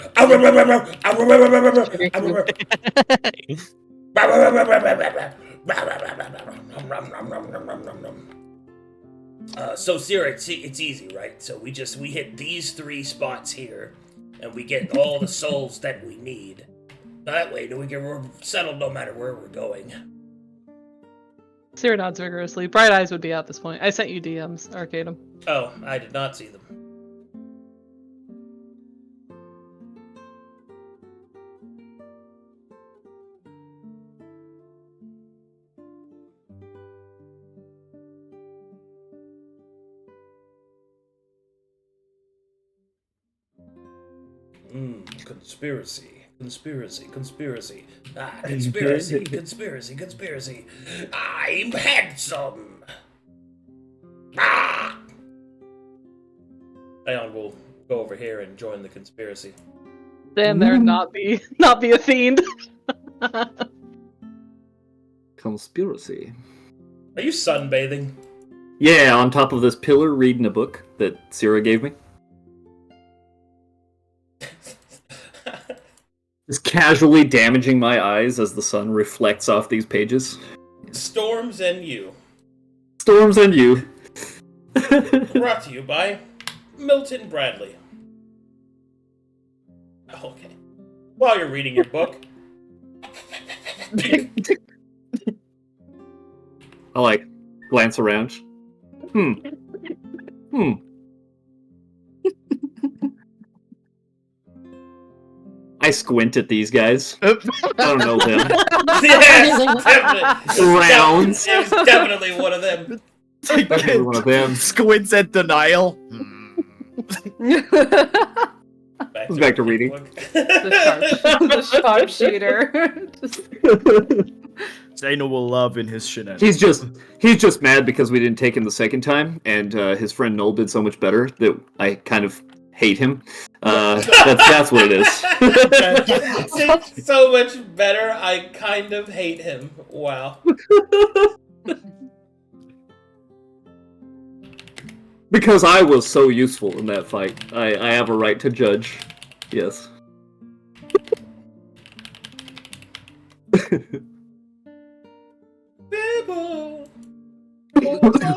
So Sera, it's easy, right? So we hit these 3 spots here, and we get all the souls that we need. That way, we're settled no matter where we're going. Sera nods vigorously. Bright Eyes would be out this point. I sent you DMs, Arcadum. Oh, I did not see them. Conspiracy. Conspiracy. I'm handsome. Aeon will go over here and join the conspiracy. Stand there and not be a fiend. Conspiracy. Are you sunbathing? Yeah, on top of this pillar reading a book that Sera gave me. Just casually damaging my eyes as the sun reflects off these pages. Storms and you. Storms and you. Brought to you by Milton Bradley. Okay. While you're reading your book. I glance around. I squint at these guys. I don't know them. Yes, definitely. Rounds. It was definitely one of them. Definitely one of them. Squints at denial. Back to reading. The sharpshooter. Seino will love in his shenanigans. He's just mad because we didn't take him the second time, and his friend Noel did so much better that I kind of hate him. That's what it is. It's so much better. I kind of hate him. Wow. Because I was so useful in that fight. I have a right to judge. Yes.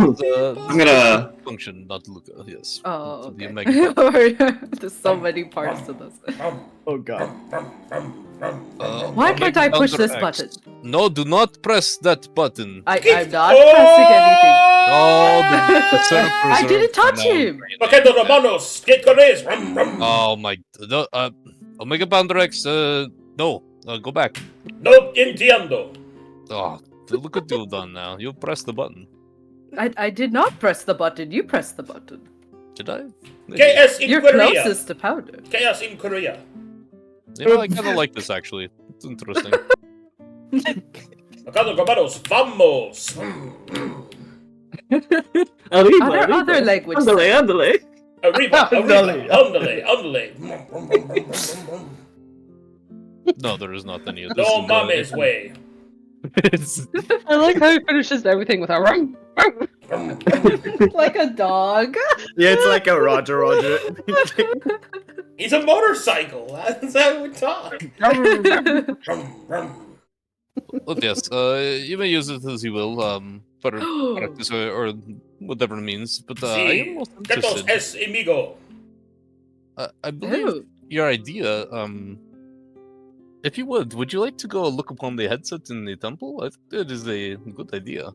I'm gonna function, not Luka. Yes. Oh, So the okay. Omega. There's so many parts to this. Oh god. Why can't I push this X. button? No, do not press that button. I'm not pressing anything. Oh, the serpers I didn't touch now him. green. Poquito Romanos, get corres. Oh my. No, Omega Pounder X, no. Go back. No entiendo. Oh, look what you've done now. You pressed the button. I did not press the button. You pressed the button. Did I? KS in You're Korea. closest to powder. Chaos in Korea. You know, I kind of like this actually. It's interesting. Poquito Romanos, vamos. Are there other languages? Andale. Arriba, andale. No, there is not any of this. No mames way. I like how he finishes everything with a rum. Like a dog. Yeah, it's like a Roger. He's a motorcycle. That's how we talk. But yes, you may use it as you will, for practice or whatever means. But I am most Gatos interested. es amigo. I believe your idea. If you would you like to go look upon the headset in the temple? I think that is a good idea.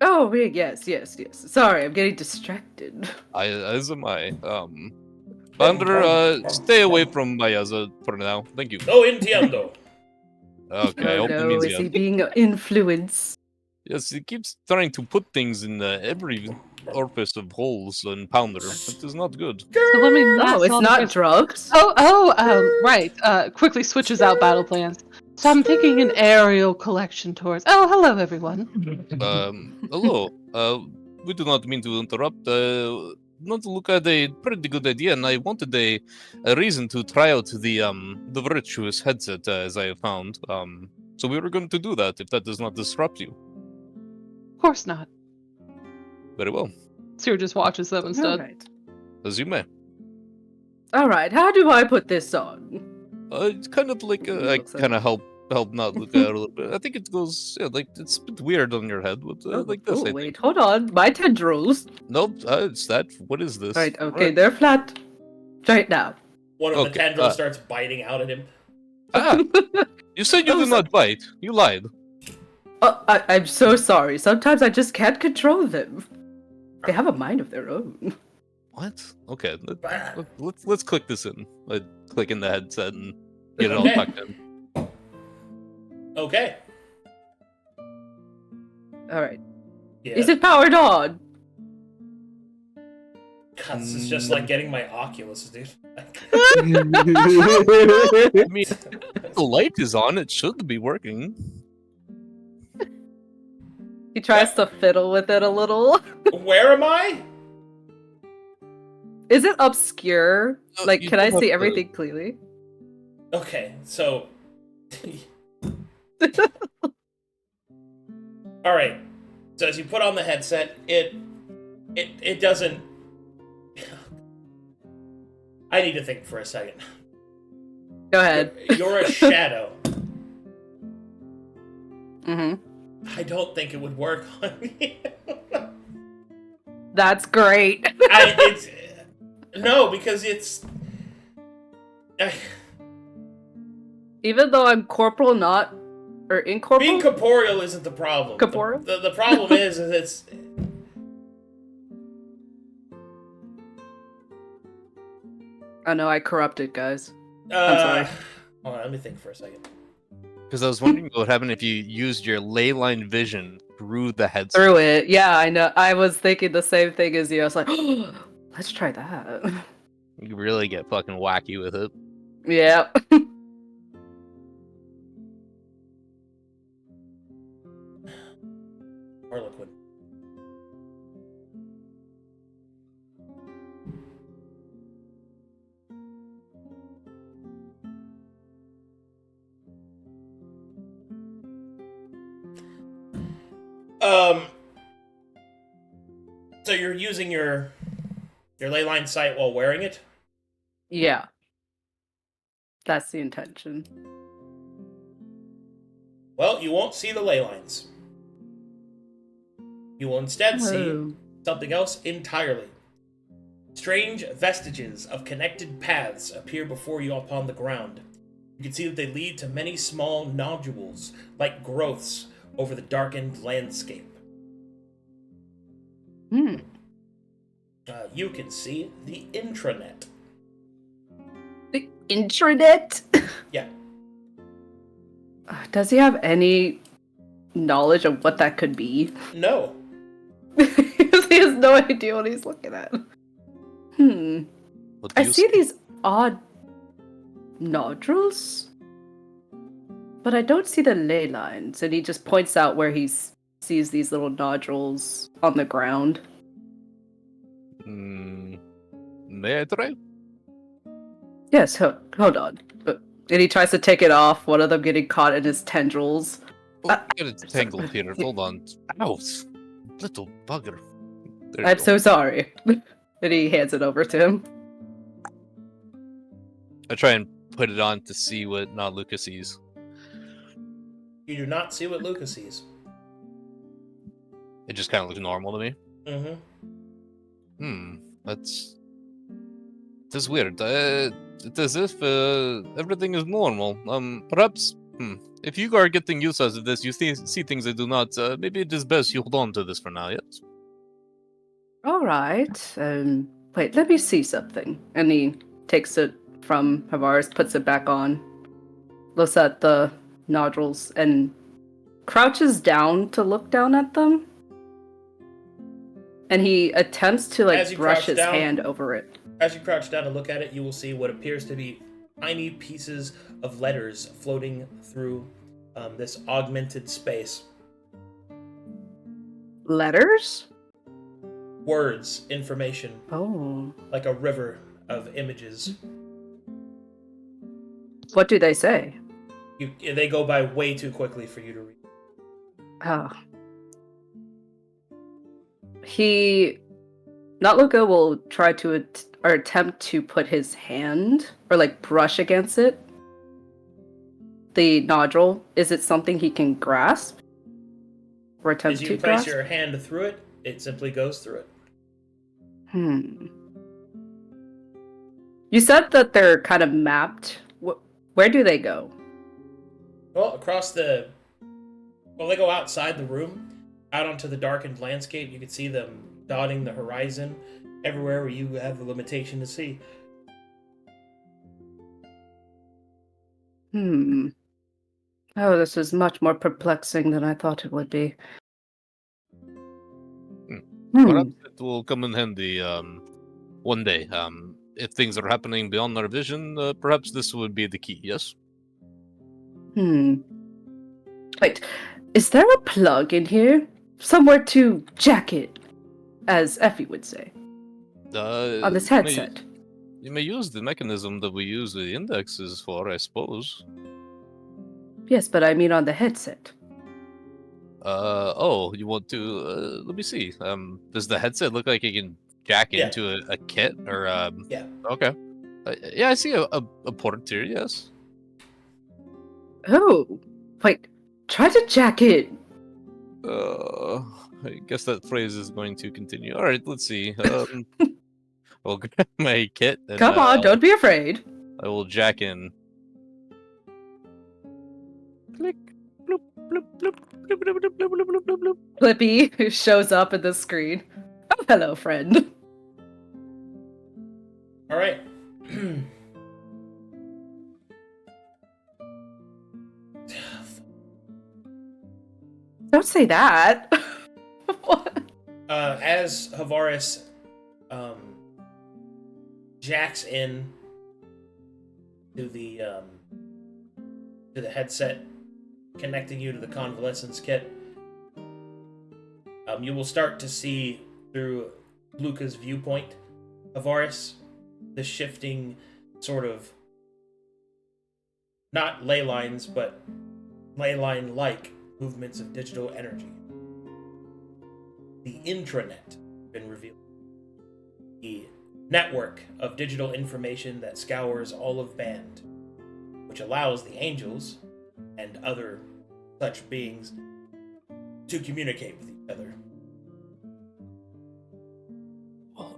Oh, yes. Sorry, I'm getting distracted. As am I. Pounder, stay away from Mayaza for now. Thank you. No entiendo. Okay, I Oh hope that no, means is he yeah. being influenced? Yes, he keeps trying to put things in every orifice of holes and Pounder. That is not good. So let me No, it's not drugs. Right. Quickly switches out battle plans. So I'm thinking an aerial collection tours. Oh, hello everyone. Hello. We do not mean to interrupt. not look at a pretty good idea, and I wanted a reason to try out the virtuous headset as I have found. So we were going to do that if that does not disrupt you. Of course not. Very well, Sera just watches them instead. All right. as you may. All right. How do I put this on? It's kind of like I Looks like- kind of help not look out a little bit. I think it goes like it's a bit weird on your head, but like this. I wait, think. hold on. My tendrils. Nope, it's that. What is this? Right. Okay, they're flat. Right now. One of the Okay, tendrils starts biting out at him. Ah, you said you did not bite. You lied. I'm so sorry. Sometimes I just can't control them. They have a mind of their own. What? Okay, let's click this in. Click in the headset and get it all Okay. tucked in. Okay. All right. Yeah. Is it powered on? God, this is just like getting my Oculus, dude. I mean, if the light is on, it should be working. He tries to fiddle with it a little. Where am I? Is it obscure? No, Like, you can I don't have see to- everything clearly? Okay, so. Alright. So as you put on the headset, it doesn't. I need to think for a second. Go ahead. You're a shadow. Mm-hmm. I don't think it would work on me. That's great. No, because it's. Even though I'm corporal, not or incorporeal. Being corporeal isn't the problem. Corporeal? The problem is it's. I know I corrupted, guys. I'm sorry. Hold on, let me think for a second. Because I was wondering what would happen if you used your ley line vision through the headset. Through it. Yeah, I know. I was thinking the same thing as you. I was like, oh, let's try that. You really get fucking wacky with it. Yeah. Harlequin. So you're using your ley line sight while wearing it? Yeah. That's the intention. Well, you won't see the ley lines. You will instead see Oh. something else entirely. Strange vestiges of connected paths appear before you upon the ground. You can see that they lead to many small nodules, like growths, over the darkened landscape. Hmm. You can see the intranet. The intranet? Yeah. Does he have any knowledge of what that could be? No. He has no idea what he's looking at. What do I you see these odd nodules, but I don't see the ley lines. And he just points out where he sees these little nodules on the ground. May I try? Yes, hold on. And he tries to take it off, one of them getting caught in his tendrils. Oh, get it tangled here. Hold on. Ow! Little bugger. There you I'm go. so sorry. And he hands it over to him. I try and put it on to see what not Luka sees. You do not see what Luka sees. It just kind of looks normal to me. Mm-hmm. That's weird. It's as if everything is normal. Perhaps, if you are getting used to this, you see things I do not. Maybe it is best you hold on to this for now. Yes. All right. Wait, let me see something. And he takes it from Harvaris, puts it back on, looks at the nodules, and crouches down to look down at them. And he attempts to As you brush crouch his down- hand over it. As you crouch down and look at it, you will see what appears to be tiny pieces of letters floating through this augmented space. Letters? words, information, Oh. like a river of images. What do they say? They go by way too quickly for you to read. Oh. Luka will try to attempt to put his hand or like brush against it. The nodule, is it something he can grasp? Or attempt As you to place grasp? your hand through it, it simply goes through it. You said that they're kind of mapped. Where do they go? Well, they go outside the room, out onto the darkened landscape. You can see them dotting the horizon everywhere where you have the limitation to see. Oh, this is much more perplexing than I thought it would be. Perhaps it will come in handy one day. If things are happening beyond our vision, perhaps this would be the key, yes? Wait, is there a plug in here? Somewhere to jack it, as Effie would say. On this headset. You may use the mechanism that we use the indexes for, I suppose. Yes, but I mean on the headset. You want to, let me see. Does the headset look like it can jack into a kit, or, Yeah. Okay. Yeah, I see a port here, yes. Oh, wait, try to jack it. I guess that phrase is going to continue. Alright, let's see. I'll grab my kit. And, Come on, don't be afraid. I will jack in. Click. Bloop, bloop, bloop, bloop, bloop, bloop, bloop, bloop, bloop, bloop. Flippy, who shows up in the screen. Oh, hello, friend. Alright. Don't say that. What? As Harvaris jacks in to the headset, connecting you to the convalescence kit, you will start to see through Luka's viewpoint, Harvaris, the shifting sort of not ley lines, but ley line-like movements of digital energy. The intranet has been revealed. The network of digital information that scours all of Band, which allows the angels and other such beings to communicate with each other.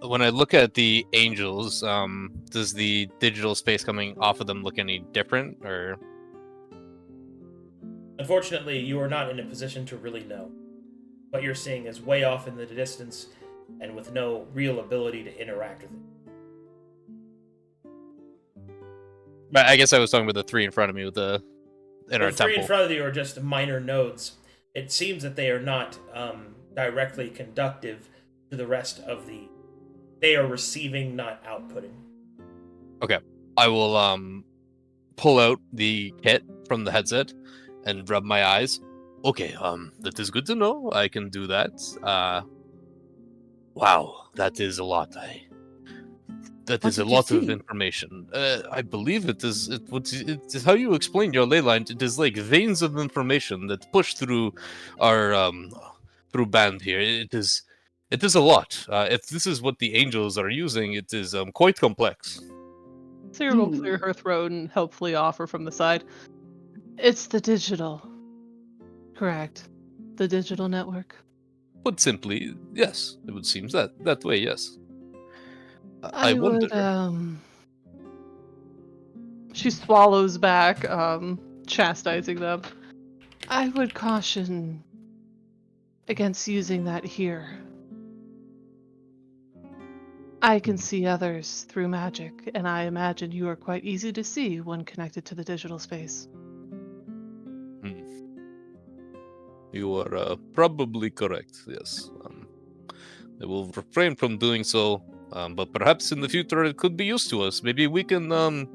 When I look at the angels, does the digital space coming off of them look any different, or? Unfortunately, you are not in a position to really know. What you're seeing is way off in the distance, and with no real ability to interact with it. But I guess I was talking about the three in front of me with the in our The three temple. in front of you are just minor nodes. It seems that they are not directly conductive to the rest of the... They are receiving, not outputting. Okay, I will pull out the kit from the headset and rub my eyes. Okay, that is good to know. I can do that. Wow, that is a lot. That is a lot of information. I believe it is. It is how you explain your ley line. It is like veins of information that push through our through Band here. It is a lot. If this is what the angels are using, it is quite complex. Sera will clear her throat and hopefully offer from the side. It's the digital. Correct. The digital network. Put simply, yes. It would seem that way, yes. I wonder. would, She swallows back, chastising them. I would caution against using that here. I can see others through magic, and I imagine you are quite easy to see when connected to the digital space. You are probably correct, yes. I will refrain from doing so, but perhaps in the future it could be used to us. Maybe we can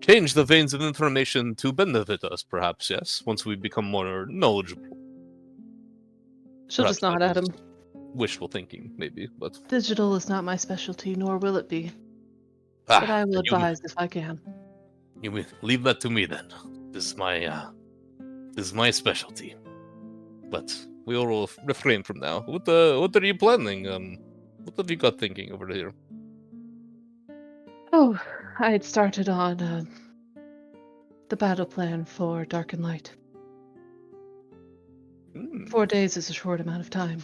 change the veins of information to benefit us, perhaps, yes? Once we become more knowledgeable. She'll just nod at him. wishful thinking, maybe. But Digital is not my specialty, nor will it be. But I will you- advise if I can. You may leave that to me then. This is my specialty. But we will refrain from now. What are you planning? What have you got thinking over here? Oh, I had started on the battle plan for Dark and Light. 4 days is a short amount of time.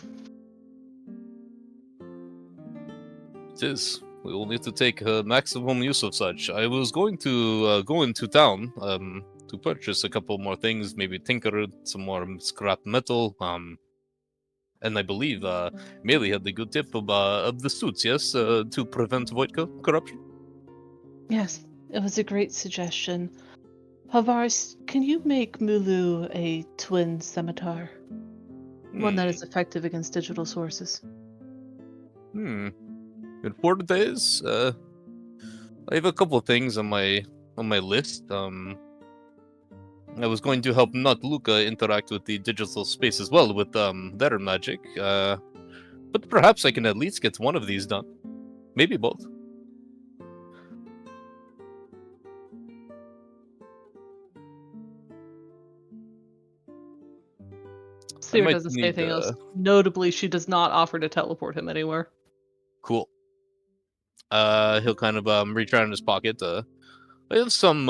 It is. We will need to take maximum use of such. I was going to go into town to purchase a couple more things, maybe tinker some more scrap metal. And I believe Maelie had the good tip of the suits, yes, to prevent void corruption. Yes, it was a great suggestion. Harvaris, can you make Mulu a twin scimitar? One that is effective against digital sources. In 4 days, I have a couple of things on my list. I was going to help not Luka interact with the digital space as well with their magic. But perhaps I can at least get one of these done. Maybe both. Sera might doesn't say need, anything else. Notably, she does not offer to teleport him anywhere. Cool. He'll kind of reach around in his pocket. I have some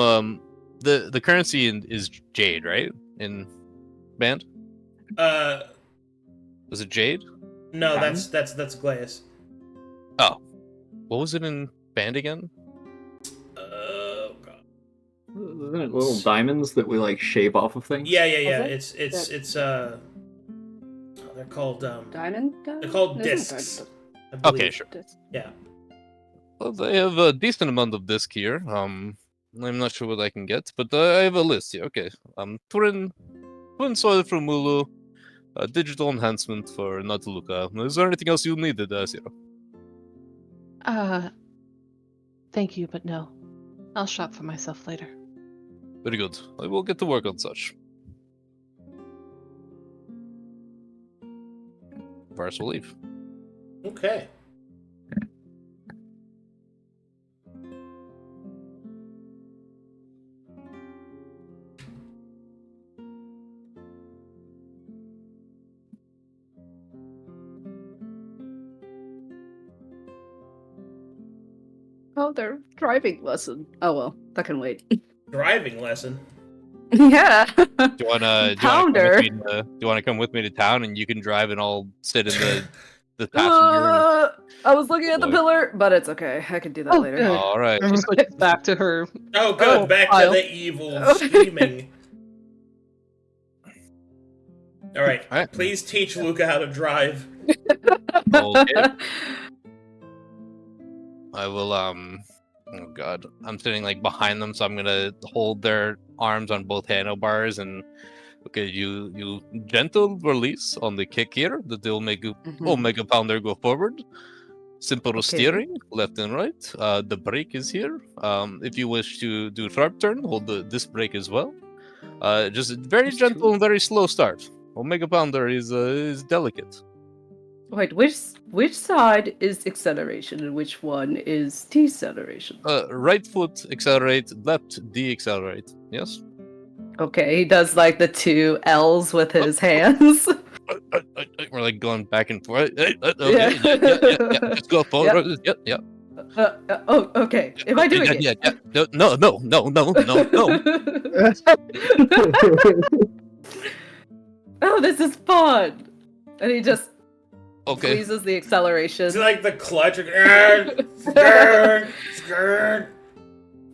the currency is jade, right? In band? Was it jade? No, that's glass. Oh. What was it in band again? Oh god. Isn't it little diamonds that we like shave off of things? Yeah. it? It's they're called Diamond? they're called Isn't it discs. I Okay, believe. sure. Yeah. Well, they have a decent amount of disc here. I'm not sure what I can get, but I have a list here. Okay. Twin soil from Mulu, digital enhancement for not Luka. Is there anything else you needed, Sera? Thank you, but no. I'll shop for myself later. Very good. I will get to work on such. Varus will leave. Okay. Oh, their driving lesson. Oh well, that can wait. Driving lesson. Yeah. Do you wanna Pounder. do you wanna come with me to town and you can drive and I'll sit in the passenger? I was looking at the Boy. pillar, but it's okay. I can do that Oh, later. good. All right. She switches back to her. Oh good, Oh, back Kyle. to the evil scheming. Alright. Alright. Please teach Luka how to drive. Okay. I will oh god. I'm sitting like behind them, so I'm gonna hold their arms on both handlebars and okay, you gentle release on the kick here that they'll make Omega Pounder go forward. Simple Okay. steering, left and right. The brake is here. If you wish to do sharp turn, hold this brake as well. Just very There's gentle two. and very slow start. Omega Pounder is delicate. Wait, which side is acceleration and which one is deceleration? Right foot accelerate, left decelerate. Yes. Okay, he does like the two L's with his hands. We're like going back and forth. Okay, Yeah. yeah. Just go forward. Yeah. Oh, okay. Am I doing it? Yeah. No. Oh, this is fun. And he just Okay. squeezes the acceleration. It's like the clutch.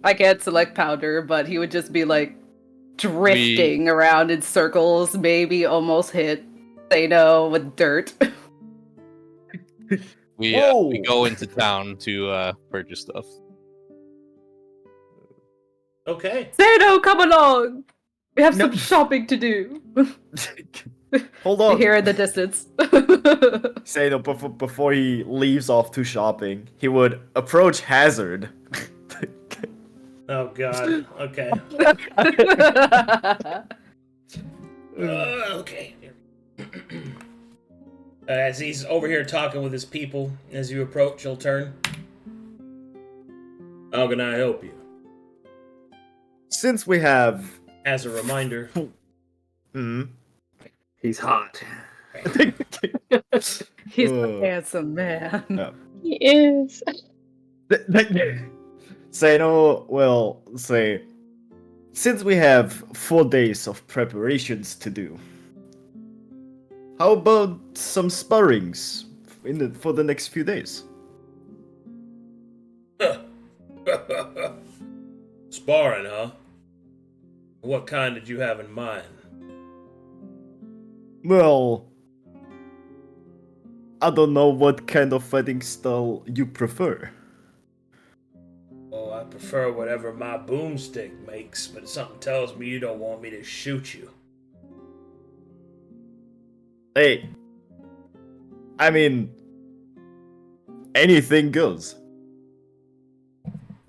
I can't select Pounder, but he would just be like drifting around in circles, maybe almost hit Seino with dirt. We Whoa. go into town to purchase stuff. Okay. Seino, come along! We have No. some shopping to do. Hold You on. hear in the distance. Say no, before he leaves off to shopping, he would approach Hazard. Oh god. Okay. Okay. As he's over here talking with his people, as you approach, he'll turn. How can I help you? Since we have... As a reminder. He's hot. He's a handsome man. No. He is. Seino will say, since we have 4 days of preparations to do, how about some sparrings for the next few days? Sparring, huh? What kind did you have in mind? Well, I don't know what kind of fighting style you prefer. Oh, I prefer whatever my boomstick makes, but something tells me you don't want me to shoot you. Hey, I mean, anything goes.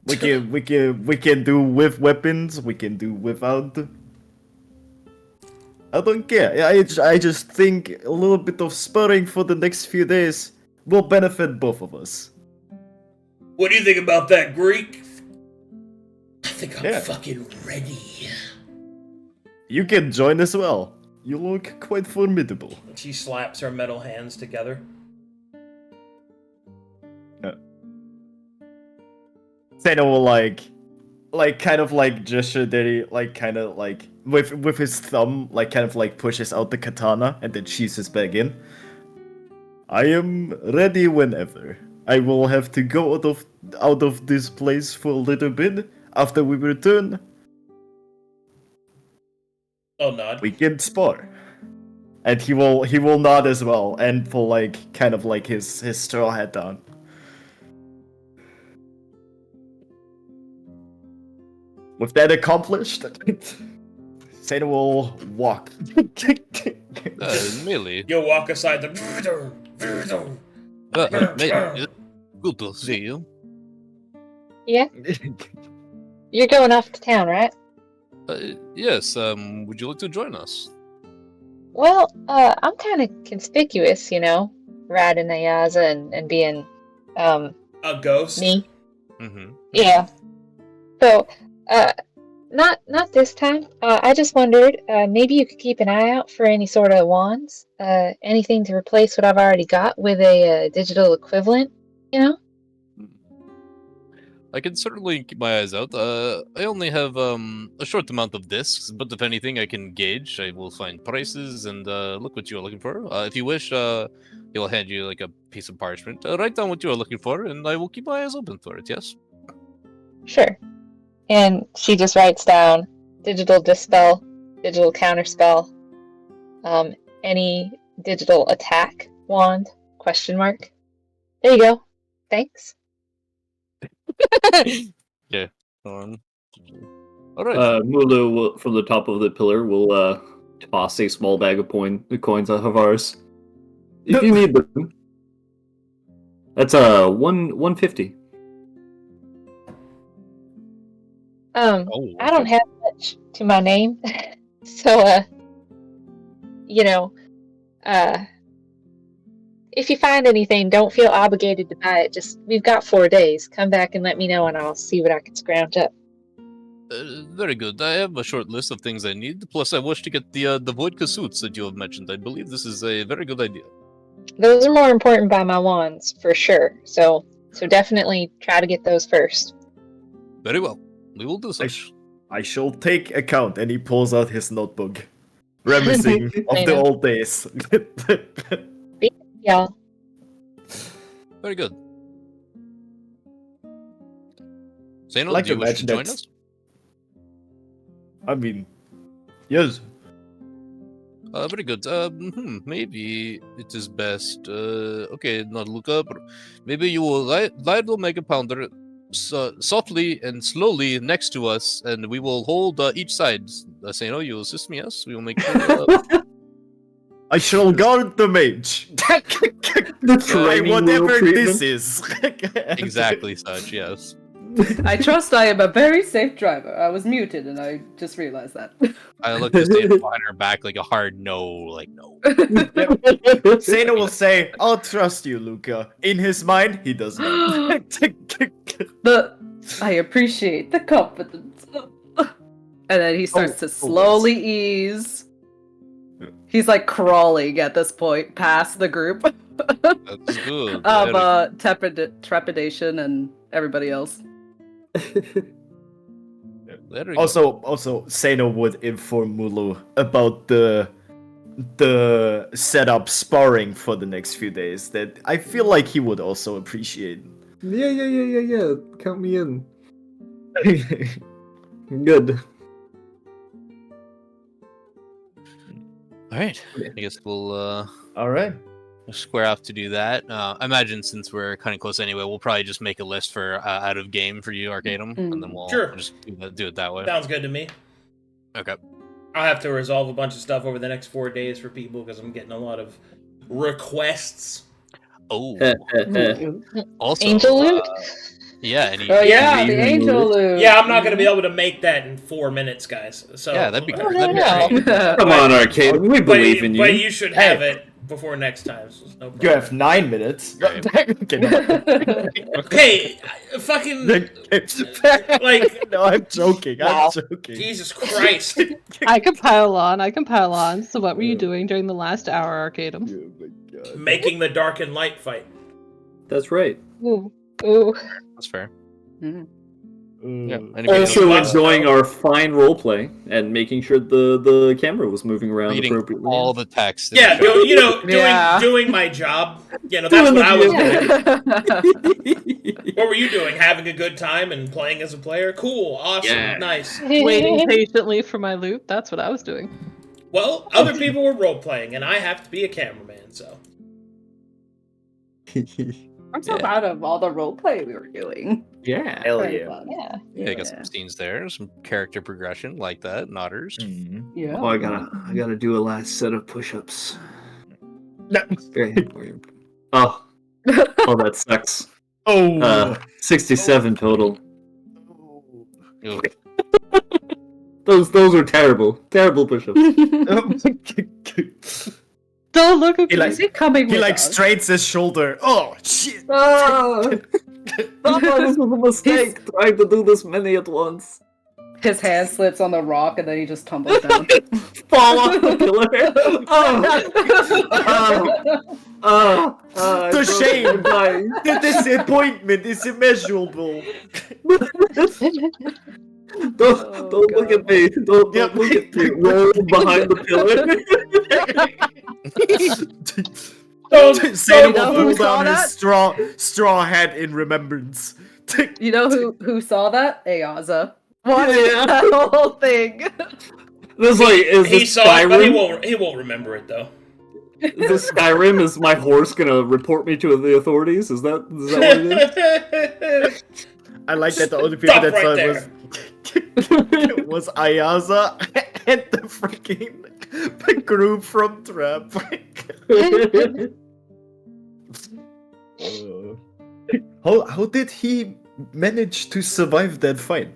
We can do with weapons. We can do without. I don't care. I just think a little bit of sparring for the next few days will benefit both of us. What do you think about that, Greek? I think I'm fucking ready. You can join as well. You look quite formidable. She slaps her metal hands together. Seino will kind of gesture that he kind of with his thumb kind of pushes out the katana and then sheathes it back in. I am ready whenever. I will have to go out of this place for a little bit. After we return, I'll nod. we can spar. And he will nod as well and pull kind of his straw hat down. With that accomplished, Seino will walk. Maelie. You'll walk aside the... Maelie, good to see you. Yeah, you're going off to town, right? Yes, would you like to join us? Well, I'm kind of conspicuous, riding the Yaza and being, A ghost? me. Mm-hmm. Yeah. So, not this time. I just wondered, maybe you could keep an eye out for any sort of wands, anything to replace what I've already got with a digital equivalent, I can certainly keep my eyes out. I only have a short amount of discs, but if anything I can gauge, I will find prices and look what you are looking for. If you wish, he'll hand you a piece of parchment. Write down what you are looking for, and I will keep my eyes open for it, yes? Sure. And she just writes down digital dispel, digital counterspell, any digital attack wand, ? There you go. Thanks. Yeah. All right. Mulu will, from the top of the pillar will toss a small bag of coins at Harvaris. If you need them. That's 150. I don't have much to my name, so if you find anything, don't feel obligated to buy it. Just, we've got 4 days. Come back and let me know, and I'll see what I can scrounge up. Very good. I have a short list of things I need. Plus, I wish to get the vodka suits that you have mentioned. I believe this is a very good idea. Those are more important by my wands, for sure. So definitely try to get those first. Very well. We will do such. I shall take account, and he pulls out his notebook, reminiscing of the old days. Y'all. Very good. Seino, Like do you to wish to imagine join that's- us? I mean, yes. Very good. Maybe it is best. Okay, not Luka, but maybe you will light will make a pounder softly and slowly next to us, and we will hold each side. Seino, you assist me, yes? We will make sure. I shall guard the mage. The Try training whatever wheel this treatment. is. Exactly such, yes. I trust I am a very safe driver. I was muted and I just realized that. I look to Seino behind her back like a hard no, like no. Seino will say, I'll trust you, Luka. In his mind, he does not. I appreciate the confidence. And then he starts to slowly ease. He's like crawling at this point past the group That's good. of trepidation and everybody else. There we go. Also, Seino would inform Mulu about the setup sparring for the next few days that I feel like he would also appreciate. Yeah. Count me in. Good. All right. I guess we'll All right. square off to do that. I imagine since we're kind of close anyway, we'll probably just make a list for out of game for you, Arcadum, and then we'll Sure. just do it that way. Sounds good to me. Okay. I'll have to resolve a bunch of stuff over the next 4 days for people because I'm getting a lot of requests. Oh. Also, Angel loot? Yeah. Oh yeah, the angel loot. Yeah, I'm not going to be able to make that in 4 minutes, guys. So yeah, that'd be Oh, great. That'd be no. great. Come on, Arcade. We believe in you. But you should have it before next time. So no You problem. have 9 minutes. Right. Okay, fucking like no, I'm joking. Wow. I'm joking. Jesus Christ. I can pile on. So what were you doing during the last hour, Arcadum? Oh my God. Making the dark and light fight. That's right. Ooh. Ooh. That's fair. Mhm. Yeah. Uh, Anybody Also Watch enjoying now. our fine roleplay and making sure the camera was moving around reading appropriately. all the text. Yeah, doing my job. You know, that's Doing what I was the doing. What were you doing? Having a good time and playing as a player? Cool, awesome, Yeah. nice. Waiting patiently for my loot. That's what I was doing. Well, other people were role playing, and I have to be a cameraman, so. I'm so proud of all the roleplay we were doing. Yeah. Hell Very yeah. fun. Yeah. Yeah, I got some scenes there, some character progression like that, nodders. Mhm. Yeah. Oh, I gotta do a last set of push-ups. Very important. Oh, that sucks. Oh. 67 total. Ugh. Those are terrible push-ups. Don't look at He me. like- Is it coming He with like us? strains his shoulder. Oh shit! Ah! This was a mistake trying to do this many at once. His hand slips on the rock and then he just tumbles down. Fall off the pillar. The shame. The disappointment is immeasurable. Don't look at me. Don't Yep. look at me. Roll behind the pillar. Seino know will who pull saw down that? his straw hat in remembrance. You know who saw that? Ayaza. Watching Yeah. that whole thing. This is He this saw it, but Skyrim? he won't remember it though. Is this Skyrim? Is my horse gonna report me to the authorities? Is that what it is? I like that the only people Stop that right saw there. it was Ayaza and the freaking group from Trap. How did he manage to survive that fight?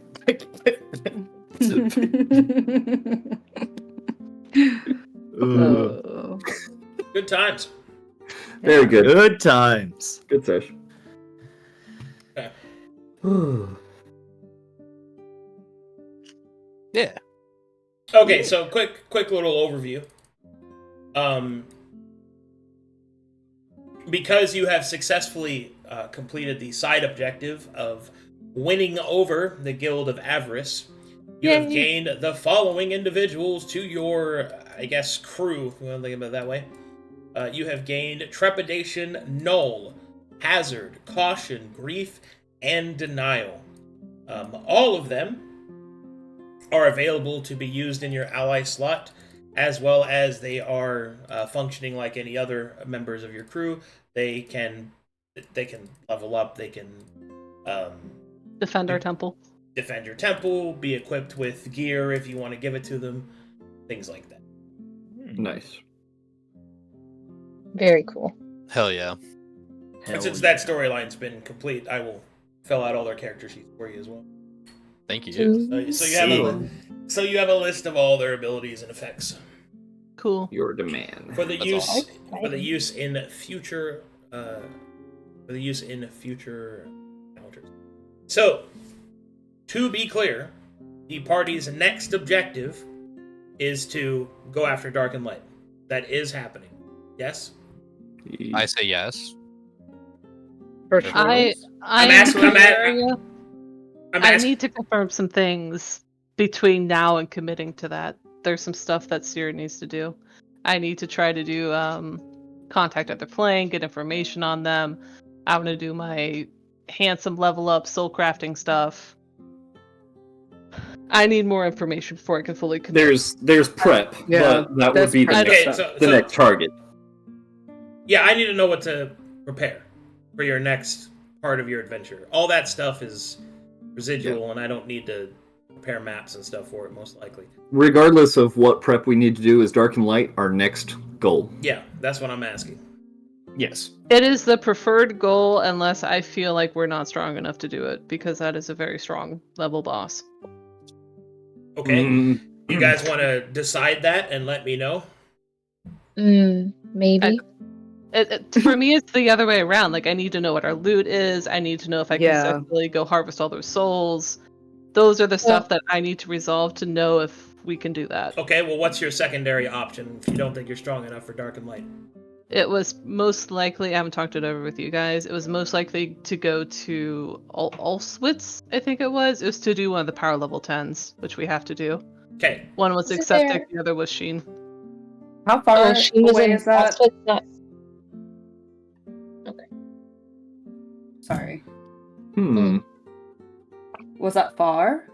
Oh. Good times. Very good. Good times. Good session. Okay. Yeah. Okay, so quick little overview. Because you have successfully completed the side objective of winning over the Guild of Avarice, you have gained the following individuals to your, I guess, crew, if you want to think about it that way. You have gained Trepidation, Null, Hazard, Caution, Grief, and Denial. All of them are available to be used in your ally slot, as well as they are functioning like any other members of your crew. They can level up. They can Defend our temple. defend your temple, be equipped with gear if you want to give it to them, things like that. Nice. Very cool. Hell yeah. And since that storyline's been complete, I will fill out all their character sheets for you as well. Thank you. So you have a list of all their abilities and effects Cool. Your demand. for the That's use awesome. in future encounters. So, to be clear, the party's next objective is to go after Dark and Light. That is happening. Yes? I say yes. For sure. I'm asking- I need to confirm some things between now and committing to that. There's some stuff that Sera needs to do. I need to try to do contact other playing, get information on them. I want to do my handsome level up soul crafting stuff. I need more information before I can fully commit. There's prep, Yeah, but that would that's be the prep. next, Okay, the next target. Yeah, I need to know what to prepare for your next part of your adventure. All that stuff is residual, and I don't need to prepare maps and stuff for it, most likely. Regardless of what prep we need to do, is Dark and Light our next goal? Yeah, that's what I'm asking. Yes. It is the preferred goal unless I feel like we're not strong enough to do it, because that is a very strong level boss. Okay, Mm, you guys want to decide that and let me know? Maybe. For me, it's the other way around. Like, I need to know what our loot is. I need to know if I can Yeah. successfully go harvest all those souls. Those are the stuff that I need to resolve to know if we can do that. Okay, well, what's your secondary option if you don't think you're strong enough for Dark and Light? It was most likely, I haven't talked it over with you guys, it was most likely to go to Auschwitz, I think it was. It was to do one of the power level 10s, which we have to do. Okay, One was Is it Acceptic, there? the other was Sheen. How far she was away in is that? Auschwitz, not- Sorry. Was that far?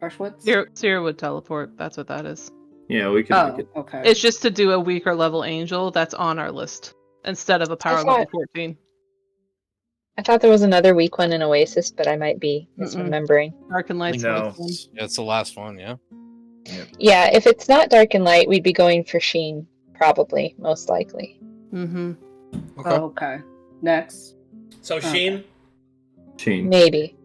Auschwitz? Sera would teleport, that's what that is. Yeah, we can make Oh, it. okay. It's just to do a weaker level angel that's on our list, instead of a power thought- level 14. I thought there was another weak one in Oasis, but I might be misremembering. Dark and Light's No. the one. Yeah, it's the last one, yeah. Yeah, if it's not Dark and Light, we'd be going for Sheen, probably, most likely. Mm-hmm. Okay. Oh, okay. Next. so Sheen, Chain. Maybe.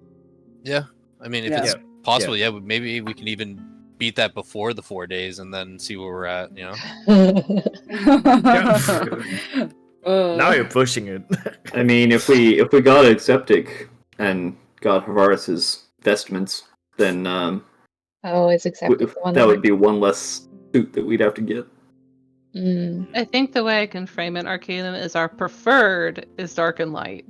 Yeah. I mean, if Yeah. it's possible, yeah, maybe we can even beat that before the 4 days and then see where we're at, you know? Now you're pushing it. I mean, if we got Acceptic and got Harvaris's vestments, then Oh, is Accepted the one that would be one less suit that we'd have to get. I think the way I can frame it, Arcadum, is our preferred is Dark and Light.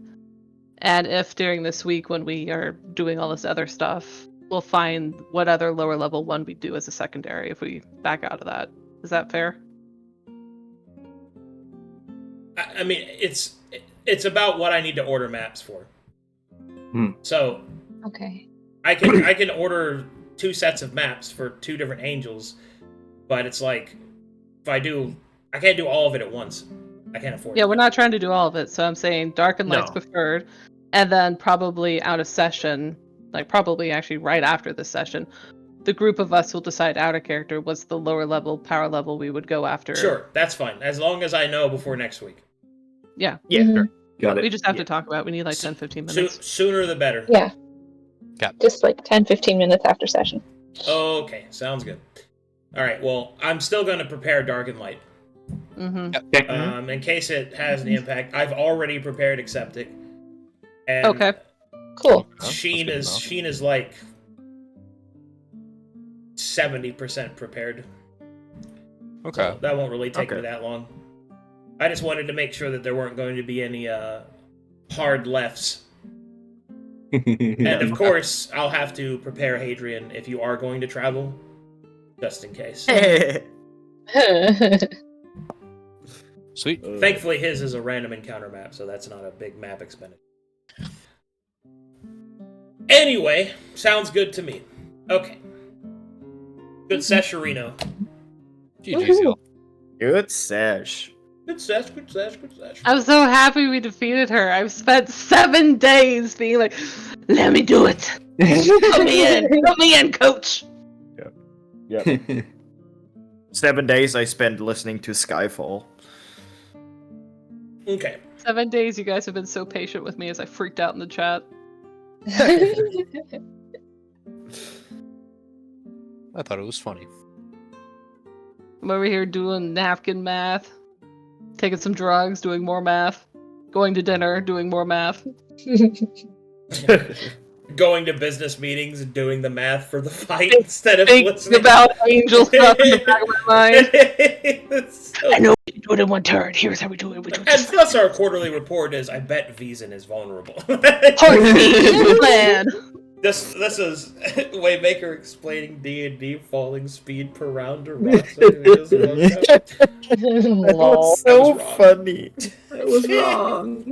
And if during this week when we are doing all this other stuff, we'll find what other lower level one we do as a secondary if we back out of that. Is that fair? I mean, it's about what I need to order maps for. So Okay. I can order 2 sets of maps for 2 different angels, but it's like if I can't do all of it at once. I can't afford Yeah, it. we're not trying to do all of it, so I'm saying Dark and Light's No. preferred, and then probably out of session, like probably actually right after this session, the group of us will decide out of character what's the lower level, power level we would go after. Sure, that's fine. As long as I know before next week. Yeah. Yeah, Mhm. sure. Got We it. just have to talk about it. We need like 10-15 minutes. Sooner the better. Yeah. Okay. Just like 10-15 minutes after session. Okay, sounds good. All right, well, I'm still going to prepare Dark and Light. Mm-hmm. In case it has an impact. I've already prepared Acceptic. And Okay. Cool. Sheen That's good Sheen is like 70% prepared. Okay. So that won't really take me Okay. that long. I just wanted to make sure that there weren't going to be any hard lefts. And of course, I'll have to prepare Hadrian if you are going to travel, just in case. Sweet. Thankfully, his is a random encounter map, so that's not a big map expenditure. Anyway, sounds good to me. Okay. Good sessionino. GG's, y'all. Good sesh. Good sesh, good sesh, good sesh. I'm so happy we defeated her. I've spent 7 days being like, let me do it. Put me in, coach. Yep. 7 days I spent listening to Skyfall. Okay. 7 days, you guys have been so patient with me as I freaked out in the chat. I thought it was funny. I'm over here doing napkin math, taking some drugs, doing more math, going to dinner, doing more math. Going to business meetings and doing the math for the fight instead of Thinking listening. about angel stuff in the back of my mind. I know we do it in one turn. Here's how we do it. We do it And thus our quarterly report is, I bet Wiesen is vulnerable. Man. This is Waymaker explaining D&D falling speed per round to Ross. That was so funny. It was wrong.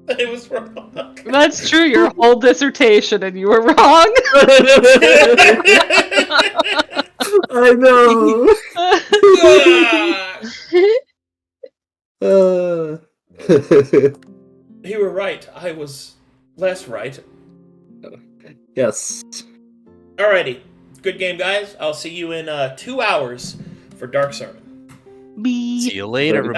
It was wrong. That's true. Your whole dissertation, and you were wrong. I know. You were right. I was less right. Yes. Alrighty. Good game, guys. I'll see you in 2 hours for Dark Sermon. See you later.